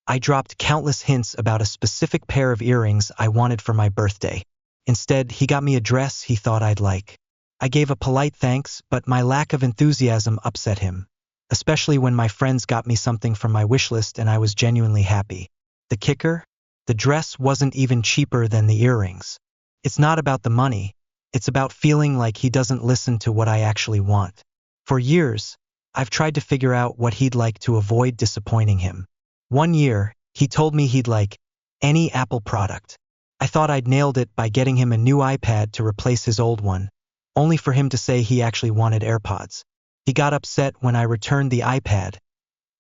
I dropped countless hints about a specific pair of earrings I wanted for my birthday. Instead, he got me a dress he thought I'd like. I gave a polite thanks, but my lack of enthusiasm upset him, especially when my friends got me something from my wish list and I was genuinely happy. The kicker? The dress wasn't even cheaper than the earrings. It's not about the money. It's about feeling like he doesn't listen to what I actually want. For years, I've tried to figure out what he'd like to avoid disappointing him. One year, he told me he'd like any Apple product. I thought I'd nailed it by getting him a new iPad to replace his old one, only for him to say he actually wanted AirPods. He got upset when I returned the iPad,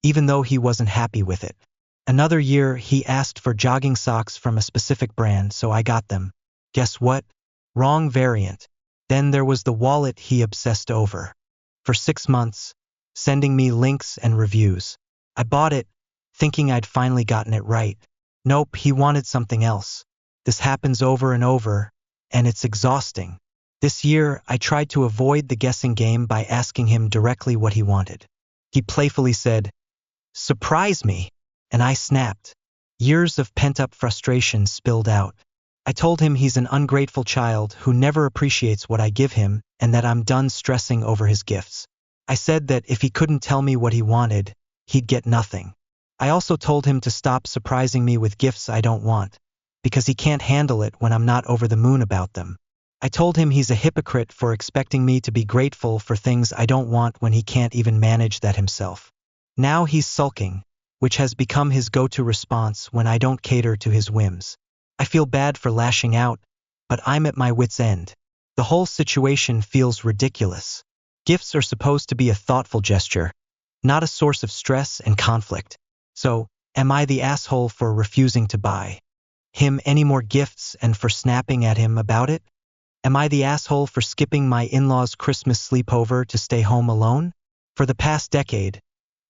even though he wasn't happy with it. Another year, he asked for jogging socks from a specific brand, so I got them. Guess what? Wrong variant. Then there was the wallet he obsessed over. For 6 months, sending me links and reviews. I bought it, thinking I'd finally gotten it right. Nope, he wanted something else. This happens over and over, and it's exhausting. This year, I tried to avoid the guessing game by asking him directly what he wanted. He playfully said, "Surprise me," and I snapped. Years of pent-up frustration spilled out. I told him he's an ungrateful child who never appreciates what I give him and that I'm done stressing over his gifts. I said that if he couldn't tell me what he wanted, he'd get nothing. I also told him to stop surprising me with gifts I don't want, because he can't handle it when I'm not over the moon about them. I told him he's a hypocrite for expecting me to be grateful for things I don't want when he can't even manage that himself. Now he's sulking, which has become his go-to response when I don't cater to his whims. I feel bad for lashing out, but I'm at my wit's end. The whole situation feels ridiculous. Gifts are supposed to be a thoughtful gesture, not a source of stress and conflict. So, am I the asshole for refusing to buy him any more gifts and for snapping at him about it? Am I the asshole for skipping my in-laws' Christmas sleepover to stay home alone? For the past decade,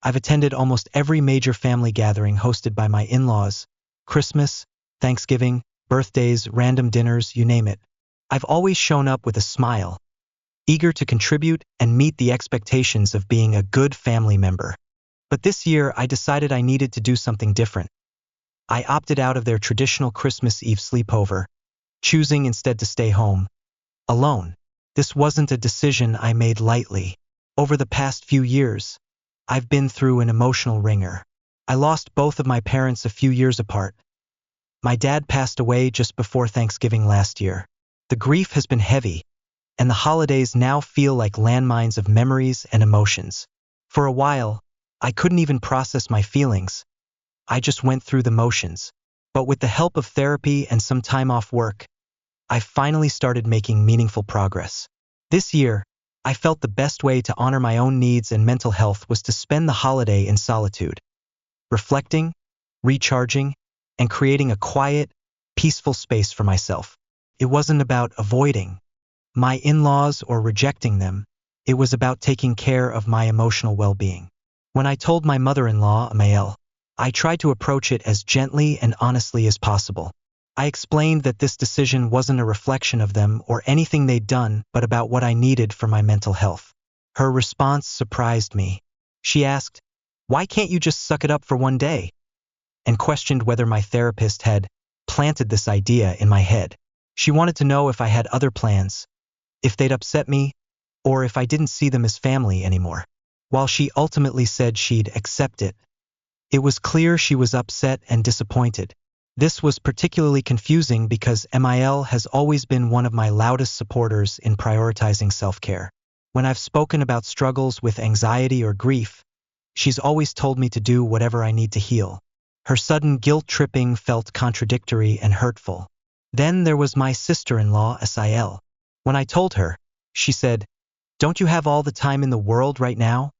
I've attended almost every major family gathering hosted by my in-laws: Christmas, Thanksgiving, birthdays, random dinners, you name it. I've always shown up with a smile, eager to contribute and meet the expectations of being a good family member. But this year, I decided I needed to do something different. I opted out of their traditional Christmas Eve sleepover, choosing instead to stay home, alone. This wasn't a decision I made lightly. Over the past few years, I've been through an emotional ringer. I lost both of my parents a few years apart. My dad passed away just before Thanksgiving last year. The grief has been heavy, and the holidays now feel like landmines of memories and emotions. For a while, I couldn't even process my feelings. I just went through the motions. But with the help of therapy and some time off work, I finally started making meaningful progress. This year, I felt the best way to honor my own needs and mental health was to spend the holiday in solitude, reflecting, recharging, and creating a quiet, peaceful space for myself. It wasn't about avoiding my in-laws or rejecting them. It was about taking care of my emotional well-being. When I told my mother-in-law, Amael, I tried to approach it as gently and honestly as possible. I explained that this decision wasn't a reflection of them or anything they'd done, but about what I needed for my mental health. Her response surprised me. She asked, "Why can't you just suck it up for one day?" and questioned whether my therapist had planted this idea in my head. She wanted to know if I had other plans, if they'd upset me, or if I didn't see them as family anymore. While she ultimately said she'd accept it, it was clear she was upset and disappointed. This was particularly confusing because MIL has always been one of my loudest supporters in prioritizing self-care. When I've spoken about struggles with anxiety or grief, she's always told me to do whatever I need to heal. Her sudden guilt-tripping felt contradictory and hurtful. Then there was my sister-in-law, Sil. When I told her, she said, "Don't you have all the time in the world right now?"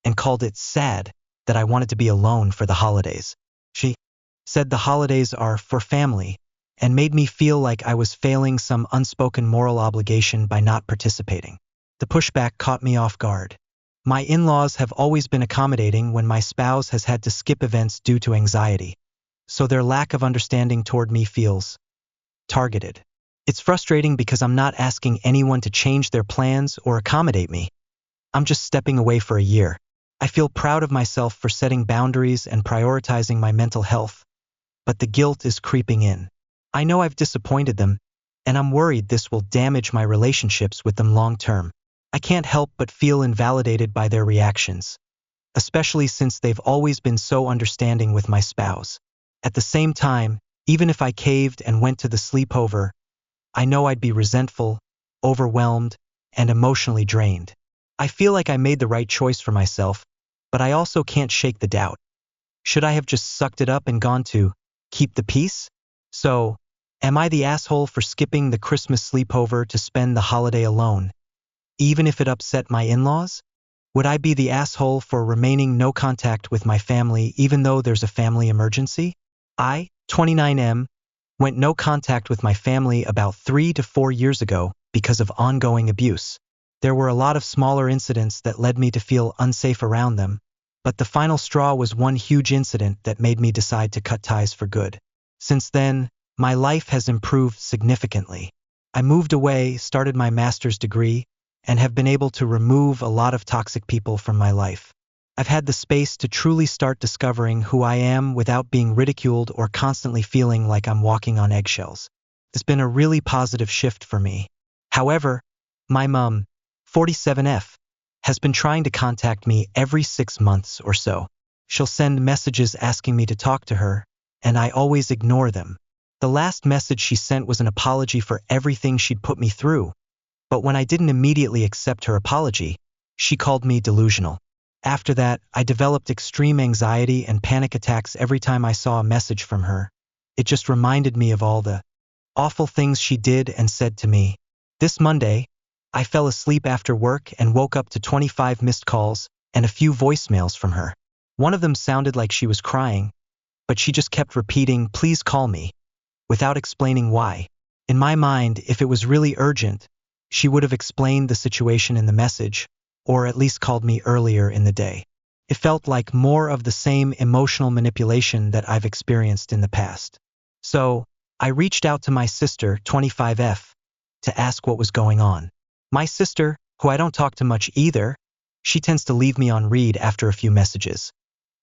and called it sad that I wanted to be alone for the holidays. She said the holidays are for family and made me feel like I was failing some unspoken moral obligation by not participating. The pushback caught me off guard. My in-laws have always been accommodating when my spouse has had to skip events due to anxiety, so their lack of understanding toward me feels targeted. It's frustrating because I'm not asking anyone to change their plans or accommodate me. I'm just stepping away for a year. I feel proud of myself for setting boundaries and prioritizing my mental health, but the guilt is creeping in. I know I've disappointed them, and I'm worried this will damage my relationships with them long term. I can't help but feel invalidated by their reactions, especially since they've always been so understanding with my spouse. At the same time, even if I caved and went to the sleepover, I know I'd be resentful, overwhelmed, and emotionally drained. I feel like I made the right choice for myself, but I also can't shake the doubt. Should I have just sucked it up and gone to keep the peace? So, am I the asshole for skipping the Christmas sleepover to spend the holiday alone, even if it upset my in-laws? Would I be the asshole for remaining no contact with my family even though there's a family emergency? I, 29M, went no contact with my family about 3 to 4 years ago because of ongoing abuse. There were a lot of smaller incidents that led me to feel unsafe around them, but the final straw was one huge incident that made me decide to cut ties for good. Since then, my life has improved significantly. I moved away, started my master's degree, and have been able to remove a lot of toxic people from my life. I've had the space to truly start discovering who I am without being ridiculed or constantly feeling like I'm walking on eggshells. It's been a really positive shift for me. However, my mom, 47F, has been trying to contact me every 6 months or so. She'll send messages asking me to talk to her, and I always ignore them. The last message she sent was an apology for everything she'd put me through, but when I didn't immediately accept her apology, she called me delusional. After that, I developed extreme anxiety and panic attacks every time I saw a message from her. It just reminded me of all the awful things she did and said to me. This Monday, I fell asleep after work and woke up to 25 missed calls and a few voicemails from her. One of them sounded like she was crying, but she just kept repeating, "Please call me," without explaining why. In my mind, if it was really urgent, she would have explained the situation in the message, or at least called me earlier in the day. It felt like more of the same emotional manipulation that I've experienced in the past. So, I reached out to my sister, 25F, to ask what was going on. My sister, who I don't talk to much either, she tends to leave me on read after a few messages,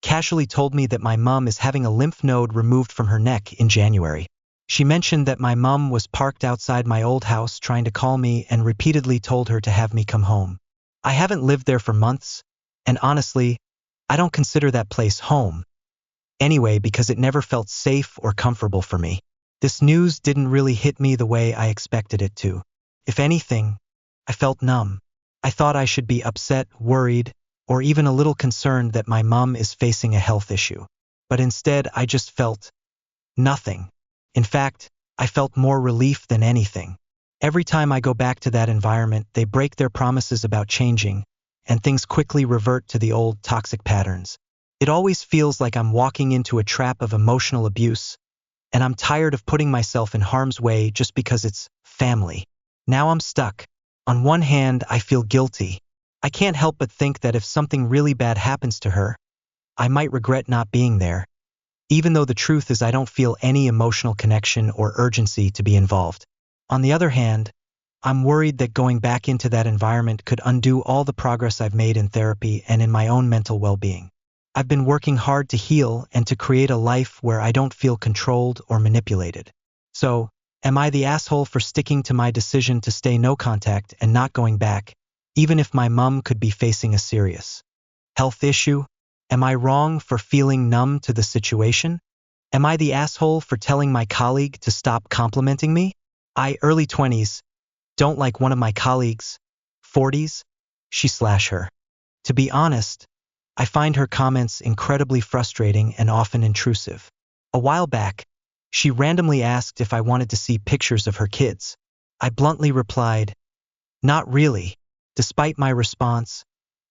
casually told me that my mom is having a lymph node removed from her neck in January. She mentioned that my mom was parked outside my old house trying to call me and repeatedly told her to have me come home. I haven't lived there for months, and honestly, I don't consider that place home anyway because it never felt safe or comfortable for me. This news didn't really hit me the way I expected it to. If anything, I felt numb. I thought I should be upset, worried, or even a little concerned that my mom is facing a health issue. But instead, I just felt nothing. In fact, I felt more relief than anything. Every time I go back to that environment, they break their promises about changing, and things quickly revert to the old toxic patterns. It always feels like I'm walking into a trap of emotional abuse, and I'm tired of putting myself in harm's way just because it's family. Now I'm stuck. On one hand, I feel guilty. I can't help but think that if something really bad happens to her, I might regret not being there, even though the truth is I don't feel any emotional connection or urgency to be involved. On the other hand, I'm worried that going back into that environment could undo all the progress I've made in therapy and in my own mental well-being. I've been working hard to heal and to create a life where I don't feel controlled or manipulated. So, am I the asshole for sticking to my decision to stay no contact and not going back, even if my mom could be facing a serious health issue? Am I wrong for feeling numb to the situation? Am I the asshole for telling my colleague to stop complimenting me? I, early 20s, don't like one of my colleagues, 40s, she/her. To be honest, I find her comments incredibly frustrating and often intrusive. A while back, she randomly asked if I wanted to see pictures of her kids. I bluntly replied, "Not really." Despite my response,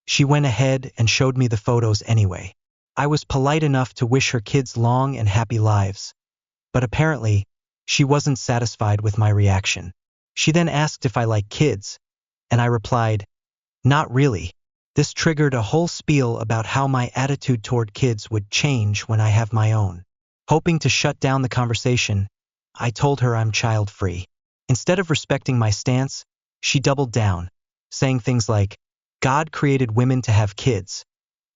she went ahead and showed me the photos anyway. I was polite enough to wish her kids long and happy lives, but apparently, she wasn't satisfied with my reaction. She then asked if I like kids, and I replied, "Not really." This triggered a whole spiel about how my attitude toward kids would change when I have my own. Hoping to shut down the conversation, I told her I'm child-free. Instead of respecting my stance, she doubled down, saying things like, God created women to have kids,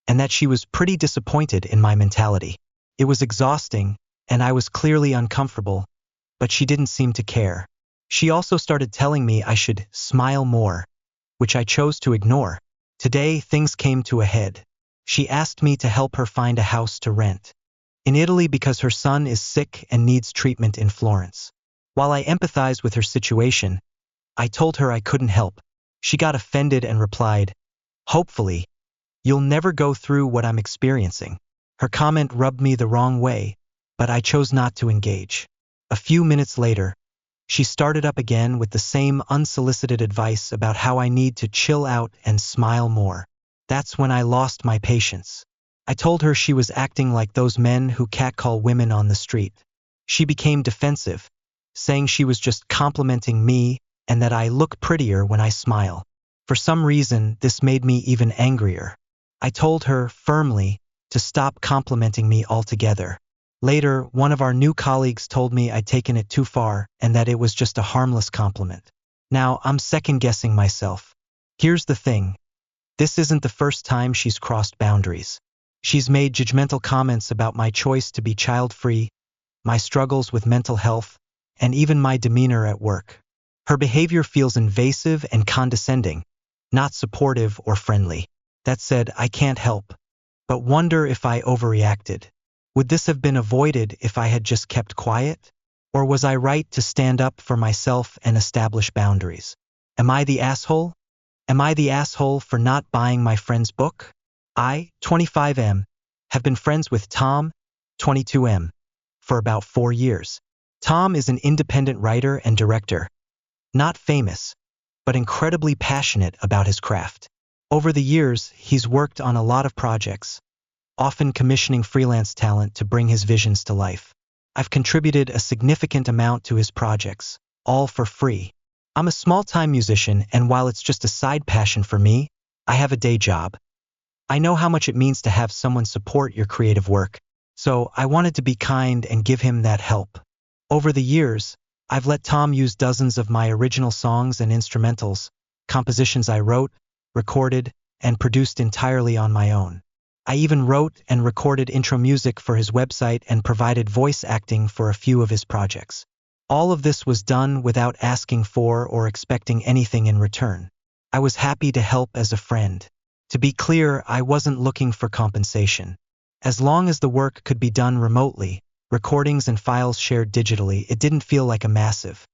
and that she was pretty disappointed in my mentality. It was exhausting, and I was clearly uncomfortable, but she didn't seem to care. She also started telling me I should smile more, which I chose to ignore. Today, things came to a head. She asked me to help her find a house to rent in Italy because her son is sick and needs treatment in Florence. While I empathized with her situation, I told her I couldn't help. She got offended and replied, "Hopefully, you'll never go through what I'm experiencing." Her comment rubbed me the wrong way, but I chose not to engage. A few minutes later, she started up again with the same unsolicited advice about how I need to chill out and smile more. That's when I lost my patience. I told her she was acting like those men who catcall women on the street. She became defensive, saying she was just complimenting me and that I look prettier when I smile. For some reason, this made me even angrier. I told her, firmly, to stop complimenting me altogether. Later, one of our new colleagues told me I'd taken it too far and that it was just a harmless compliment. Now, I'm second-guessing myself. Here's the thing. This isn't the first time she's crossed boundaries. She's made judgmental comments about my choice to be child-free, my struggles with mental health, and even my demeanor at work. Her behavior feels invasive and condescending, not supportive or friendly. That said, I can't help but wonder if I overreacted. Would this have been avoided if I had just kept quiet? Or was I right to stand up for myself and establish boundaries? Am I the asshole? Am I the asshole for not buying my friend's book? I, 25M, have been friends with Tom, 22M, for about 4 years. Tom is an independent writer and director, not famous, but incredibly passionate about his craft. Over the years, he's worked on a lot of projects, often commissioning freelance talent to bring his visions to life. I've contributed a significant amount to his projects, all for free. I'm a small-time musician, and while it's just a side passion for me, I have a day job. I know how much it means to have someone support your creative work, so I wanted to be kind and give him that help. Over the years, I've let Tom use dozens of my original songs and instrumentals, compositions I wrote, recorded, and produced entirely on my own. I even wrote and recorded intro music for his website and provided voice acting for a few of his projects. All of this was done without asking for or expecting anything in return. I was happy to help as a friend. To be clear, I wasn't looking for compensation. As long as the work could be done remotely, recordings and files shared digitally, it didn't feel like a massive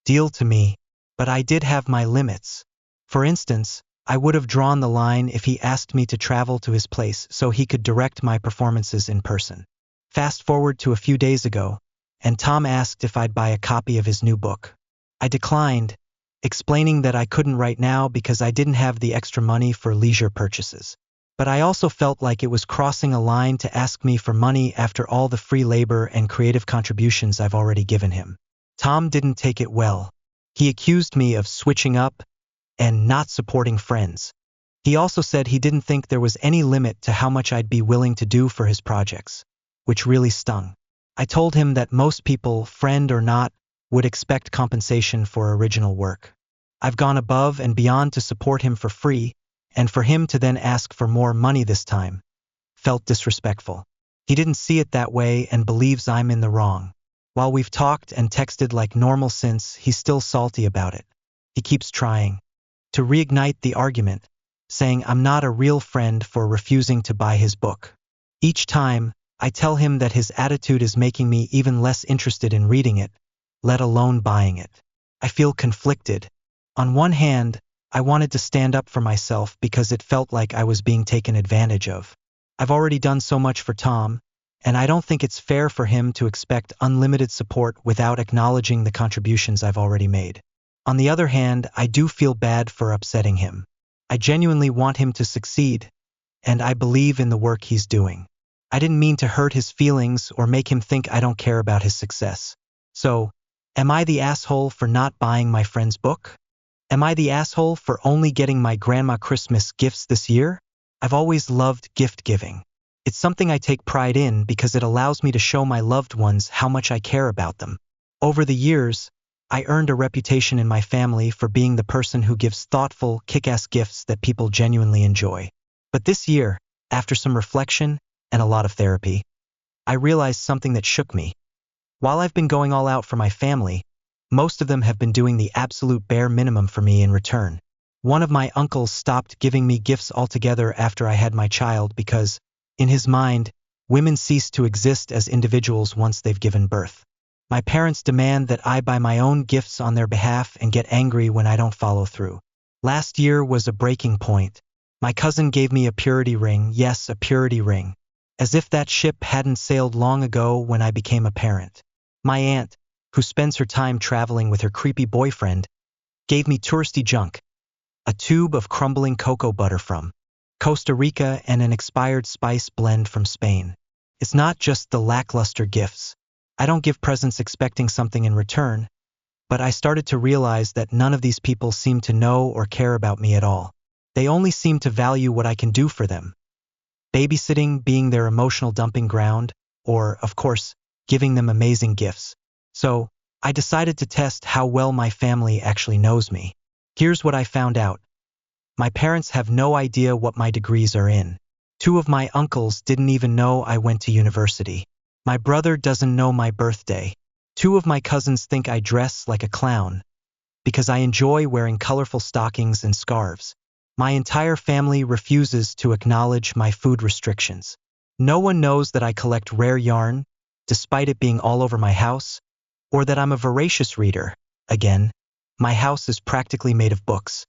deal to me, but I did have my limits. For instance, I would have drawn the line if he asked me to travel to his place so he could direct my performances in person. Fast forward to a few days ago, and Tom asked if I'd buy a copy of his new book. I declined, explaining that I couldn't right now because I didn't have the extra money for leisure purchases. But I also felt like it was crossing a line to ask me for money after all the free labor and creative contributions I've already given him. Tom didn't take it well. He accused me of switching up and not supporting friends. He also said he didn't think there was any limit to how much I'd be willing to do for his projects, which really stung. I told him that most people, friend or not, would expect compensation for original work. I've gone above and beyond to support him for free, and for him to then ask for more money this time felt disrespectful. He didn't see it that way and believes I'm in the wrong. While we've talked and texted like normal since, he's still salty about it. He keeps trying to reignite the argument, saying I'm not a real friend for refusing to buy his book. Each time, I tell him that his attitude is making me even less interested in reading it, let alone buying it. I feel conflicted. On one hand, I wanted to stand up for myself because it felt like I was being taken advantage of. I've already done so much for Tom, and I don't think it's fair for him to expect unlimited support without acknowledging the contributions I've already made. On the other hand, I do feel bad for upsetting him. I genuinely want him to succeed, and I believe in the work he's doing. I didn't mean to hurt his feelings or make him think I don't care about his success. So, am I the asshole for not buying my friend's book? Am I the asshole for only getting my grandma Christmas gifts this year? I've always loved gift giving. It's something I take pride in because it allows me to show my loved ones how much I care about them. Over the years, I earned a reputation in my family for being the person who gives thoughtful, kick-ass gifts that people genuinely enjoy. But this year, after some reflection and a lot of therapy, I realized something that shook me. While I've been going all out for my family, most of them have been doing the absolute bare minimum for me in return. One of my uncles stopped giving me gifts altogether after I had my child because, in his mind, women cease to exist as individuals once they've given birth. My parents demand that I buy my own gifts on their behalf and get angry when I don't follow through. Last year was a breaking point. My cousin gave me a purity ring, yes, a purity ring, as if that ship hadn't sailed long ago when I became a parent. My aunt, who spends her time traveling with her creepy boyfriend, gave me touristy junk, a tube of crumbling cocoa butter from Costa Rica and an expired spice blend from Spain. It's not just the lackluster gifts. I don't give presents expecting something in return, but I started to realize that none of these people seem to know or care about me at all. They only seem to value what I can do for them. Babysitting being their emotional dumping ground, or, of course, giving them amazing gifts. So, I decided to test how well my family actually knows me. Here's what I found out. My parents have no idea what my degrees are in. 2 of my uncles didn't even know I went to university. My brother doesn't know my birthday. 2 of my cousins think I dress like a clown because I enjoy wearing colorful stockings and scarves. My entire family refuses to acknowledge my food restrictions. No one knows that I collect rare yarn, despite it being all over my house, or that I'm a voracious reader. Again, my house is practically made of books.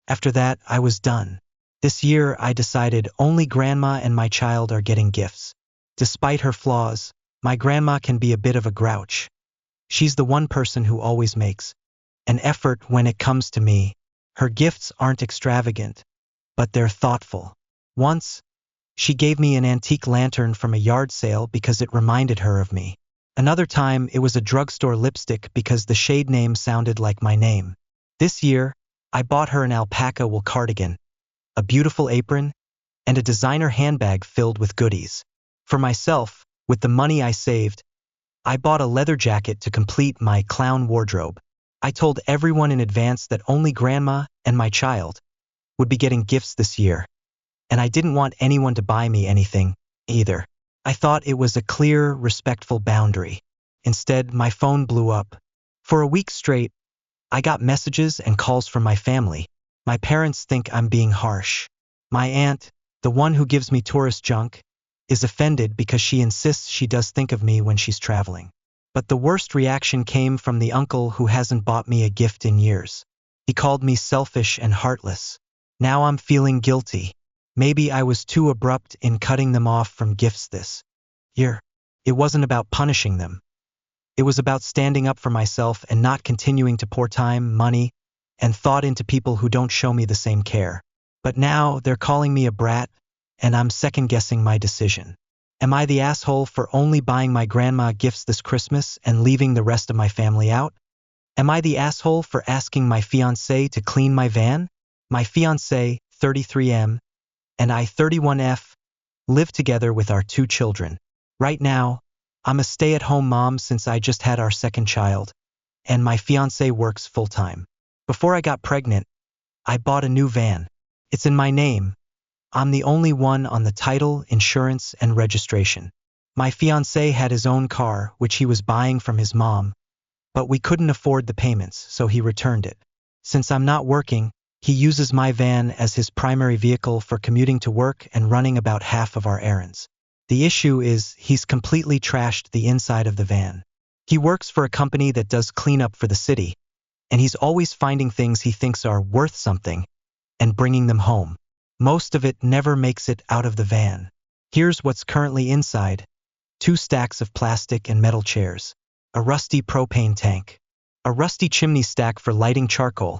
After that, I was done. This year, I decided only grandma and my child are getting gifts. Despite her flaws, my grandma can be a bit of a grouch. She's the one person who always makes an effort when it comes to me. Her gifts aren't extravagant, but they're thoughtful. Once, she gave me an antique lantern from a yard sale because it reminded her of me. Another time, it was a drugstore lipstick because the shade name sounded like my name. This year, I bought her an alpaca wool cardigan, a beautiful apron, and a designer handbag filled with goodies. For myself, with the money I saved, I bought a leather jacket to complete my clown wardrobe. I told everyone in advance that only grandma and my child would be getting gifts this year, and I didn't want anyone to buy me anything, either. I thought it was a clear, respectful boundary. Instead, my phone blew up. For a week straight, I got messages and calls from my family. My parents think I'm being harsh. My aunt, the one who gives me tourist junk, is offended because she insists she does think of me when she's traveling. But the worst reaction came from the uncle who hasn't bought me a gift in years. He called me selfish and heartless. Now I'm feeling guilty. Maybe I was too abrupt in cutting them off from gifts this year. It wasn't about punishing them. It was about standing up for myself and not continuing to pour time, money, and thought into people who don't show me the same care. But now they're calling me a brat, and I'm second-guessing my decision. Am I the asshole for only buying my grandma gifts this Christmas and leaving the rest of my family out? Am I the asshole for asking my fiancé to clean my van? My fiancé, 33M, and I, 31F, live together with our 2 children. Right now, I'm a stay-at-home mom since I just had our second child, and my fiancé works full-time. Before I got pregnant, I bought a new van. It's in my name. I'm the only one on the title, insurance, and registration. My fiancé had his own car, which he was buying from his mom, but we couldn't afford the payments, so he returned it. Since I'm not working, he uses my van as his primary vehicle for commuting to work and running about half of our errands. The issue is he's completely trashed the inside of the van. He works for a company that does cleanup for the city, and he's always finding things he thinks are worth something and bringing them home. Most of it never makes it out of the van. Here's what's currently inside: 2 stacks of plastic and metal chairs, a rusty propane tank, a rusty chimney stack for lighting charcoal,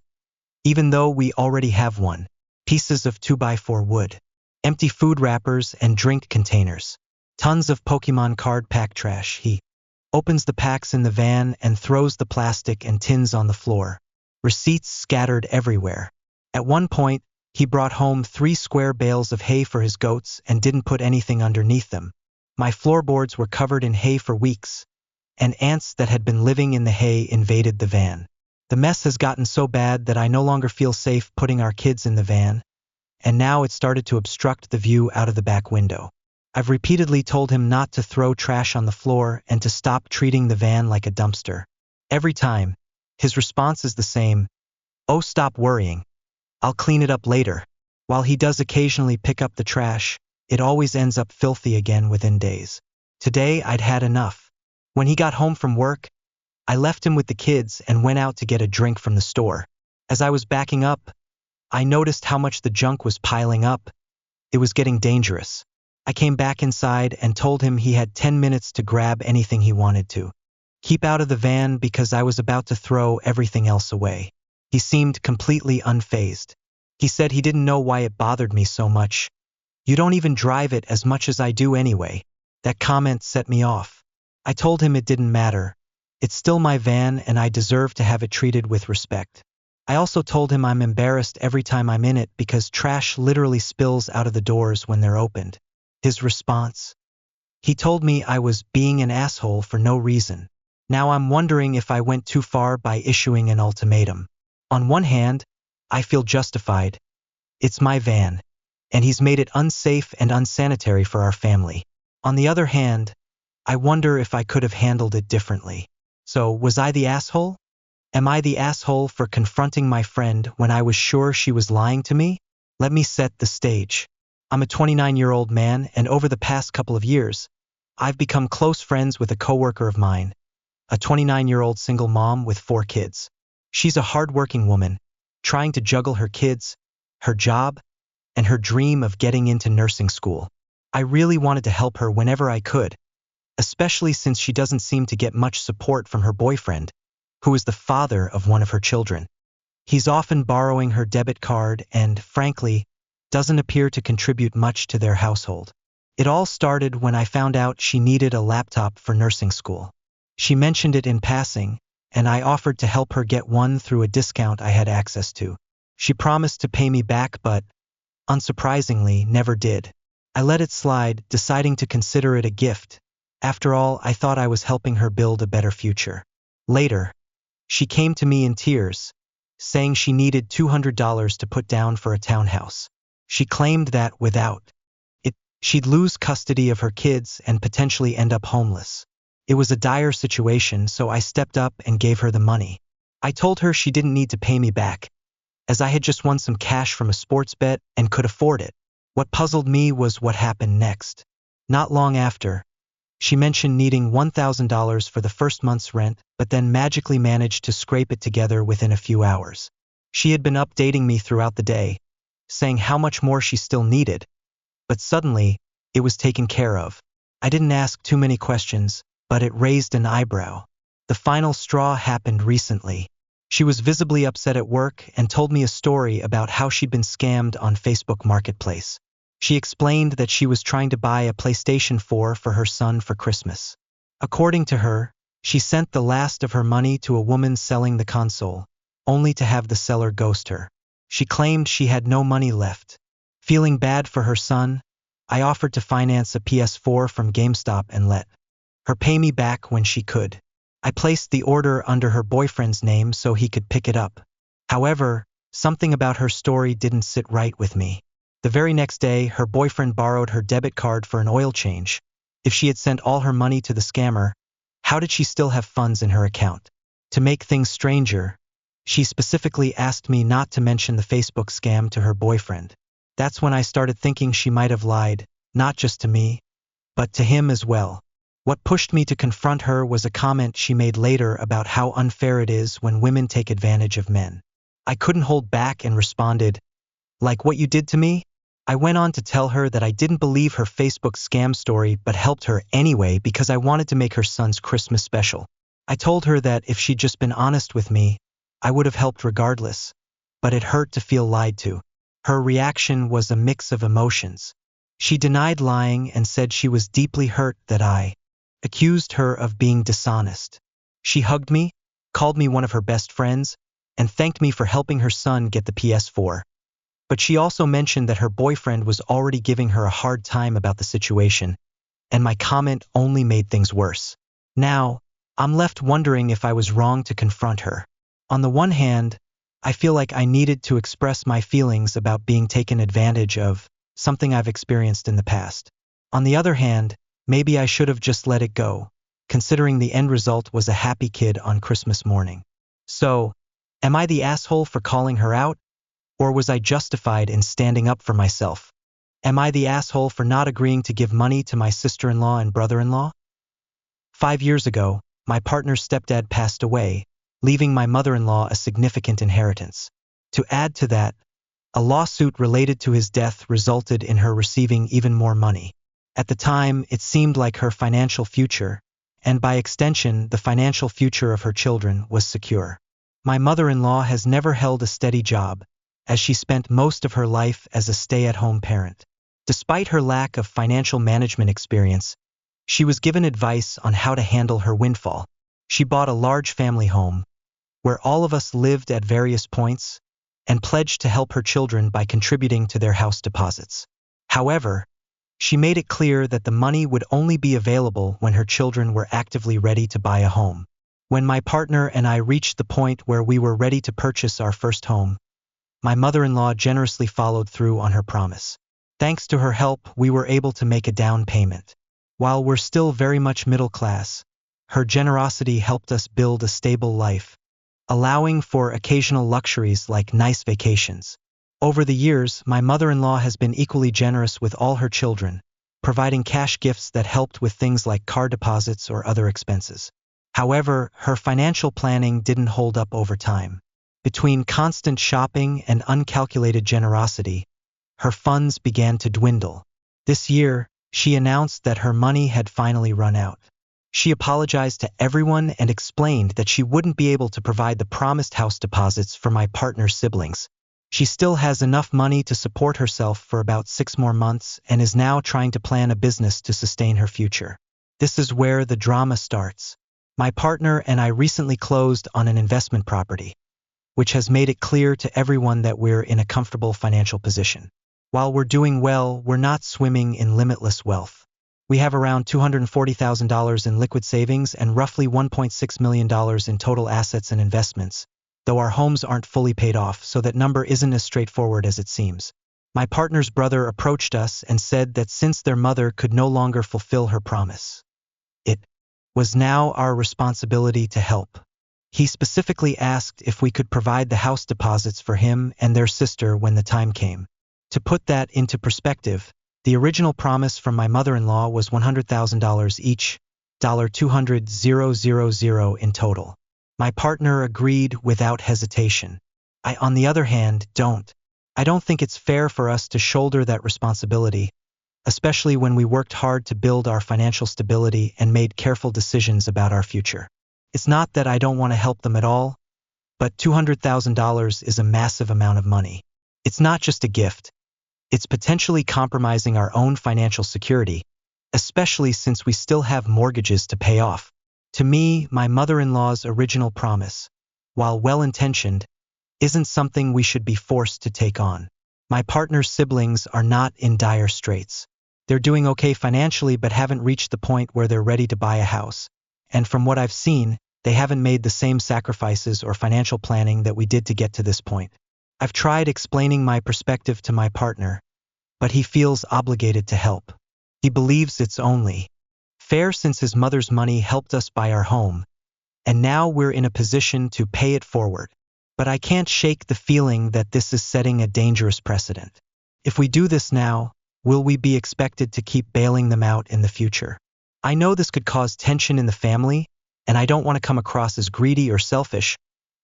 even though we already have one, pieces of 2x4 wood, empty food wrappers and drink containers, tons of Pokemon card pack trash. He opens the packs in the van and throws the plastic and tins on the floor. receipts scattered everywhere. At one point, he brought home 3 square bales of hay for his goats and didn't put anything underneath them. My floorboards were covered in hay for weeks, and ants that had been living in the hay invaded the van. The mess has gotten so bad that I no longer feel safe putting our kids in the van, and now it started to obstruct the view out of the back window. I've repeatedly told him not to throw trash on the floor and to stop treating the van like a dumpster. Every time, his response is the same: "Oh, stop worrying. I'll clean it up later." While he does occasionally pick up the trash, it always ends up filthy again within days. Today, I'd had enough. When he got home from work, I left him with the kids and went out to get a drink from the store. As I was backing up, I noticed how much the junk was piling up. It was getting dangerous. I came back inside and told him he had 10 minutes to grab anything he wanted to. Keep out of the van because I was about to throw everything else away. He seemed completely unfazed. He said he didn't know why it bothered me so much. "You don't even drive it as much as I do anyway." That comment set me off. I told him it didn't matter. It's still my van and I deserve to have it treated with respect. I also told him I'm embarrassed every time I'm in it because trash literally spills out of the doors when they're opened. His response? He told me I was being an asshole for no reason. Now I'm wondering if I went too far by issuing an ultimatum. On one hand, I feel justified. It's my van, and he's made it unsafe and unsanitary for our family. On the other hand, I wonder if I could have handled it differently. So, was I the asshole? Am I the asshole for confronting my friend when I was sure she was lying to me? Let me set the stage. I'm a 29-year-old man, and over the past couple of years, I've become close friends with a coworker of mine, a 29-year-old single mom with 4 kids. She's a hardworking woman, trying to juggle her kids, her job, and her dream of getting into nursing school. I really wanted to help her whenever I could, especially since she doesn't seem to get much support from her boyfriend, who is the father of one of her children. He's often borrowing her debit card and, frankly, doesn't appear to contribute much to their household. It all started when I found out she needed a laptop for nursing school. She mentioned it in passing, and I offered to help her get one through a discount I had access to. She promised to pay me back but, unsurprisingly, never did. I let it slide, deciding to consider it a gift. After all, I thought I was helping her build a better future. Later, she came to me in tears, saying she needed $200 to put down for a townhouse. She claimed that without it, she'd lose custody of her kids and potentially end up homeless. It was a dire situation, so I stepped up and gave her the money. I told her she didn't need to pay me back, as I had just won some cash from a sports bet and could afford it. What puzzled me was what happened next. Not long after, she mentioned needing $1,000 for the first month's rent, but then magically managed to scrape it together within a few hours. She had been updating me throughout the day, saying how much more she still needed, but suddenly, it was taken care of. I didn't ask too many questions, but it raised an eyebrow. The final straw happened recently. She was visibly upset at work and told me a story about how she'd been scammed on Facebook Marketplace. She explained that she was trying to buy a PlayStation 4 for her son for Christmas. According to her, she sent the last of her money to a woman selling the console, only to have the seller ghost her. She claimed she had no money left. Feeling bad for her son, I offered to finance a PS4 from GameStop and let her pay me back when she could. I placed the order under her boyfriend's name so he could pick it up. However, something about her story didn't sit right with me. The very next day, her boyfriend borrowed her debit card for an oil change. If she had sent all her money to the scammer, how did she still have funds in her account? To make things stranger, she specifically asked me not to mention the Facebook scam to her boyfriend. That's when I started thinking she might have lied, not just to me, but to him as well. What pushed me to confront her was a comment she made later about how unfair it is when women take advantage of men. I couldn't hold back and responded, "Like what you did to me?" I went on to tell her that I didn't believe her Facebook scam story but helped her anyway because I wanted to make her son's Christmas special. I told her that if she'd just been honest with me, I would have helped regardless, but it hurt to feel lied to. Her reaction was a mix of emotions. She denied lying and said she was deeply hurt that I accused her of being dishonest. She hugged me, called me one of her best friends, and thanked me for helping her son get the PS4. But she also mentioned that her boyfriend was already giving her a hard time about the situation, and my comment only made things worse. Now, I'm left wondering if I was wrong to confront her. On the one hand, I feel like I needed to express my feelings about being taken advantage of, something I've experienced in the past. On the other hand, maybe I should have just let it go, considering the end result was a happy kid on Christmas morning. So, am I the asshole for calling her out? Or was I justified in standing up for myself? Am I the asshole for not agreeing to give money to my sister-in-law and brother-in-law? 5 years ago, my partner's stepdad passed away, leaving my mother-in-law a significant inheritance. To add to that, a lawsuit related to his death resulted in her receiving even more money. At the time, it seemed like her financial future, and by extension, the financial future of her children, was secure. My mother-in-law has never held a steady job, as she spent most of her life as a stay-at-home parent. Despite her lack of financial management experience, she was given advice on how to handle her windfall. She bought a large family home, where all of us lived at various points, and pledged to help her children by contributing to their house deposits. However, she made it clear that the money would only be available when her children were actively ready to buy a home. When my partner and I reached the point where we were ready to purchase our first home, my mother-in-law generously followed through on her promise. Thanks to her help, we were able to make a down payment. While we're still very much middle class, her generosity helped us build a stable life, allowing for occasional luxuries like nice vacations. Over the years, my mother-in-law has been equally generous with all her children, providing cash gifts that helped with things like car deposits or other expenses. However, her financial planning didn't hold up over time. Between constant shopping and uncalculated generosity, her funds began to dwindle. This year, she announced that her money had finally run out. She apologized to everyone and explained that she wouldn't be able to provide the promised house deposits for my partner's siblings. She still has enough money to support herself for about 6 more months and is now trying to plan a business to sustain her future. This is where the drama starts. My partner and I recently closed on an investment property, which has made it clear to everyone that we're in a comfortable financial position. While we're doing well, we're not swimming in limitless wealth. We have around $240,000 in liquid savings and roughly $1.6 million in total assets and investments, though our homes aren't fully paid off, so that number isn't as straightforward as it seems. My partner's brother approached us and said that since their mother could no longer fulfill her promise, it was now our responsibility to help. He specifically asked if we could provide the house deposits for him and their sister when the time came. To put that into perspective, the original promise from my mother-in-law was $100,000 each, $200,000 in total. My partner agreed without hesitation. I, on the other hand, don't. I don't think it's fair for us to shoulder that responsibility, especially when we worked hard to build our financial stability and made careful decisions about our future. It's not that I don't want to help them at all, but $200,000 is a massive amount of money. It's not just a gift. It's potentially compromising our own financial security, especially since we still have mortgages to pay off. To me, my mother-in-law's original promise, while well-intentioned, isn't something we should be forced to take on. My partner's siblings are not in dire straits. They're doing okay financially but haven't reached the point where they're ready to buy a house. And from what I've seen, they haven't made the same sacrifices or financial planning that we did to get to this point. I've tried explaining my perspective to my partner, but he feels obligated to help. He believes it's only fair since his mother's money helped us buy our home, and now we're in a position to pay it forward. But I can't shake the feeling that this is setting a dangerous precedent. If we do this now, will we be expected to keep bailing them out in the future? I know this could cause tension in the family, and I don't want to come across as greedy or selfish,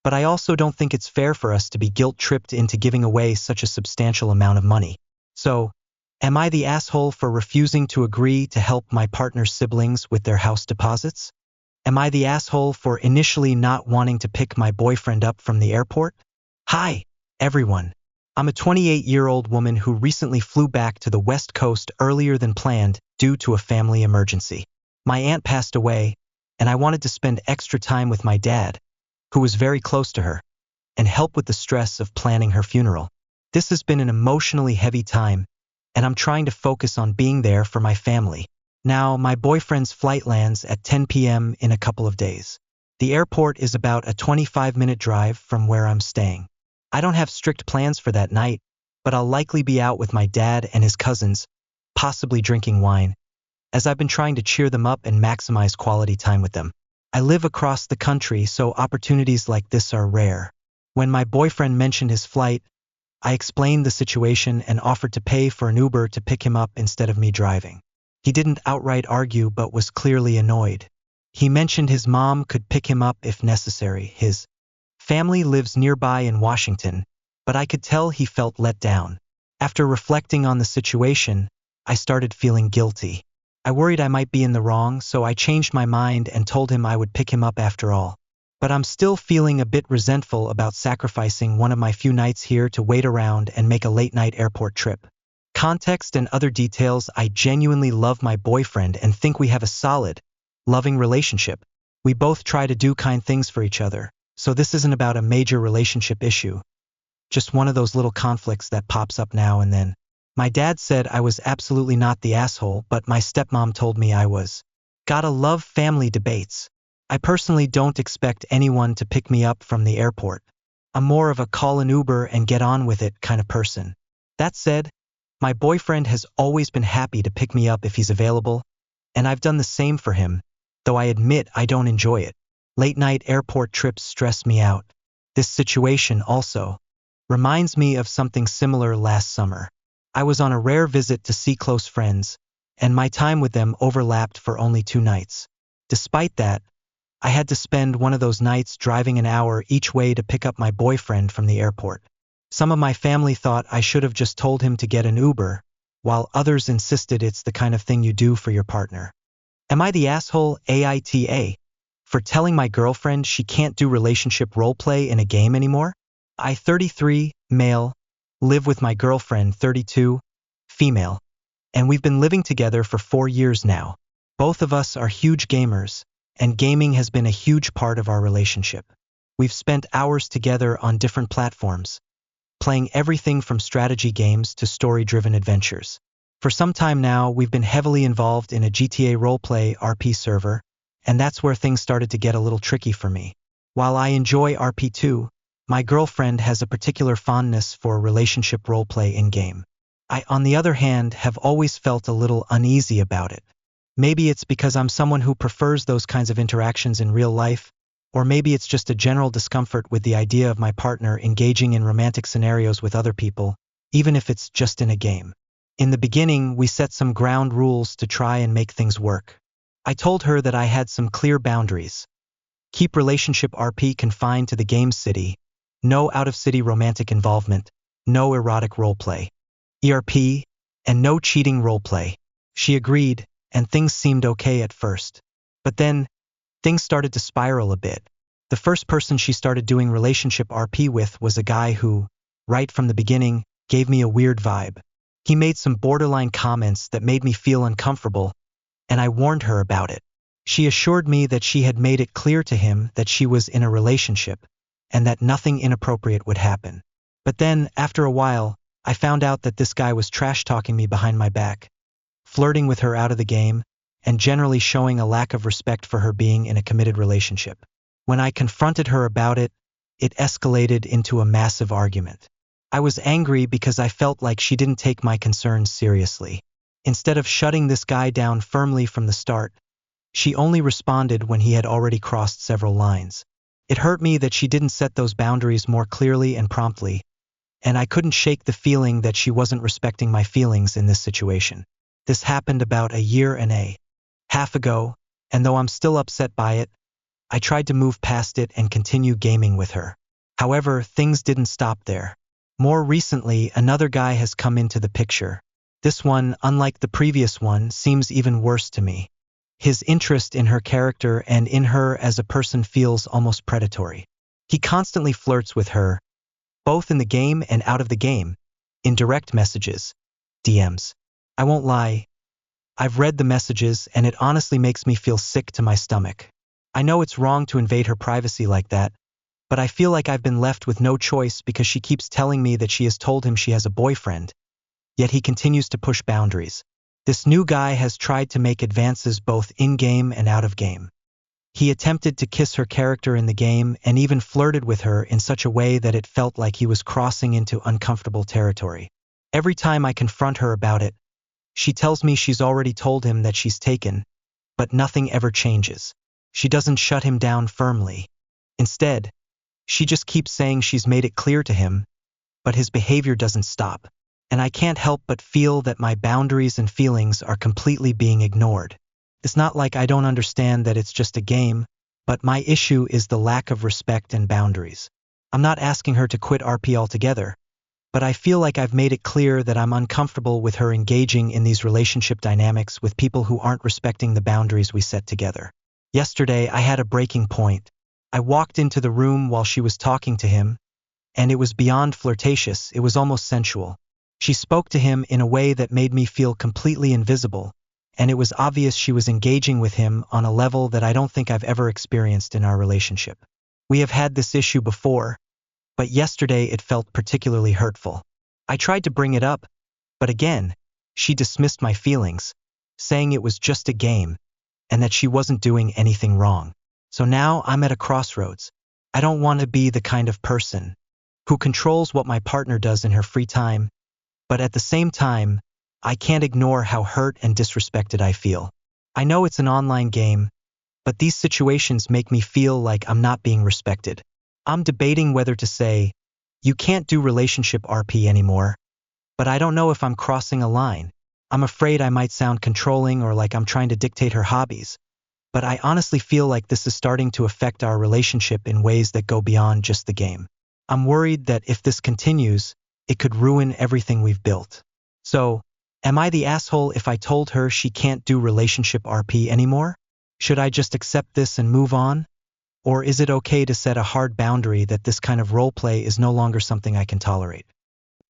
but I also don't think it's fair for us to be guilt-tripped into giving away such a substantial amount of money. So, am I the asshole for refusing to agree to help my partner's siblings with their house deposits? Am I the asshole for initially not wanting to pick my boyfriend up from the airport? Hi, everyone. I'm a 28-year-old woman who recently flew back to the West Coast earlier than planned due to a family emergency. My aunt passed away, and I wanted to spend extra time with my dad, who was very close to her, and help with the stress of planning her funeral. This has been an emotionally heavy time, and I'm trying to focus on being there for my family. Now, my boyfriend's flight lands at 10 p.m. in a couple of days. The airport is about a 25-minute drive from where I'm staying. I don't have strict plans for that night, but I'll likely be out with my dad and his cousins, possibly drinking wine, as I've been trying to cheer them up and maximize quality time with them. I live across the country, so opportunities like this are rare. When my boyfriend mentioned his flight, I explained the situation and offered to pay for an Uber to pick him up instead of me driving. He didn't outright argue but was clearly annoyed. He mentioned his mom could pick him up if necessary. His family lives nearby in Washington, but I could tell he felt let down. After reflecting on the situation, I started feeling guilty. I worried I might be in the wrong, so I changed my mind and told him I would pick him up after all. But I'm still feeling a bit resentful about sacrificing one of my few nights here to wait around and make a late-night airport trip. Context and other details: I genuinely love my boyfriend and think we have a solid, loving relationship. We both try to do kind things for each other, so this isn't about a major relationship issue. Just one of those little conflicts that pops up now and then. My dad said I was absolutely not the asshole, but my stepmom told me I was. Gotta love family debates. I personally don't expect anyone to pick me up from the airport. I'm more of a call an Uber and get on with it kind of person. That said, my boyfriend has always been happy to pick me up if he's available, and I've done the same for him, though I admit I don't enjoy it. Late-night airport trips stress me out. This situation also reminds me of something similar last summer. I was on a rare visit to see close friends, and my time with them overlapped for only 2 nights. Despite that, I had to spend one of those nights driving an hour each way to pick up my boyfriend from the airport. Some of my family thought I should have just told him to get an Uber, while others insisted it's the kind of thing you do for your partner. Am I the asshole, AITA, for telling my girlfriend she can't do relationship roleplay in a game anymore? I, 33, male, live with my girlfriend, 32, female, and we've been living together for 4 years now. Both of us are huge gamers, and gaming has been a huge part of our relationship. We've spent hours together on different platforms, playing everything from strategy games to story-driven adventures. For some time now, we've been heavily involved in a GTA roleplay RP server, and that's where things started to get a little tricky for me. While I enjoy RP too, my girlfriend has a particular fondness for relationship roleplay in-game. I, on the other hand, have always felt a little uneasy about it. Maybe it's because I'm someone who prefers those kinds of interactions in real life, or maybe it's just a general discomfort with the idea of my partner engaging in romantic scenarios with other people, even if it's just in a game. In the beginning, we set some ground rules to try and make things work. I told her that I had some clear boundaries. Keep relationship RP confined to the game city, no out-of-city romantic involvement, no erotic roleplay, ERP, and no cheating roleplay. She agreed, and things seemed okay at first. But then, things started to spiral a bit. The first person she started doing relationship RP with was a guy who, right from the beginning, gave me a weird vibe. He made some borderline comments that made me feel uncomfortable, and I warned her about it. She assured me that she had made it clear to him that she was in a relationship, and that nothing inappropriate would happen. But then, after a while, I found out that this guy was trash-talking me behind my back, flirting with her out of the game, and generally showing a lack of respect for her being in a committed relationship. When I confronted her about it, it escalated into a massive argument. I was angry because I felt like she didn't take my concerns seriously. Instead of shutting this guy down firmly from the start, she only responded when he had already crossed several lines. It hurt me that she didn't set those boundaries more clearly and promptly, and I couldn't shake the feeling that she wasn't respecting my feelings in this situation. This happened about a year and a half ago, and though I'm still upset by it, I tried to move past it and continue gaming with her. However, things didn't stop there. More recently, another guy has come into the picture. This one, unlike the previous one, seems even worse to me. His interest in her character and in her as a person feels almost predatory. He constantly flirts with her, both in the game and out of the game, in direct messages, DMs. I won't lie, I've read the messages and it honestly makes me feel sick to my stomach. I know it's wrong to invade her privacy like that, but I feel like I've been left with no choice because she keeps telling me that she has told him she has a boyfriend, yet he continues to push boundaries. This new guy has tried to make advances both in-game and out of game. He attempted to kiss her character in the game and even flirted with her in such a way that it felt like he was crossing into uncomfortable territory. Every time I confront her about it, she tells me she's already told him that she's taken, but nothing ever changes. She doesn't shut him down firmly. Instead, she just keeps saying she's made it clear to him, but his behavior doesn't stop. And I can't help but feel that my boundaries and feelings are completely being ignored. It's not like I don't understand that it's just a game, but my issue is the lack of respect and boundaries. I'm not asking her to quit RP altogether, but I feel like I've made it clear that I'm uncomfortable with her engaging in these relationship dynamics with people who aren't respecting the boundaries we set together. Yesterday, I had a breaking point. I walked into the room while she was talking to him, and it was beyond flirtatious, it was almost sensual. She spoke to him in a way that made me feel completely invisible, and it was obvious she was engaging with him on a level that I don't think I've ever experienced in our relationship. We have had this issue before, but yesterday it felt particularly hurtful. I tried to bring it up, but again, she dismissed my feelings, saying it was just a game, and that she wasn't doing anything wrong. So now I'm at a crossroads. I don't want to be the kind of person who controls what my partner does in her free time, but at the same time, I can't ignore how hurt and disrespected I feel. I know it's an online game, but these situations make me feel like I'm not being respected. I'm debating whether to say, "You can't do relationship RP anymore," but I don't know if I'm crossing a line. I'm afraid I might sound controlling or like I'm trying to dictate her hobbies, but I honestly feel like this is starting to affect our relationship in ways that go beyond just the game. I'm worried that if this continues, it could ruin everything we've built. So, am I the asshole if I told her she can't do relationship RP anymore? Should I just accept this and move on? Or is it okay to set a hard boundary that this kind of roleplay is no longer something I can tolerate?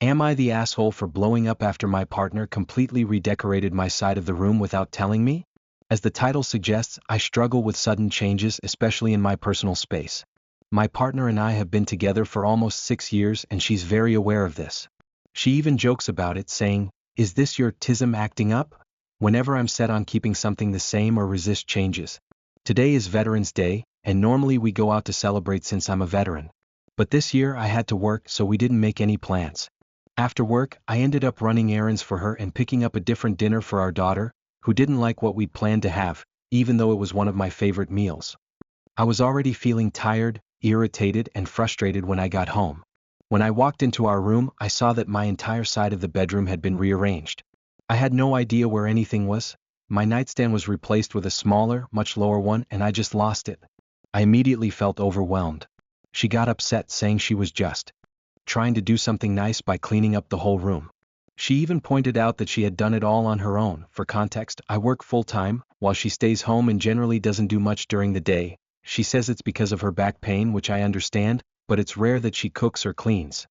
Am I the asshole for blowing up after my partner completely redecorated my side of the room without telling me? As the title suggests, I struggle with sudden changes, especially in my personal space. My partner and I have been together for almost 6 years, and she's very aware of this. She even jokes about it, saying, "Is this your tism acting up?" whenever I'm set on keeping something the same or resist changes. Today is Veterans Day, and normally we go out to celebrate since I'm a veteran. But this year I had to work, so we didn't make any plans. After work, I ended up running errands for her and picking up a different dinner for our daughter, who didn't like what we'd planned to have, even though it was one of my favorite meals. I was already feeling tired, irritated, and frustrated when I got home. When I walked into our room, I saw that my entire side of the bedroom had been rearranged. I had no idea where anything was. My nightstand was replaced with a smaller, much lower one, and I just lost it. I immediately felt overwhelmed. She got upset, saying she was just trying to do something nice by cleaning up the whole room. She even pointed out that she had done it all on her own. For context, I work full-time, while she stays home and generally doesn't do much during the day. She says it's because of her back pain, which I understand, but it's rare that she cooks or cleans.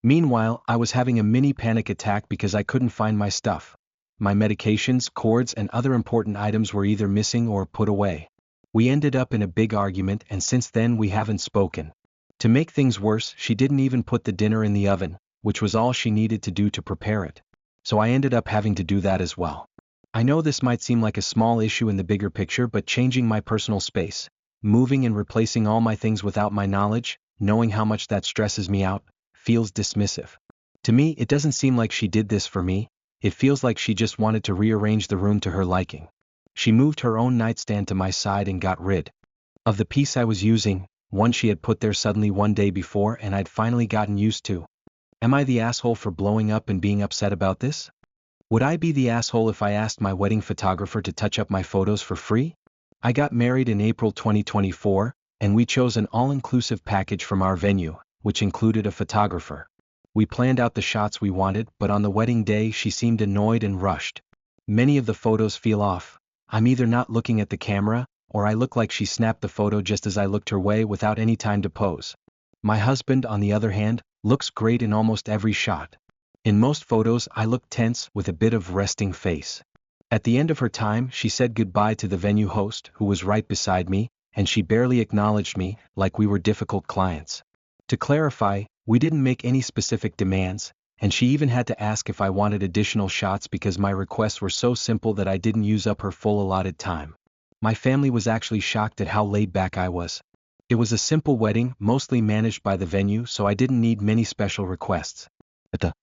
Meanwhile, I was having a mini panic attack because I couldn't find my stuff. My medications, cords, and other important items were either missing or put away. We ended up in a big argument, and since then we haven't spoken. To make things worse, she didn't even put the dinner in the oven, which was all she needed to do to prepare it. So I ended up having to do that as well. I know this might seem like a small issue in the bigger picture, but changing my personal space, moving and replacing all my things without my knowledge, knowing how much that stresses me out, feels dismissive. To me, it doesn't seem like she did this for me. It feels like she just wanted to rearrange the room to her liking. She moved her own nightstand to my side and got rid of the piece I was using, one she had put there suddenly one day before and I'd finally gotten used to. Am I the asshole for blowing up and being upset about this? Would I be the asshole if I asked my wedding photographer to touch up my photos for free? I got married in April 2024, and we chose an all-inclusive package from our venue, which included a photographer. We planned out the shots we wanted, but on the wedding day she seemed annoyed and rushed. Many of the photos feel off. I'm either not looking at the camera, or I look like she snapped the photo just as I looked her way without any time to pose. My husband, on the other hand, looks great in almost every shot. In most photos I look tense with a bit of resting face. At the end of her time, she said goodbye to the venue host, who was right beside me, and she barely acknowledged me, like we were difficult clients. To clarify, we didn't make any specific demands, and she even had to ask if I wanted additional shots because my requests were so simple that I didn't use up her full allotted time. My family was actually shocked at how laid back I was. It was a simple wedding, mostly managed by the venue, so I didn't need many special requests. At the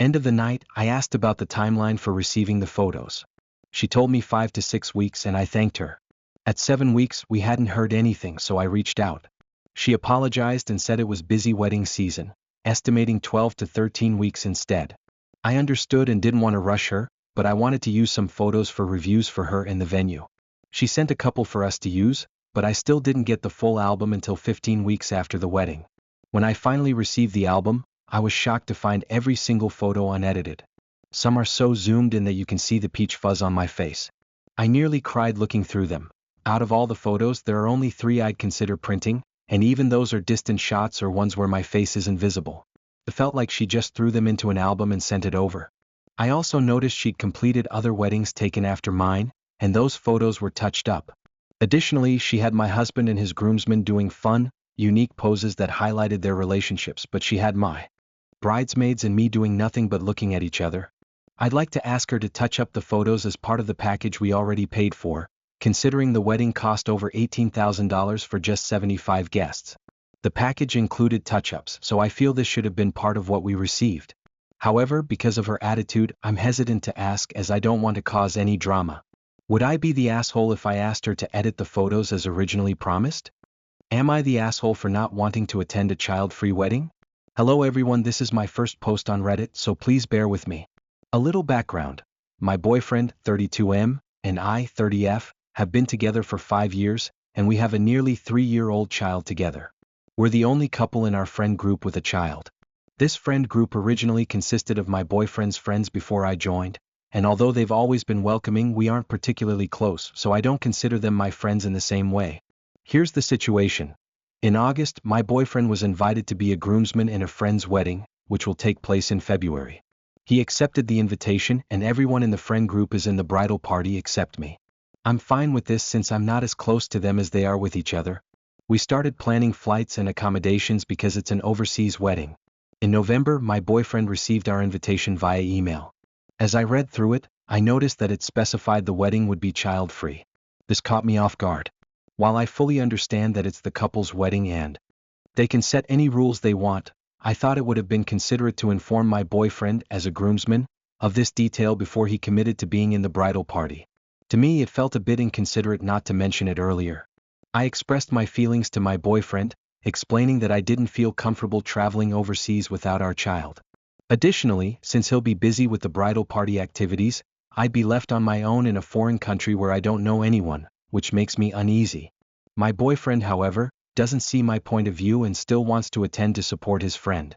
end of the night, I asked about the timeline for receiving the photos. She told me 5 to 6 weeks, and I thanked her. At 7 weeks, we hadn't heard anything, so I reached out. She apologized and said it was busy wedding season, estimating 12 to 13 weeks instead. I understood and didn't want to rush her, but I wanted to use some photos for reviews for her in the venue. She sent a couple for us to use, but I still didn't get the full album until 15 weeks after the wedding. When I finally received the album, I was shocked to find every single photo unedited. Some are so zoomed in that you can see the peach fuzz on my face. I nearly cried looking through them. Out of all the photos, there are only 3 I'd consider printing, and even those are distant shots or ones where my face isn't visible. It felt like she just threw them into an album and sent it over. I also noticed she'd completed other weddings taken after mine, and those photos were touched up. Additionally, she had my husband and his groomsmen doing fun, unique poses that highlighted their relationships, but she had my bridesmaids and me doing nothing but looking at each other. I'd like to ask her to touch up the photos as part of the package we already paid for, considering the wedding cost over $18,000 for just 75 guests. The package included touch-ups, so I feel this should have been part of what we received. However, because of her attitude, I'm hesitant to ask as I don't want to cause any drama. Would I be the asshole if I asked her to edit the photos as originally promised? Am I the asshole for not wanting to attend a child-free wedding? Hello everyone, this is my first post on Reddit, so please bear with me. A little background. My boyfriend, 32M, and I, 30F, have been together for 5 years, and we have a nearly 3-year-old child together. We're the only couple in our friend group with a child. This friend group originally consisted of my boyfriend's friends before I joined, and although they've always been welcoming, we aren't particularly close, so I don't consider them my friends in the same way. Here's the situation. In August, my boyfriend was invited to be a groomsman in a friend's wedding, which will take place in February. He accepted the invitation, and everyone in the friend group is in the bridal party except me. I'm fine with this since I'm not as close to them as they are with each other. We started planning flights and accommodations because it's an overseas wedding. In November, my boyfriend received our invitation via email. As I read through it, I noticed that it specified the wedding would be child-free. This caught me off guard. While I fully understand that it's the couple's wedding and they can set any rules they want, I thought it would have been considerate to inform my boyfriend, as a groomsman, of this detail before he committed to being in the bridal party. To me, it felt a bit inconsiderate not to mention it earlier. I expressed my feelings to my boyfriend, explaining that I didn't feel comfortable traveling overseas without our child. Additionally, since he'll be busy with the bridal party activities, I'd be left on my own in a foreign country where I don't know anyone, which makes me uneasy. My boyfriend, however, doesn't see my point of view and still wants to attend to support his friend.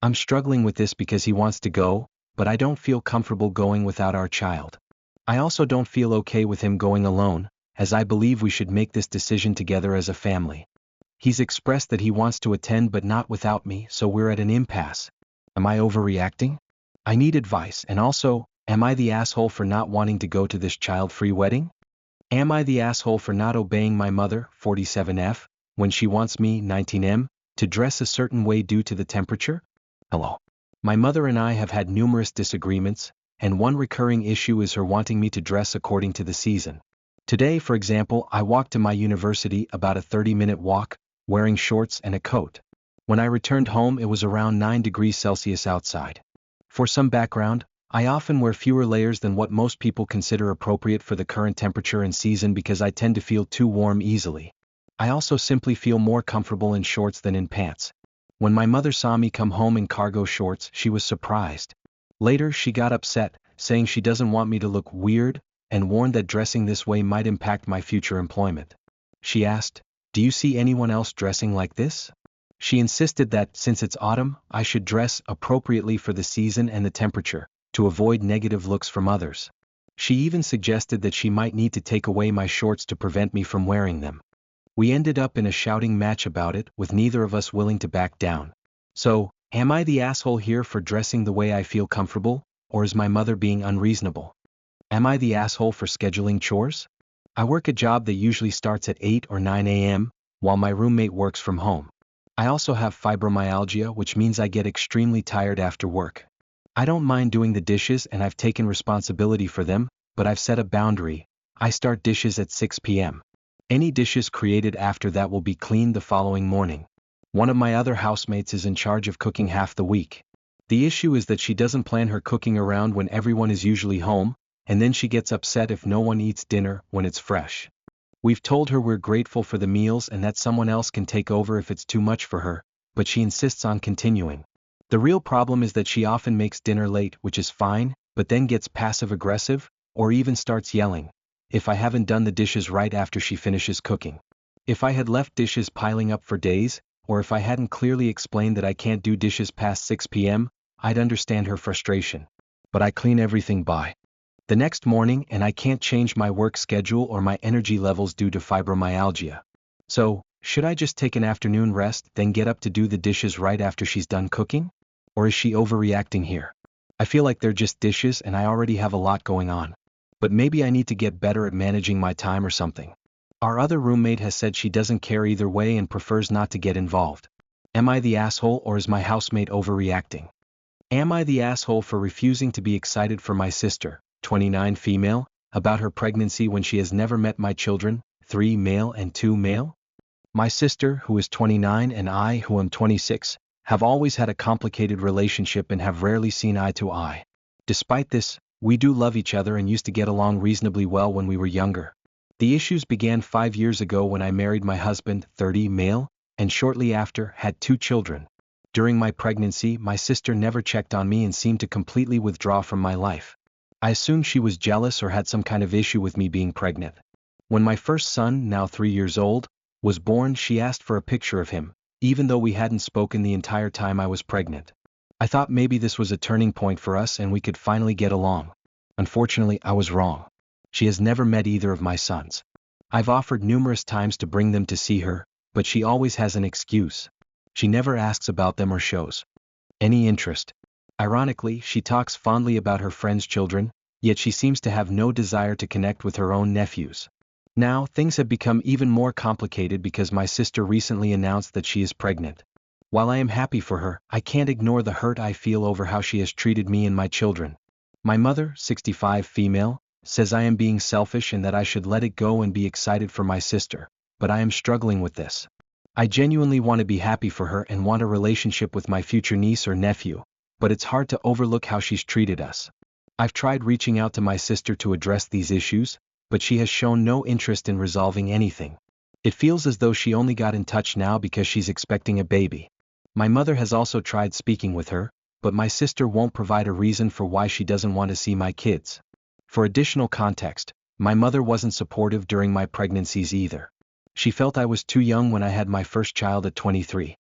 I'm struggling with this because he wants to go, but I don't feel comfortable going without our child. I also don't feel okay with him going alone, as I believe we should make this decision together as a family. He's expressed that he wants to attend but not without me, so we're at an impasse. Am I overreacting? I need advice, and also, am I the asshole for not wanting to go to this child-free wedding? Am I the asshole for not obeying my mother, 47F, when she wants me, 19M, to dress a certain way due to the temperature? Hello. My mother and I have had numerous disagreements, and one recurring issue is her wanting me to dress according to the season. Today, for example, I walked to my university, about a 30-minute walk, wearing shorts and a coat. When I returned home, it was around 9 degrees Celsius outside. For some background, I often wear fewer layers than what most people consider appropriate for the current temperature and season because I tend to feel too warm easily. I also simply feel more comfortable in shorts than in pants. When my mother saw me come home in cargo shorts, she was surprised. Later, she got upset, saying she doesn't want me to look weird, and warned that dressing this way might impact my future employment. She asked, "Do you see anyone else dressing like this?" She insisted that, since it's autumn, I should dress appropriately for the season and the temperature, to avoid negative looks from others. She even suggested that she might need to take away my shorts to prevent me from wearing them. We ended up in a shouting match about it, with neither of us willing to back down. So, am I the asshole here for dressing the way I feel comfortable, or is my mother being unreasonable? Am I the asshole for scheduling chores? I work a job that usually starts at 8 or 9 a.m., while my roommate works from home. I also have fibromyalgia, which means I get extremely tired after work. I don't mind doing the dishes and I've taken responsibility for them, but I've set a boundary. I start dishes at 6 p.m. Any dishes created after that will be cleaned the following morning. One of my other housemates is in charge of cooking half the week. The issue is that she doesn't plan her cooking around when everyone is usually home, and then she gets upset if no one eats dinner when it's fresh. We've told her we're grateful for the meals and that someone else can take over if it's too much for her, but she insists on continuing. The real problem is that she often makes dinner late, which is fine, but then gets passive-aggressive, or even starts yelling if I haven't done the dishes right after she finishes cooking. If I had left dishes piling up for days, or if I hadn't clearly explained that I can't do dishes past 6 p.m., I'd understand her frustration. But I clean everything by the next morning and I can't change my work schedule or my energy levels due to fibromyalgia. So, should I just take an afternoon rest then get up to do the dishes right after she's done cooking? Or is she overreacting here? I feel like they're just dishes and I already have a lot going on. But maybe I need to get better at managing my time or something. Our other roommate has said she doesn't care either way and prefers not to get involved. Am I the asshole or is my housemate overreacting? Am I the asshole for refusing to be excited for my sister, 29 female, about her pregnancy when she has never met my children, 3 male and 2 male? My sister, who is 29, and I, who am 26, have always had a complicated relationship and have rarely seen eye to eye. Despite this, we do love each other and used to get along reasonably well when we were younger. The issues began 5 years ago when I married my husband, 30 male, and shortly after had 2 children. During my pregnancy, my sister never checked on me and seemed to completely withdraw from my life. I assumed she was jealous or had some kind of issue with me being pregnant. When my first son, now 3 years old, was born, she asked for a picture of him, even though we hadn't spoken the entire time I was pregnant. I thought maybe this was a turning point for us and we could finally get along. Unfortunately, I was wrong. She has never met either of my sons. I've offered numerous times to bring them to see her, but she always has an excuse. She never asks about them or shows any interest. Ironically, she talks fondly about her friends' children, yet she seems to have no desire to connect with her own nephews. Now, things have become even more complicated because my sister recently announced that she is pregnant. While I am happy for her, I can't ignore the hurt I feel over how she has treated me and my children. My mother, 65 female, says I am being selfish and that I should let it go and be excited for my sister, but I am struggling with this. I genuinely want to be happy for her and want a relationship with my future niece or nephew, but it's hard to overlook how she's treated us. I've tried reaching out to my sister to address these issues, but she has shown no interest in resolving anything. It feels as though she only got in touch now because she's expecting a baby. My mother has also tried speaking with her, but my sister won't provide a reason for why she doesn't want to see my kids. For additional context, my mother wasn't supportive during my pregnancies either. She felt I was too young when I had my first child at 23,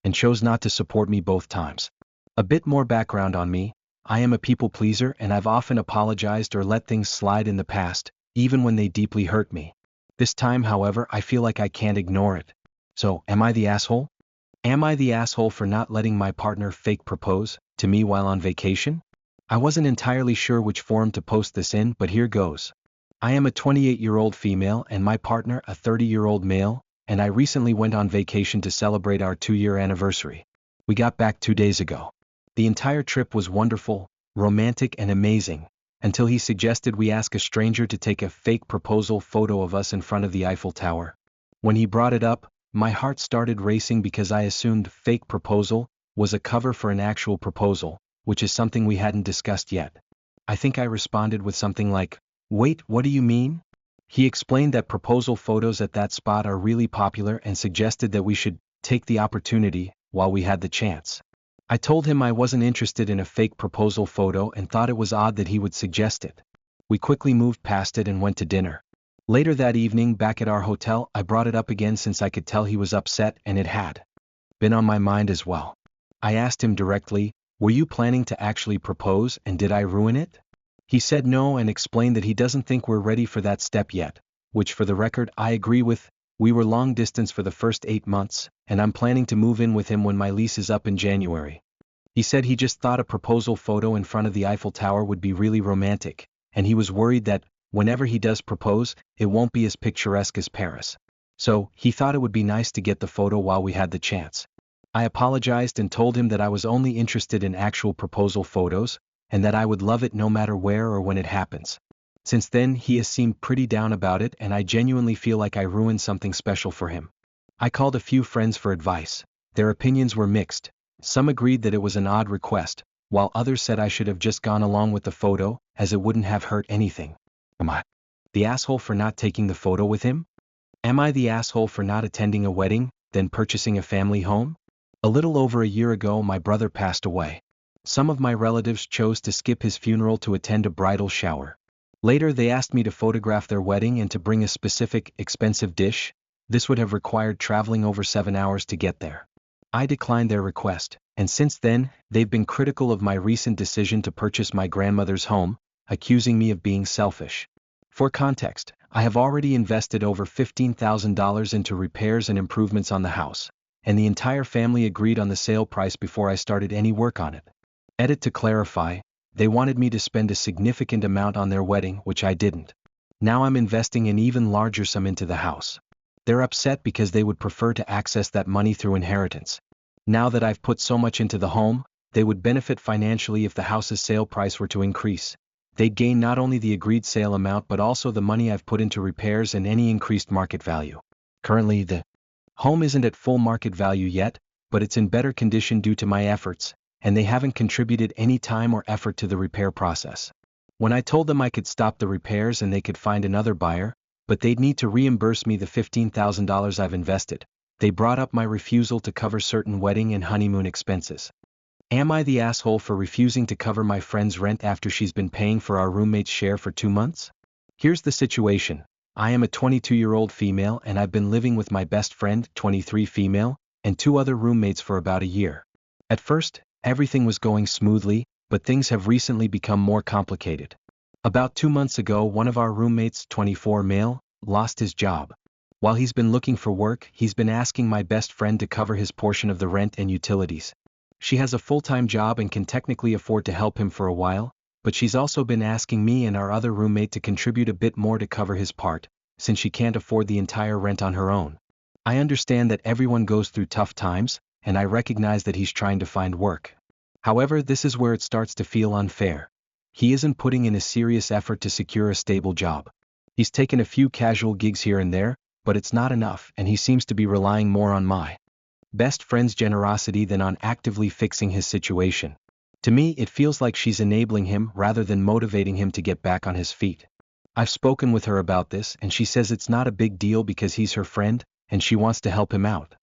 and chose not to support me both times. A bit more background on me: I am a people pleaser and I've often apologized or let things slide in the past, even when they deeply hurt me. This time, however, I feel like I can't ignore it. So, am I the asshole? Am I the asshole for not letting my partner fake propose to me while on vacation? I wasn't entirely sure which forum to post this in, but here goes. I am a 28-year-old female and my partner a 30-year-old male, and I recently went on vacation to celebrate our 2-year anniversary. We got back 2 days ago. The entire trip was wonderful, romantic and amazing, until he suggested we ask a stranger to take a fake proposal photo of us in front of the Eiffel Tower. When he brought it up, my heart started racing because I assumed fake proposal was a cover for an actual proposal, which is something we hadn't discussed yet. I think I responded with something like, "Wait, what do you mean?" He explained that proposal photos at that spot are really popular and suggested that we should take the opportunity while we had the chance. I told him I wasn't interested in a fake proposal photo and thought it was odd that he would suggest it. We quickly moved past it and went to dinner. Later that evening, back at our hotel, I brought it up again since I could tell he was upset and it had been on my mind as well. I asked him directly, "Were you planning to actually propose and did I ruin it?" He said no and explained that he doesn't think we're ready for that step yet, which for the record I agree with. We were long distance for the first 8 months, and I'm planning to move in with him when my lease is up in January. He said he just thought a proposal photo in front of the Eiffel Tower would be really romantic, and he was worried that, whenever he does propose, it won't be as picturesque as Paris. So, he thought it would be nice to get the photo while we had the chance. I apologized and told him that I was only interested in actual proposal photos, and that I would love it no matter where or when it happens. Since then, he has seemed pretty down about it, and I genuinely feel like I ruined something special for him. I called a few friends for advice. Their opinions were mixed. Some agreed that it was an odd request, while others said I should have just gone along with the photo, as it wouldn't have hurt anything. Am I the asshole for not taking the photo with him? Am I the asshole for not attending a wedding, then purchasing a family home? A little over a year ago, my brother passed away. Some of my relatives chose to skip his funeral to attend a bridal shower. Later, they asked me to photograph their wedding and to bring a specific, expensive dish. This would have required traveling over 7 hours to get there. I declined their request, and since then, they've been critical of my recent decision to purchase my grandmother's home, accusing me of being selfish. For context, I have already invested over $15,000 into repairs and improvements on the house, and the entire family agreed on the sale price before I started any work on it. Edit to clarify, they wanted me to spend a significant amount on their wedding, which I didn't. Now I'm investing an even larger sum into the house. They're upset because they would prefer to access that money through inheritance. Now that I've put so much into the home, they would benefit financially if the house's sale price were to increase. They'd gain not only the agreed sale amount but also the money I've put into repairs and any increased market value. Currently, the home isn't at full market value yet, but it's in better condition due to my efforts, and they haven't contributed any time or effort to the repair process. When I told them I could stop the repairs and they could find another buyer, but they'd need to reimburse me the $15,000 I've invested, they brought up my refusal to cover certain wedding and honeymoon expenses. Am I the asshole for refusing to cover my friend's rent after she's been paying for our roommate's share for 2 months? Here's the situation. I am a 22-year-old female and I've been living with my best friend, 23 female, and 2 other roommates for about a year. At first, everything was going smoothly, but things have recently become more complicated. About 2 months ago, one of our roommates, 24 male, lost his job. While he's been looking for work, he's been asking my best friend to cover his portion of the rent and utilities. She has a full-time job and can technically afford to help him for a while, but she's also been asking me and our other roommate to contribute a bit more to cover his part, since she can't afford the entire rent on her own. I understand that everyone goes through tough times, and I recognize that he's trying to find work. However, this is where it starts to feel unfair. He isn't putting in a serious effort to secure a stable job. He's taken a few casual gigs here and there, but it's not enough, and he seems to be relying more on my best friend's generosity than on actively fixing his situation. To me, it feels like she's enabling him rather than motivating him to get back on his feet. I've spoken with her about this, and she says it's not a big deal because he's her friend, and she wants to help him out.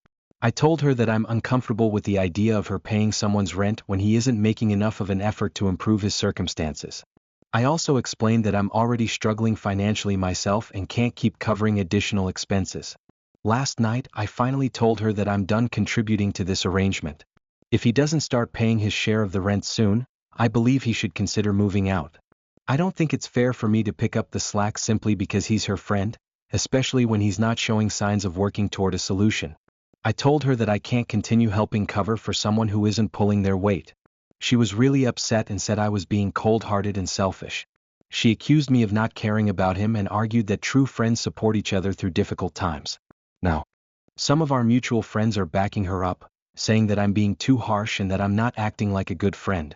I told her that I'm uncomfortable with the idea of her paying someone's rent when he isn't making enough of an effort to improve his circumstances. I also explained that I'm already struggling financially myself and can't keep covering additional expenses. Last night, I finally told her that I'm done contributing to this arrangement. If he doesn't start paying his share of the rent soon, I believe he should consider moving out. I don't think it's fair for me to pick up the slack simply because he's her friend, especially when he's not showing signs of working toward a solution. I told her that I can't continue helping cover for someone who isn't pulling their weight. She was really upset and said I was being cold-hearted and selfish. She accused me of not caring about him and argued that true friends support each other through difficult times. Now, some of our mutual friends are backing her up, saying that I'm being too harsh and that I'm not acting like a good friend.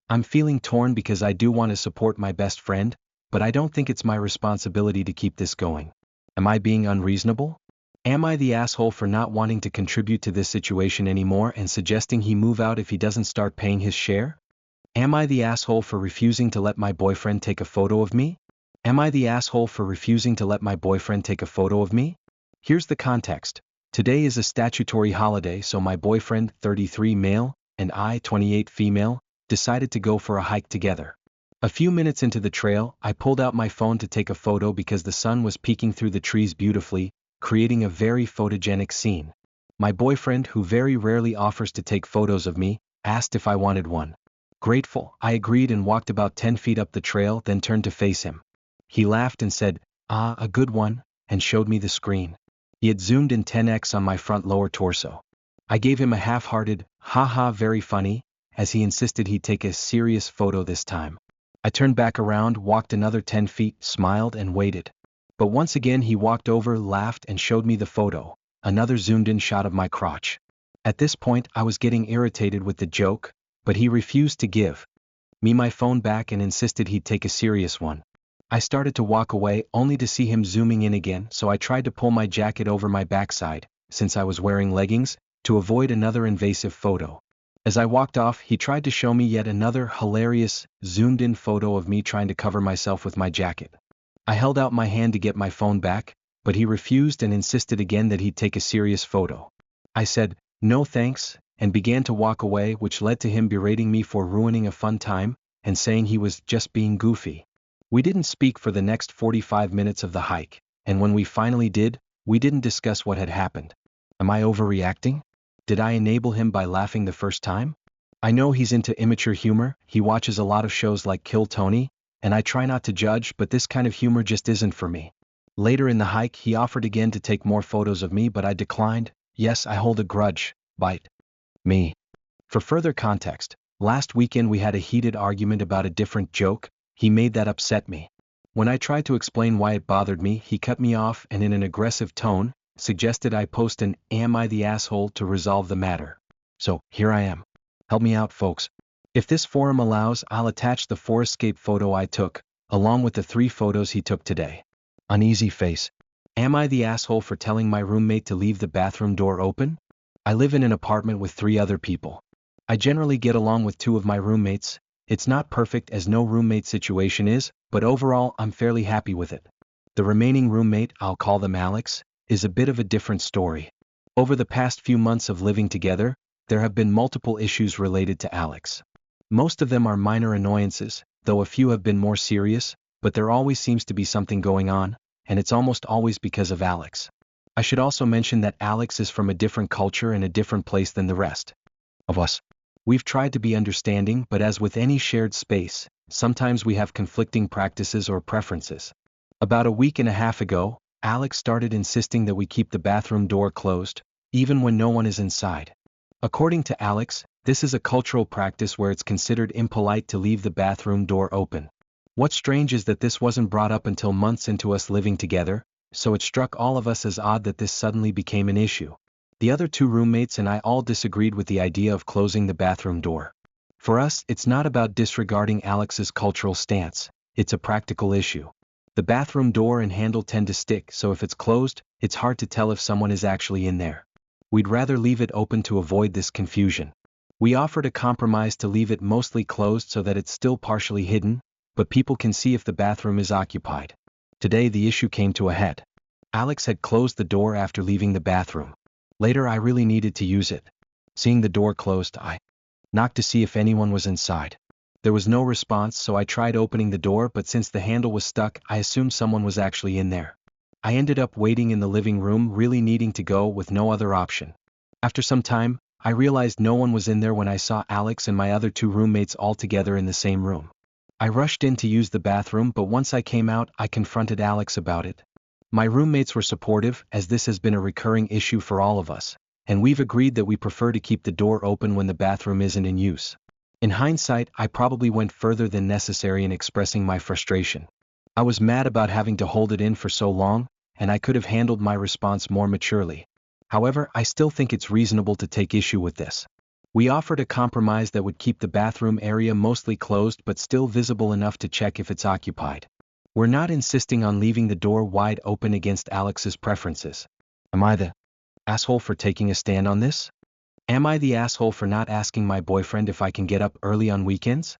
I'm feeling torn because I do want to support my best friend, but I don't think it's my responsibility to keep this going. Am I being unreasonable? Am I the asshole for not wanting to contribute to this situation anymore and suggesting he move out if he doesn't start paying his share? Am I the asshole for refusing to let my boyfriend take a photo of me? Am I the asshole for refusing to let my boyfriend take a photo of me? Here's the context. Today is a statutory holiday, so my boyfriend, 33 male, and I, 28 female, decided to go for a hike together. A few minutes into the trail, I pulled out my phone to take a photo because the sun was peeking through the trees beautifully, creating a very photogenic scene. My boyfriend, who very rarely offers to take photos of me, asked if I wanted one. Grateful, I agreed and walked about 10 feet up the trail, then turned to face him. He laughed and said, "Ah, a good one," and showed me the screen. He had zoomed in 10x on my front lower torso. I gave him a half-hearted, "haha, very funny," as he insisted he'd take a serious photo this time. I turned back around, walked another 10 feet, smiled and waited. But once again he walked over, laughed and showed me the photo, another zoomed-in shot of my crotch. At this point I was getting irritated with the joke, but he refused to give me my phone back and insisted he'd take a serious one. I started to walk away only to see him zooming in again, so I tried to pull my jacket over my backside, since I was wearing leggings, to avoid another invasive photo. As I walked off, he tried to show me yet another hilarious, zoomed-in photo of me trying to cover myself with my jacket. I held out my hand to get my phone back, but he refused and insisted again that he'd take a serious photo. I said, "No thanks," and began to walk away, which led to him berating me for ruining a fun time, and saying he was just being goofy. We didn't speak for the next 45 minutes of the hike, and when we finally did, we didn't discuss what had happened. Am I overreacting? Did I enable him by laughing the first time? I know he's into immature humor, he watches a lot of shows like Kill Tony, and I try not to judge, but this kind of humor just isn't for me. Later in the hike, he offered again to take more photos of me, but I declined. Yes, I hold a grudge. Bite me. For further context, last weekend we had a heated argument about a different joke. He made that upset me. When I tried to explain why it bothered me, he cut me off and in an aggressive tone, suggested I post an "Am I the asshole" to resolve the matter. So, here I am. Help me out, folks. If this forum allows, I'll attach the forescape photo I took, along with the 3 photos he took today. Uneasy face. Am I the asshole for telling my roommate to leave the bathroom door open? I live in an apartment with 3 other people. I generally get along with 2 of my roommates. It's not perfect as no roommate situation is, but overall I'm fairly happy with it. The remaining roommate, I'll call them Alex, is a bit of a different story. Over the past few months of living together, there have been multiple issues related to Alex. Most of them are minor annoyances, though a few have been more serious, but there always seems to be something going on, and it's almost always because of Alex. I should also mention that Alex is from a different culture and a different place than the rest of us. We've tried to be understanding, but as with any shared space, sometimes we have conflicting practices or preferences. About a week and a half ago, Alex started insisting that we keep the bathroom door closed, even when no one is inside. According to Alex, this is a cultural practice where it's considered impolite to leave the bathroom door open. What's strange is that this wasn't brought up until months into us living together, so it struck all of us as odd that this suddenly became an issue. The other 2 roommates and I all disagreed with the idea of closing the bathroom door. For us, it's not about disregarding Alex's cultural stance, it's a practical issue. The bathroom door and handle tend to stick, so if it's closed, it's hard to tell if someone is actually in there. We'd rather leave it open to avoid this confusion. We offered a compromise to leave it mostly closed so that it's still partially hidden, but people can see if the bathroom is occupied. Today the issue came to a head. Alex had closed the door after leaving the bathroom. Later I really needed to use it. Seeing the door closed, I knocked to see if anyone was inside. There was no response, so I tried opening the door, but since the handle was stuck, I assumed someone was actually in there. I ended up waiting in the living room, really needing to go with no other option. After some time, I realized no one was in there when I saw Alex and my other 2 roommates all together in the same room. I rushed in to use the bathroom, but once I came out, I confronted Alex about it. My roommates were supportive, as this has been a recurring issue for all of us, and we've agreed that we prefer to keep the door open when the bathroom isn't in use. In hindsight, I probably went further than necessary in expressing my frustration. I was mad about having to hold it in for so long, and I could have handled my response more maturely. However, I still think it's reasonable to take issue with this. We offered a compromise that would keep the bathroom area mostly closed but still visible enough to check if it's occupied. We're not insisting on leaving the door wide open against Alex's preferences. Am I the asshole for taking a stand on this? Am I the asshole for not asking my boyfriend if I can get up early on weekends?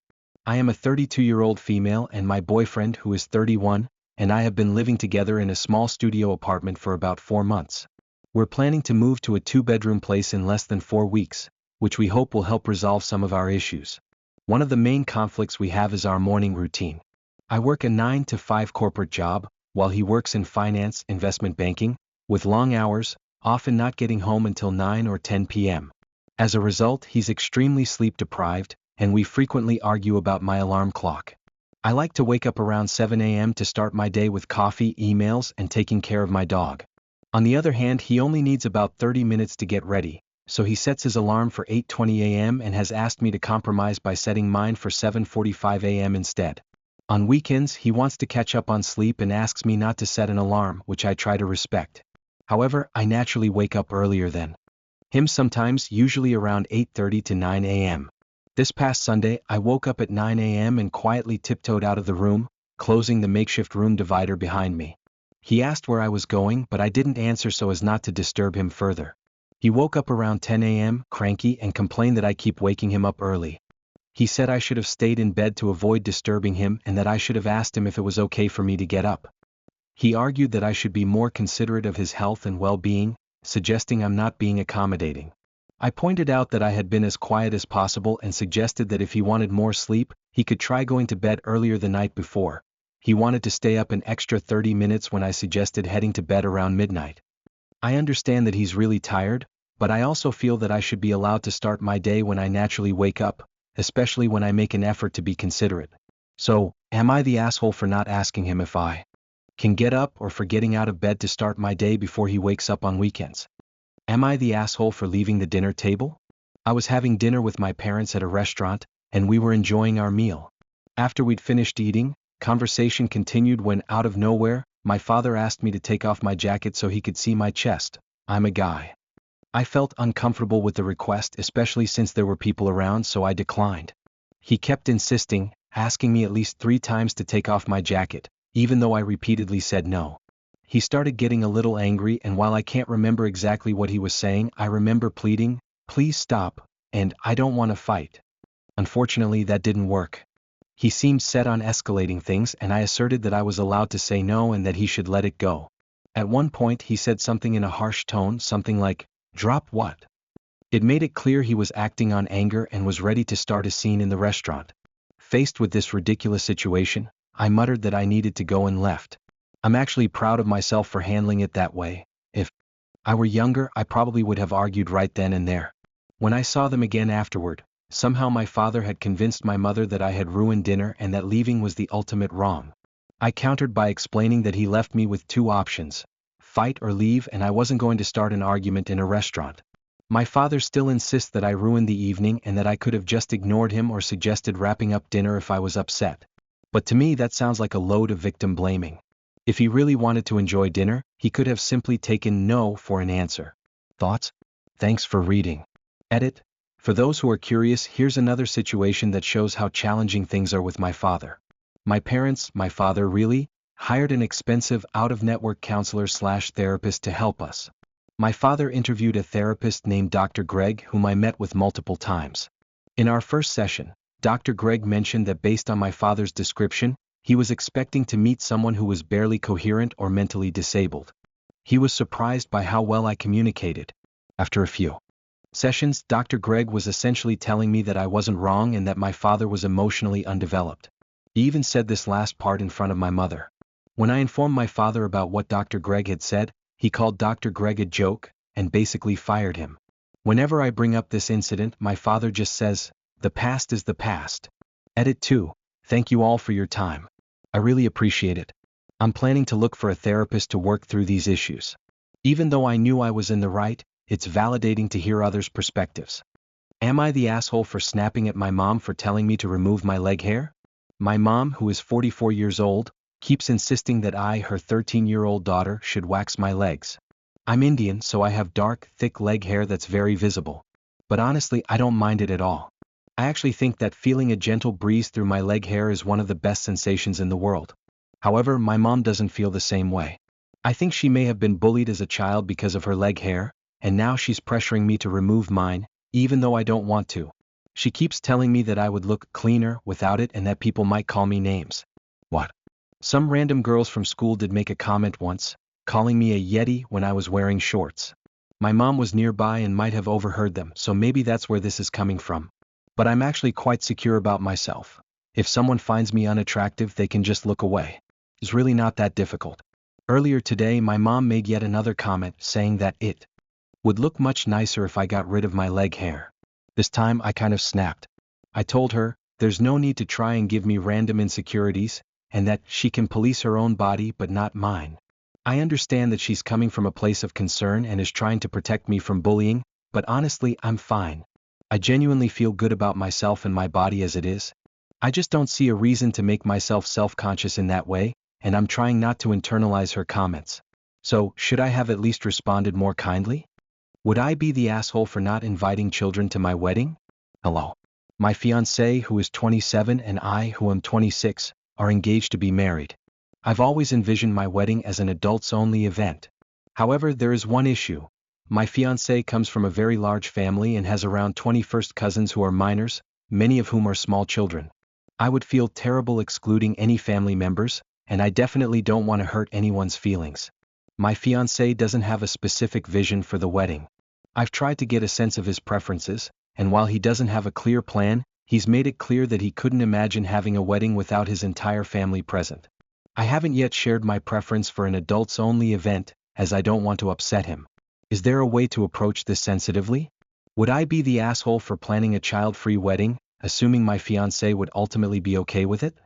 I am a 32-year-old female and my boyfriend, who is 31, and I have been living together in a small studio apartment for about 4 months. We're planning to move to a 2-bedroom place in less than 4 weeks, which we hope will help resolve some of our issues. One of the main conflicts we have is our morning routine. I work a 9 to 5 corporate job, while he works in finance, investment banking, with long hours, often not getting home until 9 or 10 p.m. As a result, he's extremely sleep deprived, and we frequently argue about my alarm clock. I like to wake up around 7 a.m. to start my day with coffee, emails, and taking care of my dog. On the other hand, he only needs about 30 minutes to get ready, so he sets his alarm for 8:20 a.m. and has asked me to compromise by setting mine for 7:45 a.m. instead. On weekends, he wants to catch up on sleep and asks me not to set an alarm, which I try to respect. However, I naturally wake up earlier than him sometimes, usually around 8:30 to 9 a.m. This past Sunday, I woke up at 9 a.m. and quietly tiptoed out of the room, closing the makeshift room divider behind me. He asked where I was going, but I didn't answer so as not to disturb him further. He woke up around 10 a.m., cranky, and complained that I keep waking him up early. He said I should have stayed in bed to avoid disturbing him and that I should have asked him if it was okay for me to get up. He argued that I should be more considerate of his health and well-being, suggesting I'm not being accommodating. I pointed out that I had been as quiet as possible and suggested that if he wanted more sleep, he could try going to bed earlier the night before. He wanted to stay up an extra 30 minutes when I suggested heading to bed around midnight. I understand that he's really tired, but I also feel that I should be allowed to start my day when I naturally wake up, especially when I make an effort to be considerate. So, am I the asshole for not asking him if I can get up or for getting out of bed to start my day before he wakes up on weekends? Am I the asshole for leaving the dinner table? I was having dinner with my parents at a restaurant, and we were enjoying our meal. After we'd finished eating, conversation continued when, out of nowhere, my father asked me to take off my jacket so he could see my chest. I'm a guy. I felt uncomfortable with the request, especially since there were people around, so I declined. He kept insisting, asking me at least 3 times to take off my jacket, even though I repeatedly said no. He started getting a little angry, and while I can't remember exactly what he was saying, I remember pleading, "Please stop," and "I don't want to fight." Unfortunately, that didn't work. He seemed set on escalating things, and I asserted that I was allowed to say no and that he should let it go. At one point he said something in a harsh tone, something like, "Drop what?" It made it clear he was acting on anger and was ready to start a scene in the restaurant. Faced with this ridiculous situation, I muttered that I needed to go and left. I'm actually proud of myself for handling it that way. If I were younger, I probably would have argued right then and there. When I saw them again afterward, somehow my father had convinced my mother that I had ruined dinner and that leaving was the ultimate wrong. I countered by explaining that he left me with 2 options: fight or leave, and I wasn't going to start an argument in a restaurant. My father still insists that I ruined the evening and that I could have just ignored him or suggested wrapping up dinner if I was upset. But to me that sounds like a load of victim blaming. If he really wanted to enjoy dinner, he could have simply taken no for an answer. Thoughts? Thanks for reading. Edit. For those who are curious, here's another situation that shows how challenging things are with my father. My father really, hired an expensive out-of-network counselor/therapist to help us. My father interviewed a therapist named Dr. Greg, whom I met with multiple times. In our first session, Dr. Greg mentioned that based on my father's description, he was expecting to meet someone who was barely coherent or mentally disabled. He was surprised by how well I communicated. After a few sessions, Dr. Greg was essentially telling me that I wasn't wrong and that my father was emotionally undeveloped. He even said this last part in front of my mother. When I informed my father about what Dr. Greg had said, he called Dr. Greg a joke and basically fired him. Whenever I bring up this incident, my father just says, "The past is the past." Edit 2. Thank you all for your time. I really appreciate it. I'm planning to look for a therapist to work through these issues. Even though I knew I was in the right, it's validating to hear others' perspectives. Am I the asshole for snapping at my mom for telling me to remove my leg hair? My mom, who is 44 years old, keeps insisting that I, her 13-year-old daughter, should wax my legs. I'm Indian, so I have dark, thick leg hair that's very visible. But honestly, I don't mind it at all. I actually think that feeling a gentle breeze through my leg hair is one of the best sensations in the world. However, my mom doesn't feel the same way. I think she may have been bullied as a child because of her leg hair, and now she's pressuring me to remove mine, even though I don't want to. She keeps telling me that I would look cleaner without it and that people might call me names. What? Some random girls from school did make a comment once, calling me a yeti when I was wearing shorts. My mom was nearby and might have overheard them, so maybe that's where this is coming from. But I'm actually quite secure about myself. If someone finds me unattractive, they can just look away. It's really not that difficult. Earlier today, my mom made yet another comment saying that it would look much nicer if I got rid of my leg hair. This time I kind of snapped. I told her, there's no need to try and give me random insecurities, and that she can police her own body but not mine. I understand that she's coming from a place of concern and is trying to protect me from bullying, but honestly, I'm fine. I genuinely feel good about myself and my body as it is. I just don't see a reason to make myself self-conscious in that way, and I'm trying not to internalize her comments. So, should I have at least responded more kindly? Would I be the asshole for not inviting children to my wedding? Hello. My fiancé, who is 27, and I, who am 26, are engaged to be married. I've always envisioned my wedding as an adults-only event. However, there is one issue. My fiancé comes from a very large family and has around 20 first cousins who are minors, many of whom are small children. I would feel terrible excluding any family members, and I definitely don't want to hurt anyone's feelings. My fiancé doesn't have a specific vision for the wedding. I've tried to get a sense of his preferences, and while he doesn't have a clear plan, he's made it clear that he couldn't imagine having a wedding without his entire family present. I haven't yet shared my preference for an adults-only event, as I don't want to upset him. Is there a way to approach this sensitively? Would I be the asshole for planning a child-free wedding, assuming my fiancé would ultimately be okay with it?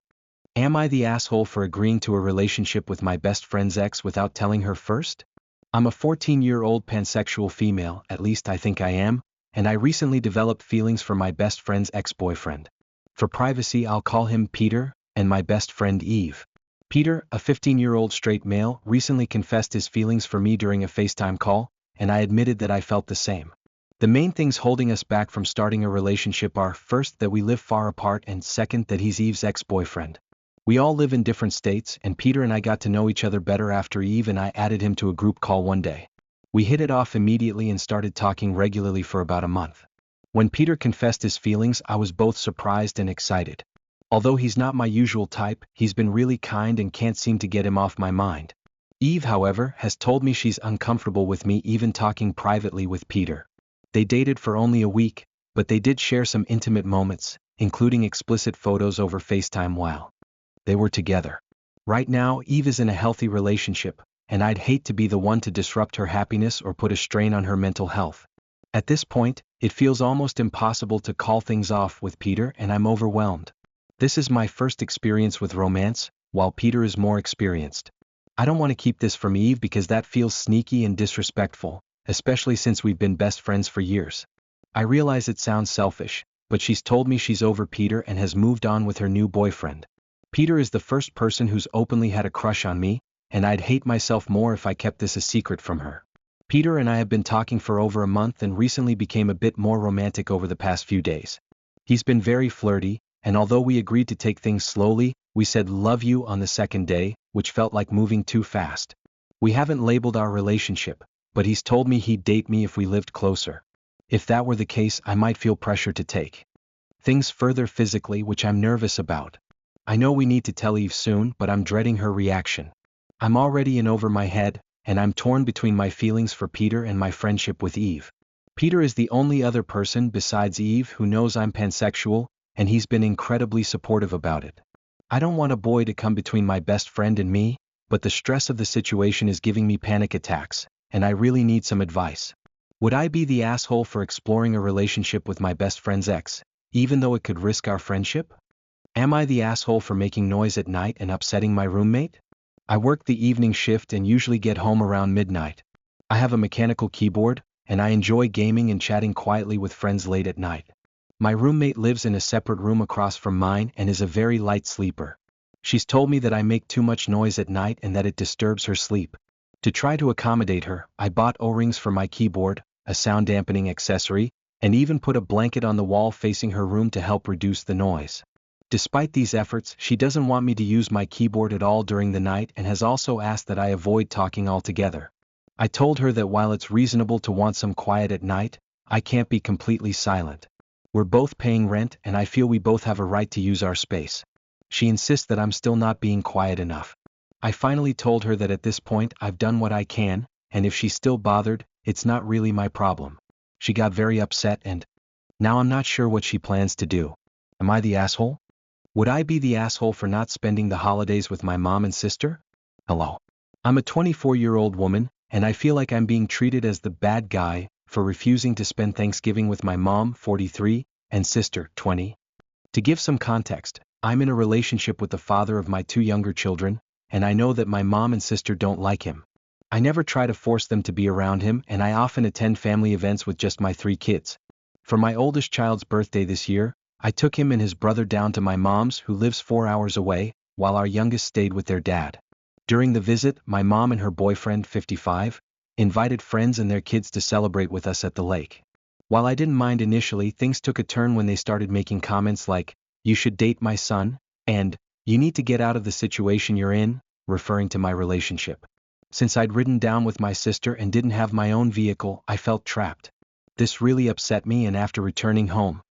Am I the asshole for agreeing to a relationship with my best friend's ex without telling her first? I'm a 14-year-old pansexual female, at least I think I am, and I recently developed feelings for my best friend's ex-boyfriend. For privacy, I'll call him Peter, and my best friend Eve. Peter, a 15-year-old straight male, recently confessed his feelings for me during a FaceTime call, and I admitted that I felt the same. The main things holding us back from starting a relationship are, first, that we live far apart, and second, that he's Eve's ex-boyfriend. We all live in different states, and Peter and I got to know each other better after Eve and I added him to a group call one day. We hit it off immediately and started talking regularly for about a month. When Peter confessed his feelings, I was both surprised and excited. Although he's not my usual type, he's been really kind and can't seem to get him off my mind. Eve, however, has told me she's uncomfortable with me even talking privately with Peter. They dated for only a week, but they did share some intimate moments, including explicit photos over FaceTime while they were together. Right now, Eve is in a healthy relationship, and I'd hate to be the one to disrupt her happiness or put a strain on her mental health. At this point, it feels almost impossible to call things off with Peter, and I'm overwhelmed. This is my first experience with romance, while Peter is more experienced. I don't want to keep this from Eve because that feels sneaky and disrespectful, especially since we've been best friends for years. I realize it sounds selfish, but she's told me she's over Peter and has moved on with her new boyfriend. Peter is the first person who's openly had a crush on me, and I'd hate myself more if I kept this a secret from her. Peter and I have been talking for over a month and recently became a bit more romantic over the past few days. He's been very flirty, and although we agreed to take things slowly, we said "love you" on the second day, which felt like moving too fast. We haven't labeled our relationship, but he's told me he'd date me if we lived closer. If that were the case, I might feel pressure to take things further physically, which I'm nervous about. I know we need to tell Eve soon, but I'm dreading her reaction. I'm already in over my head, and I'm torn between my feelings for Peter and my friendship with Eve. Peter is the only other person besides Eve who knows I'm pansexual, and he's been incredibly supportive about it. I don't want a boy to come between my best friend and me, but the stress of the situation is giving me panic attacks, and I really need some advice. Would I be the asshole for exploring a relationship with my best friend's ex, even though it could risk our friendship? Am I the asshole for making noise at night and upsetting my roommate? I work the evening shift and usually get home around midnight. I have a mechanical keyboard, and I enjoy gaming and chatting quietly with friends late at night. My roommate lives in a separate room across from mine and is a very light sleeper. She's told me that I make too much noise at night and that it disturbs her sleep. To try to accommodate her, I bought O-rings for my keyboard, a sound dampening accessory, and even put a blanket on the wall facing her room to help reduce the noise. Despite these efforts, she doesn't want me to use my keyboard at all during the night and has also asked that I avoid talking altogether. I told her that while it's reasonable to want some quiet at night, I can't be completely silent. We're both paying rent and I feel we both have a right to use our space. She insists that I'm still not being quiet enough. I finally told her that at this point I've done what I can, and if she's still bothered, it's not really my problem. She got very upset and now I'm not sure what she plans to do. Am I the asshole? Would I be the asshole for not spending the holidays with my mom and sister? Hello. I'm a 24-year-old woman, and I feel like I'm being treated as the bad guy for refusing to spend Thanksgiving with my mom, 43, and sister, 20. To give some context, I'm in a relationship with the father of my 2 younger children, and I know that my mom and sister don't like him. I never try to force them to be around him, and I often attend family events with just my 3 kids. For my oldest child's birthday this year, I took him and his brother down to my mom's, who lives 4 hours away, while our youngest stayed with their dad. During the visit, my mom and her boyfriend, 55, invited friends and their kids to celebrate with us at the lake. While I didn't mind initially, things took a turn when they started making comments like, "You should date my son," and "You need to get out of the situation you're in," referring to my relationship. Since I'd ridden down with my sister and didn't have my own vehicle, I felt trapped. This really upset me, and after returning home,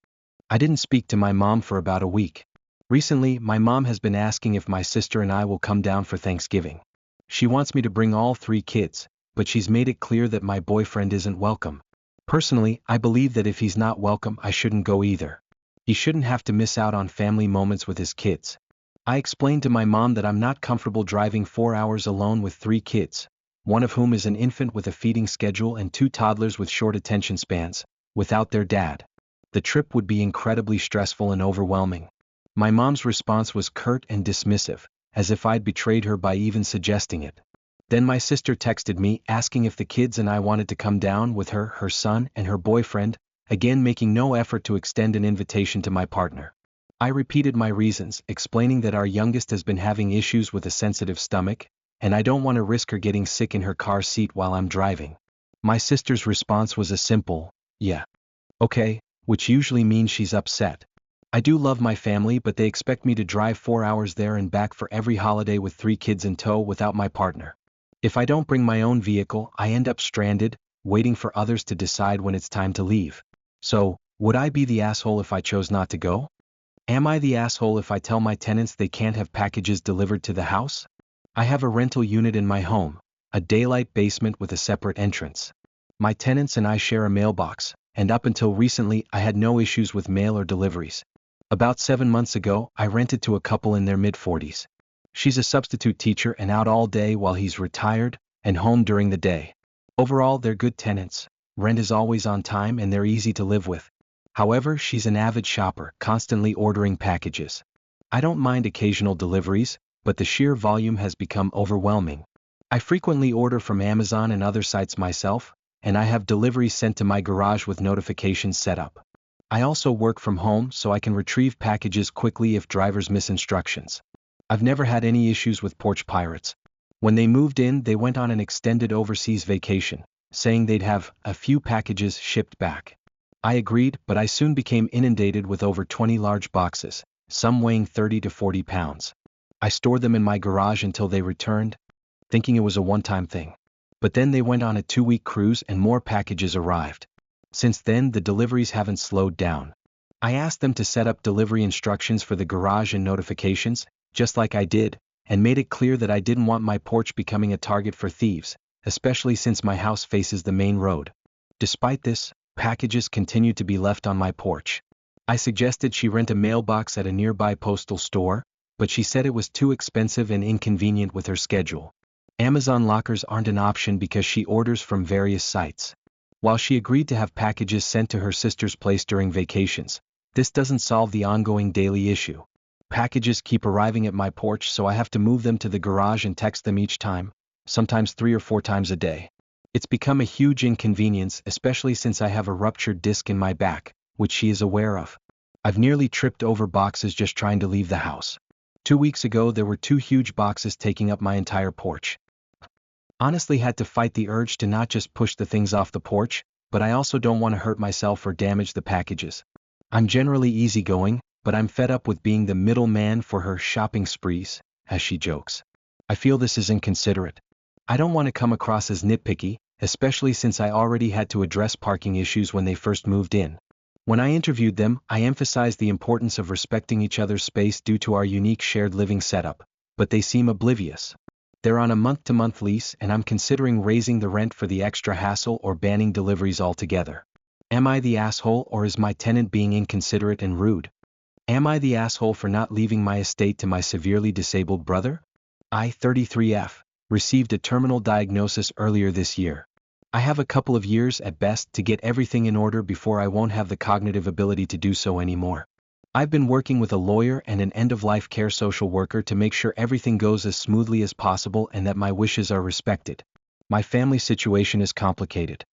I didn't speak to my mom for about a week. Recently, my mom has been asking if my sister and I will come down for Thanksgiving. She wants me to bring all 3 kids, but she's made it clear that my boyfriend isn't welcome. Personally, I believe that if he's not welcome, I shouldn't go either. He shouldn't have to miss out on family moments with his kids. I explained to my mom that I'm not comfortable driving 4 hours alone with 3 kids, one of whom is an infant with a feeding schedule and 2 toddlers with short attention spans, without their dad. The trip would be incredibly stressful and overwhelming. My mom's response was curt and dismissive, as if I'd betrayed her by even suggesting it. Then my sister texted me asking if the kids and I wanted to come down with her, her son, and her boyfriend, again making no effort to extend an invitation to my partner. I repeated my reasons, explaining that our youngest has been having issues with a sensitive stomach, and I don't want to risk her getting sick in her car seat while I'm driving. My sister's response was a simple, "Yeah. Okay," which usually means she's upset. I do love my family, but they expect me to drive 4 hours there and back for every holiday with 3 kids in tow without my partner. If I don't bring my own vehicle, I end up stranded, waiting for others to decide when it's time to leave. So, would I be the asshole if I chose not to go? Am I the asshole if I tell my tenants they can't have packages delivered to the house? I have a rental unit in my home, a daylight basement with a separate entrance. My tenants and I share a mailbox, and up until recently I had no issues with mail or deliveries. About 7 months ago, I rented to a couple in their mid-40s. She's a substitute teacher and out all day while he's retired, and home during the day. Overall, they're good tenants. Rent is always on time and they're easy to live with. However, she's an avid shopper, constantly ordering packages. I don't mind occasional deliveries, but the sheer volume has become overwhelming. I frequently order from Amazon and other sites myself, and I have deliveries sent to my garage with notifications set up. I also work from home so I can retrieve packages quickly if drivers miss instructions. I've never had any issues with porch pirates. When they moved in, they went on an extended overseas vacation, saying they'd have a few packages shipped back. I agreed, but I soon became inundated with over 20 large boxes, some weighing 30 to 40 pounds. I stored them in my garage until they returned, thinking it was a one-time thing. But then they went on a 2-week cruise and more packages arrived. Since then, the deliveries haven't slowed down. I asked them to set up delivery instructions for the garage and notifications, just like I did, and made it clear that I didn't want my porch becoming a target for thieves, especially since my house faces the main road. Despite this, packages continued to be left on my porch. I suggested she rent a mailbox at a nearby postal store, but she said it was too expensive and inconvenient with her schedule. Amazon lockers aren't an option because she orders from various sites. While she agreed to have packages sent to her sister's place during vacations, this doesn't solve the ongoing daily issue. Packages keep arriving at my porch, so I have to move them to the garage and text them each time, sometimes 3 or 4 times a day. It's become a huge inconvenience, especially since I have a ruptured disc in my back, which she is aware of. I've nearly tripped over boxes just trying to leave the house. 2 weeks ago, there were 2 huge boxes taking up my entire porch. Honestly, had to fight the urge to not just push the things off the porch, but I also don't want to hurt myself or damage the packages. I'm generally easygoing, but I'm fed up with being the middleman for her shopping sprees, as she jokes. I feel this is inconsiderate. I don't want to come across as nitpicky, especially since I already had to address parking issues when they first moved in. When I interviewed them, I emphasized the importance of respecting each other's space due to our unique shared living setup, but they seem oblivious. They're on a month-to-month lease, and I'm considering raising the rent for the extra hassle or banning deliveries altogether. Am I the asshole, or is my tenant being inconsiderate and rude? Am I the asshole for not leaving my estate to my severely disabled brother? I, 33F, received a terminal diagnosis earlier this year. I have a couple of years at best to get everything in order before I won't have the cognitive ability to do so anymore. I've been working with a lawyer and an end-of-life care social worker to make sure everything goes as smoothly as possible and that my wishes are respected. My family situation is complicated.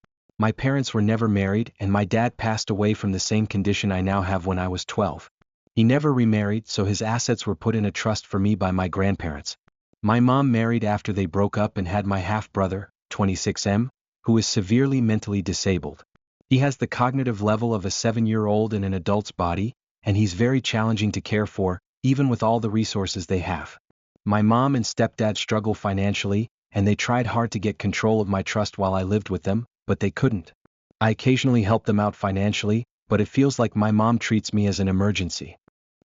My parents were never married, and my dad passed away from the same condition I now have when I was 12. He never remarried, so his assets were put in a trust for me by my grandparents. My mom married after they broke up and had my half-brother, 26M, who is severely mentally disabled. He has the cognitive level of a 7-year-old in an adult's body, and he's very challenging to care for, even with all the resources they have. My mom and stepdad struggle financially, and they tried hard to get control of my trust while I lived with them, but they couldn't. I occasionally help them out financially, but it feels like my mom treats me as an emergency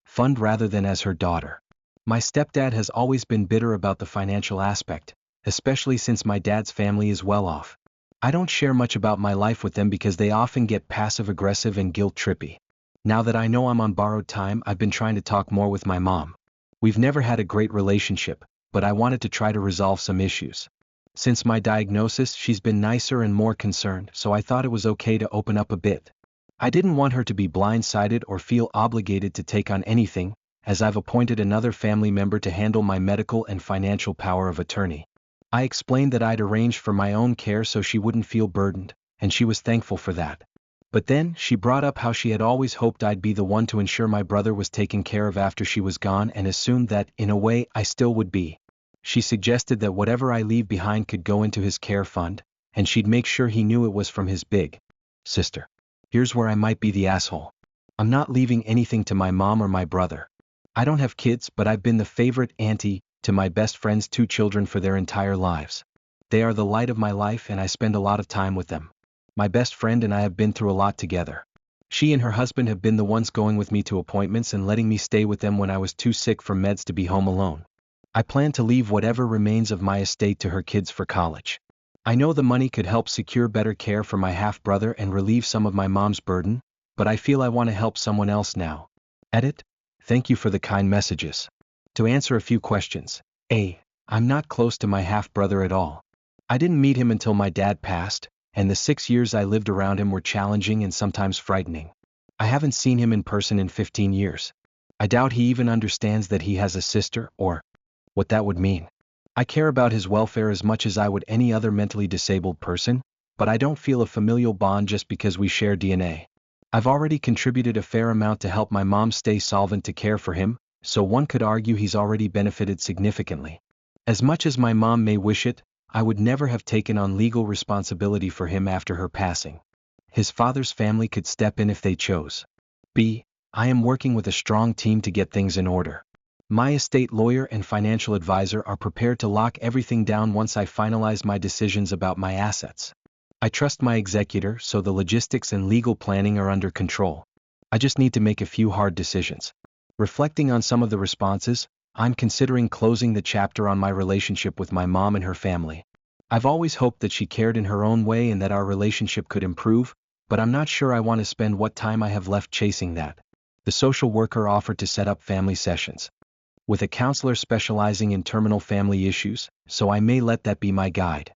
fund rather than as her daughter. My stepdad has always been bitter about the financial aspect, especially since my dad's family is well off. I don't share much about my life with them because they often get passive-aggressive and guilt-trippy. Now that I know I'm on borrowed time, I've been trying to talk more with my mom. We've never had a great relationship, but I wanted to try to resolve some issues. Since my diagnosis, she's been nicer and more concerned, so I thought it was okay to open up a bit. I didn't want her to be blindsided or feel obligated to take on anything, as I've appointed another family member to handle my medical and financial power of attorney. I explained that I'd arranged for my own care so she wouldn't feel burdened, and she was thankful for that. But then, she brought up how she had always hoped I'd be the one to ensure my brother was taken care of after she was gone and assumed that, in a way, I still would be. She suggested that whatever I leave behind could go into his care fund, and she'd make sure he knew it was from his big sister. Here's where I might be the asshole. I'm not leaving anything to my mom or my brother. I don't have kids, but I've been the favorite auntie to my best friend's 2 children for their entire lives. They are the light of my life and I spend a lot of time with them. My best friend and I have been through a lot together. She and her husband have been the ones going with me to appointments and letting me stay with them when I was too sick for meds to be home alone. I plan to leave whatever remains of my estate to her kids for college. I know the money could help secure better care for my half-brother and relieve some of my mom's burden, but I feel I want to help someone else now. Edit. Thank you for the kind messages. To answer a few questions. A. I'm not close to my half-brother at all. I didn't meet him until my dad passed, and the 6 years I lived around him were challenging and sometimes frightening. I haven't seen him in person in 15 years. I doubt he even understands that he has a sister, or what that would mean. I care about his welfare as much as I would any other mentally disabled person, but I don't feel a familial bond just because we share DNA. I've already contributed a fair amount to help my mom stay solvent to care for him, so one could argue he's already benefited significantly. As much as my mom may wish it, I would never have taken on legal responsibility for him after her passing. His father's family could step in if they chose. B. I am working with a strong team to get things in order. My estate lawyer and financial advisor are prepared to lock everything down once I finalize my decisions about my assets. I trust my executor, so the logistics and legal planning are under control. I just need to make a few hard decisions. Reflecting on some of the responses, I'm considering closing the chapter on my relationship with my mom and her family. I've always hoped that she cared in her own way and that our relationship could improve, but I'm not sure I want to spend what time I have left chasing that. The social worker offered to set up family sessions with a counselor specializing in terminal family issues, so I may let that be my guide.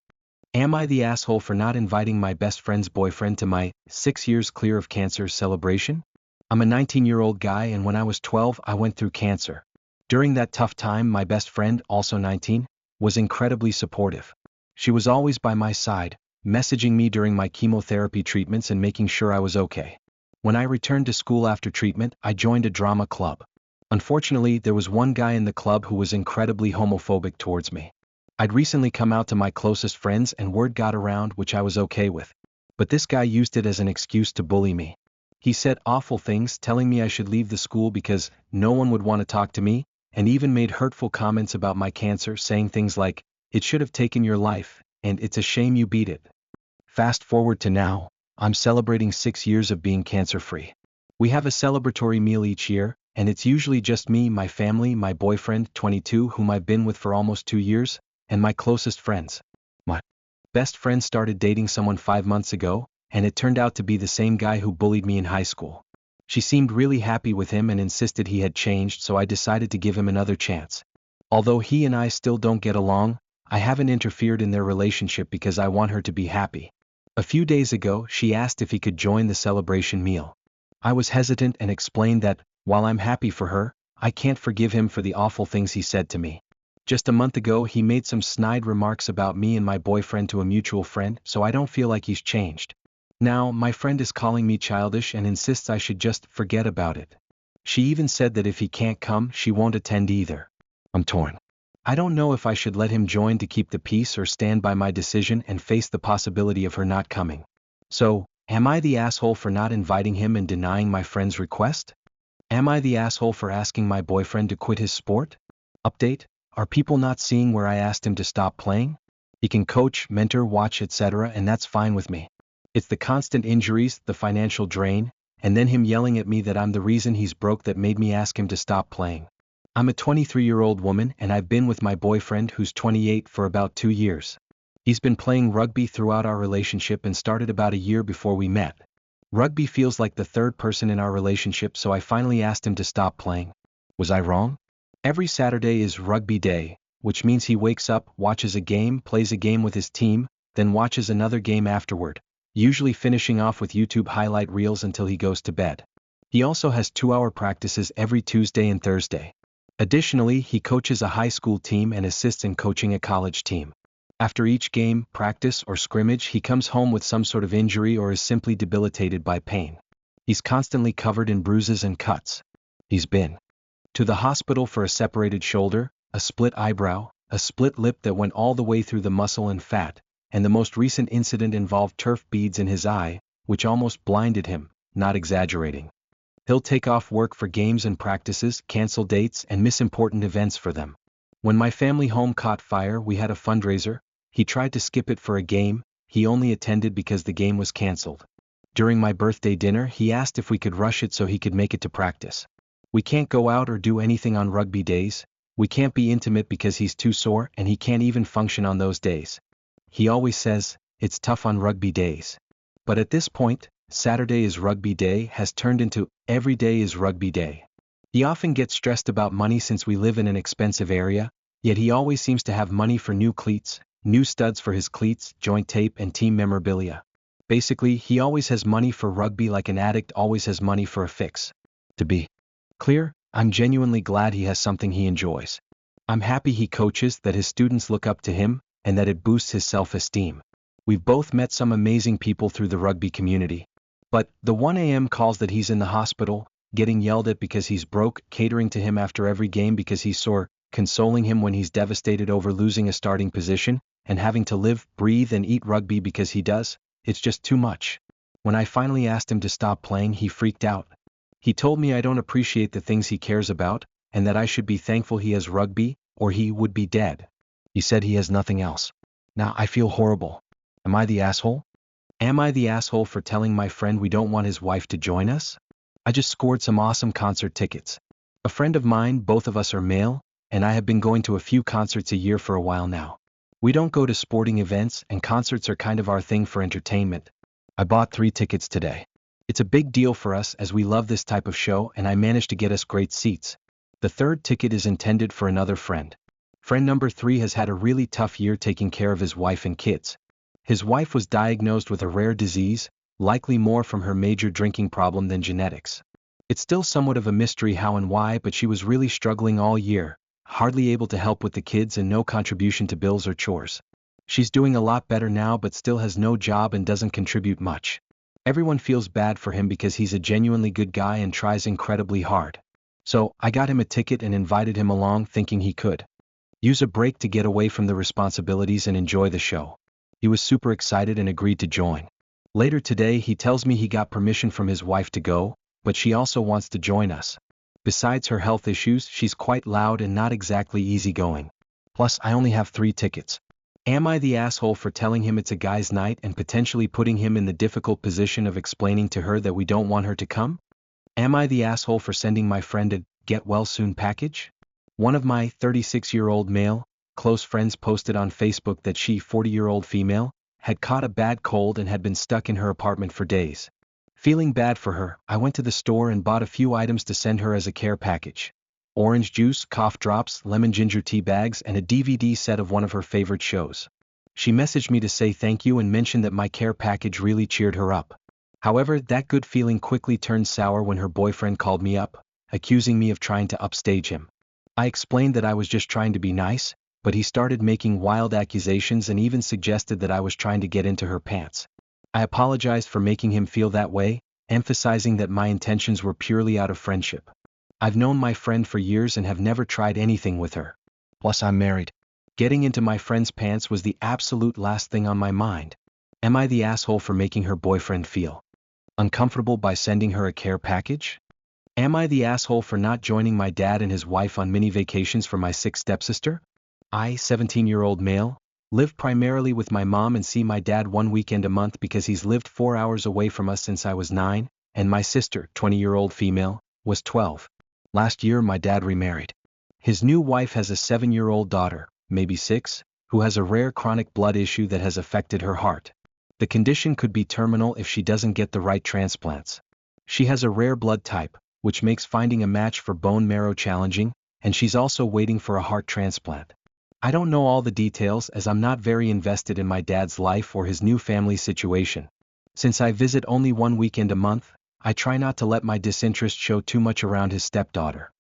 Am I the asshole for not inviting my best friend's boyfriend to my 6 years clear of cancer celebration? I'm a 19-year-old guy, and when I was 12 I went through cancer. During that tough time, my best friend, also 19, was incredibly supportive. She was always by my side, messaging me during my chemotherapy treatments and making sure I was okay. When I returned to school after treatment, I joined a drama club. Unfortunately, there was one guy in the club who was incredibly homophobic towards me. I'd recently come out to my closest friends and word got around, which I was okay with. But this guy used it as an excuse to bully me. He said awful things, telling me I should leave the school because no one would want to talk to me, and even made hurtful comments about my cancer, saying things like, "It should have taken your life, and it's a shame you beat it." Fast forward to now, I'm celebrating 6 years of being cancer-free. We have a celebratory meal each year, and it's usually just me, my family, my boyfriend, 22, whom I've been with for almost 2 years, and my closest friends. My best friend started dating someone 5 months ago, and it turned out to be the same guy who bullied me in high school. She seemed really happy with him and insisted he had changed, so I decided to give him another chance. Although he and I still don't get along, I haven't interfered in their relationship because I want her to be happy. A few days ago, she asked if he could join the celebration meal. I was hesitant and explained that, while I'm happy for her, I can't forgive him for the awful things he said to me. Just a month ago, he made some snide remarks about me and my boyfriend to a mutual friend, so I don't feel like he's changed. Now, my friend is calling me childish and insists I should just forget about it. She even said that if he can't come, she won't attend either. I'm torn. I don't know if I should let him join to keep the peace or stand by my decision and face the possibility of her not coming. So, am I the asshole for not inviting him and denying my friend's request? Am I the asshole for asking my boyfriend to quit his sport? Update: are people not seeing where I asked him to stop playing? He can coach, mentor, watch, etc., and that's fine with me. It's the constant injuries, the financial drain, and then him yelling at me that I'm the reason he's broke that made me ask him to stop playing. I'm a 23-year-old woman and I've been with my boyfriend who's 28 for about 2 years. He's been playing rugby throughout our relationship and started about a year before we met. Rugby feels like the third person in our relationship, so I finally asked him to stop playing. Was I wrong? Every Saturday is rugby day, which means he wakes up, watches a game, plays a game with his team, then watches another game afterward, usually finishing off with YouTube highlight reels until he goes to bed. He also has 2-hour practices every Tuesday and Thursday. Additionally, he coaches a high school team and assists in coaching a college team. After each game, practice, or scrimmage, he comes home with some sort of injury or is simply debilitated by pain. He's constantly covered in bruises and cuts. He's been to the hospital for a separated shoulder, a split eyebrow, a split lip that went all the way through the muscle and fat, and the most recent incident involved turf beads in his eye, which almost blinded him, not exaggerating. He'll take off work for games and practices, cancel dates, and miss important events for them. When my family home caught fire, we had a fundraiser. He tried to skip it for a game, he only attended because the game was cancelled. During my birthday dinner, he asked if we could rush it so he could make it to practice. We can't go out or do anything on rugby days, we can't be intimate because he's too sore and he can't even function on those days. He always says, it's tough on rugby days. But at this point, Saturday is rugby day has turned into every day is rugby day. He often gets stressed about money since we live in an expensive area, yet he always seems to have money for new cleats, new studs for his cleats, joint tape, and team memorabilia. Basically, he always has money for rugby like an addict always has money for a fix. To be clear, I'm genuinely glad he has something he enjoys. I'm happy he coaches, that his students look up to him, and that it boosts his self-esteem. We've both met some amazing people through the rugby community. But the 1 a.m. calls that he's in the hospital, getting yelled at because he's broke, catering to him after every game because he's sore, consoling him when he's devastated over losing a starting position, and having to live, breathe, and eat rugby because he does, it's just too much. When I finally asked him to stop playing, he freaked out. He told me I don't appreciate the things he cares about, and that I should be thankful he has rugby, or he would be dead. He said he has nothing else. Now I feel horrible. Am I the asshole? Am I the asshole for telling my friend we don't want his wife to join us? I just scored some awesome concert tickets. A friend of mine, both of us are male, and I have been going to a few concerts a year for a while now. We don't go to sporting events, and concerts are kind of our thing for entertainment. I bought 3 tickets today. It's a big deal for us as we love this type of show, and I managed to get us great seats. The 3rd ticket is intended for another friend. Friend number 3 has had a really tough year taking care of his wife and kids. His wife was diagnosed with a rare disease, likely more from her major drinking problem than genetics. It's still somewhat of a mystery how and why, but she was really struggling all year, hardly able to help with the kids and no contribution to bills or chores. She's doing a lot better now but still has no job and doesn't contribute much. Everyone feels bad for him because he's a genuinely good guy and tries incredibly hard. So, I got him a ticket and invited him along thinking he could use a break to get away from the responsibilities and enjoy the show. He was super excited and agreed to join. Later today he tells me he got permission from his wife to go, but she also wants to join us. Besides her health issues, she's quite loud and not exactly easygoing. Plus, I only have 3 tickets. Am I the asshole for telling him it's a guy's night and potentially putting him in the difficult position of explaining to her that we don't want her to come? Am I the asshole for sending my friend a get well soon package? One of my 36-year-old male close friends posted on Facebook that she, 40-year-old female, had caught a bad cold and had been stuck in her apartment for days. Feeling bad for her, I went to the store and bought a few items to send her as a care package. Orange juice, cough drops, lemon ginger tea bags, and a DVD set of one of her favorite shows. She messaged me to say thank you and mentioned that my care package really cheered her up. However, that good feeling quickly turned sour when her boyfriend called me up, accusing me of trying to upstage him. I explained that I was just trying to be nice, but he started making wild accusations and even suggested that I was trying to get into her pants. I apologized for making him feel that way, emphasizing that my intentions were purely out of friendship. I've known my friend for years and have never tried anything with her. Plus, I'm married. Getting into my friend's pants was the absolute last thing on my mind. Am I the asshole for making her boyfriend feel uncomfortable by sending her a care package? Am I the asshole for not joining my dad and his wife on mini vacations for my sick stepsister? I, 17-year-old male, live primarily with my mom and see my dad one weekend a month because he's lived 4 hours away from us since I was 9, and my sister, 20-year-old female, was 12. Last year my dad remarried. His new wife has a 7-year-old daughter, maybe 6, who has a rare chronic blood issue that has affected her heart. The condition could be terminal if she doesn't get the right transplants. She has a rare blood type, which makes finding a match for bone marrow challenging, and she's also waiting for a heart transplant. I don't know all the details as I'm not very invested in my dad's life or his new family situation. Since I visit only one weekend a month, I try not to let my disinterest show too much around his stepdaughter.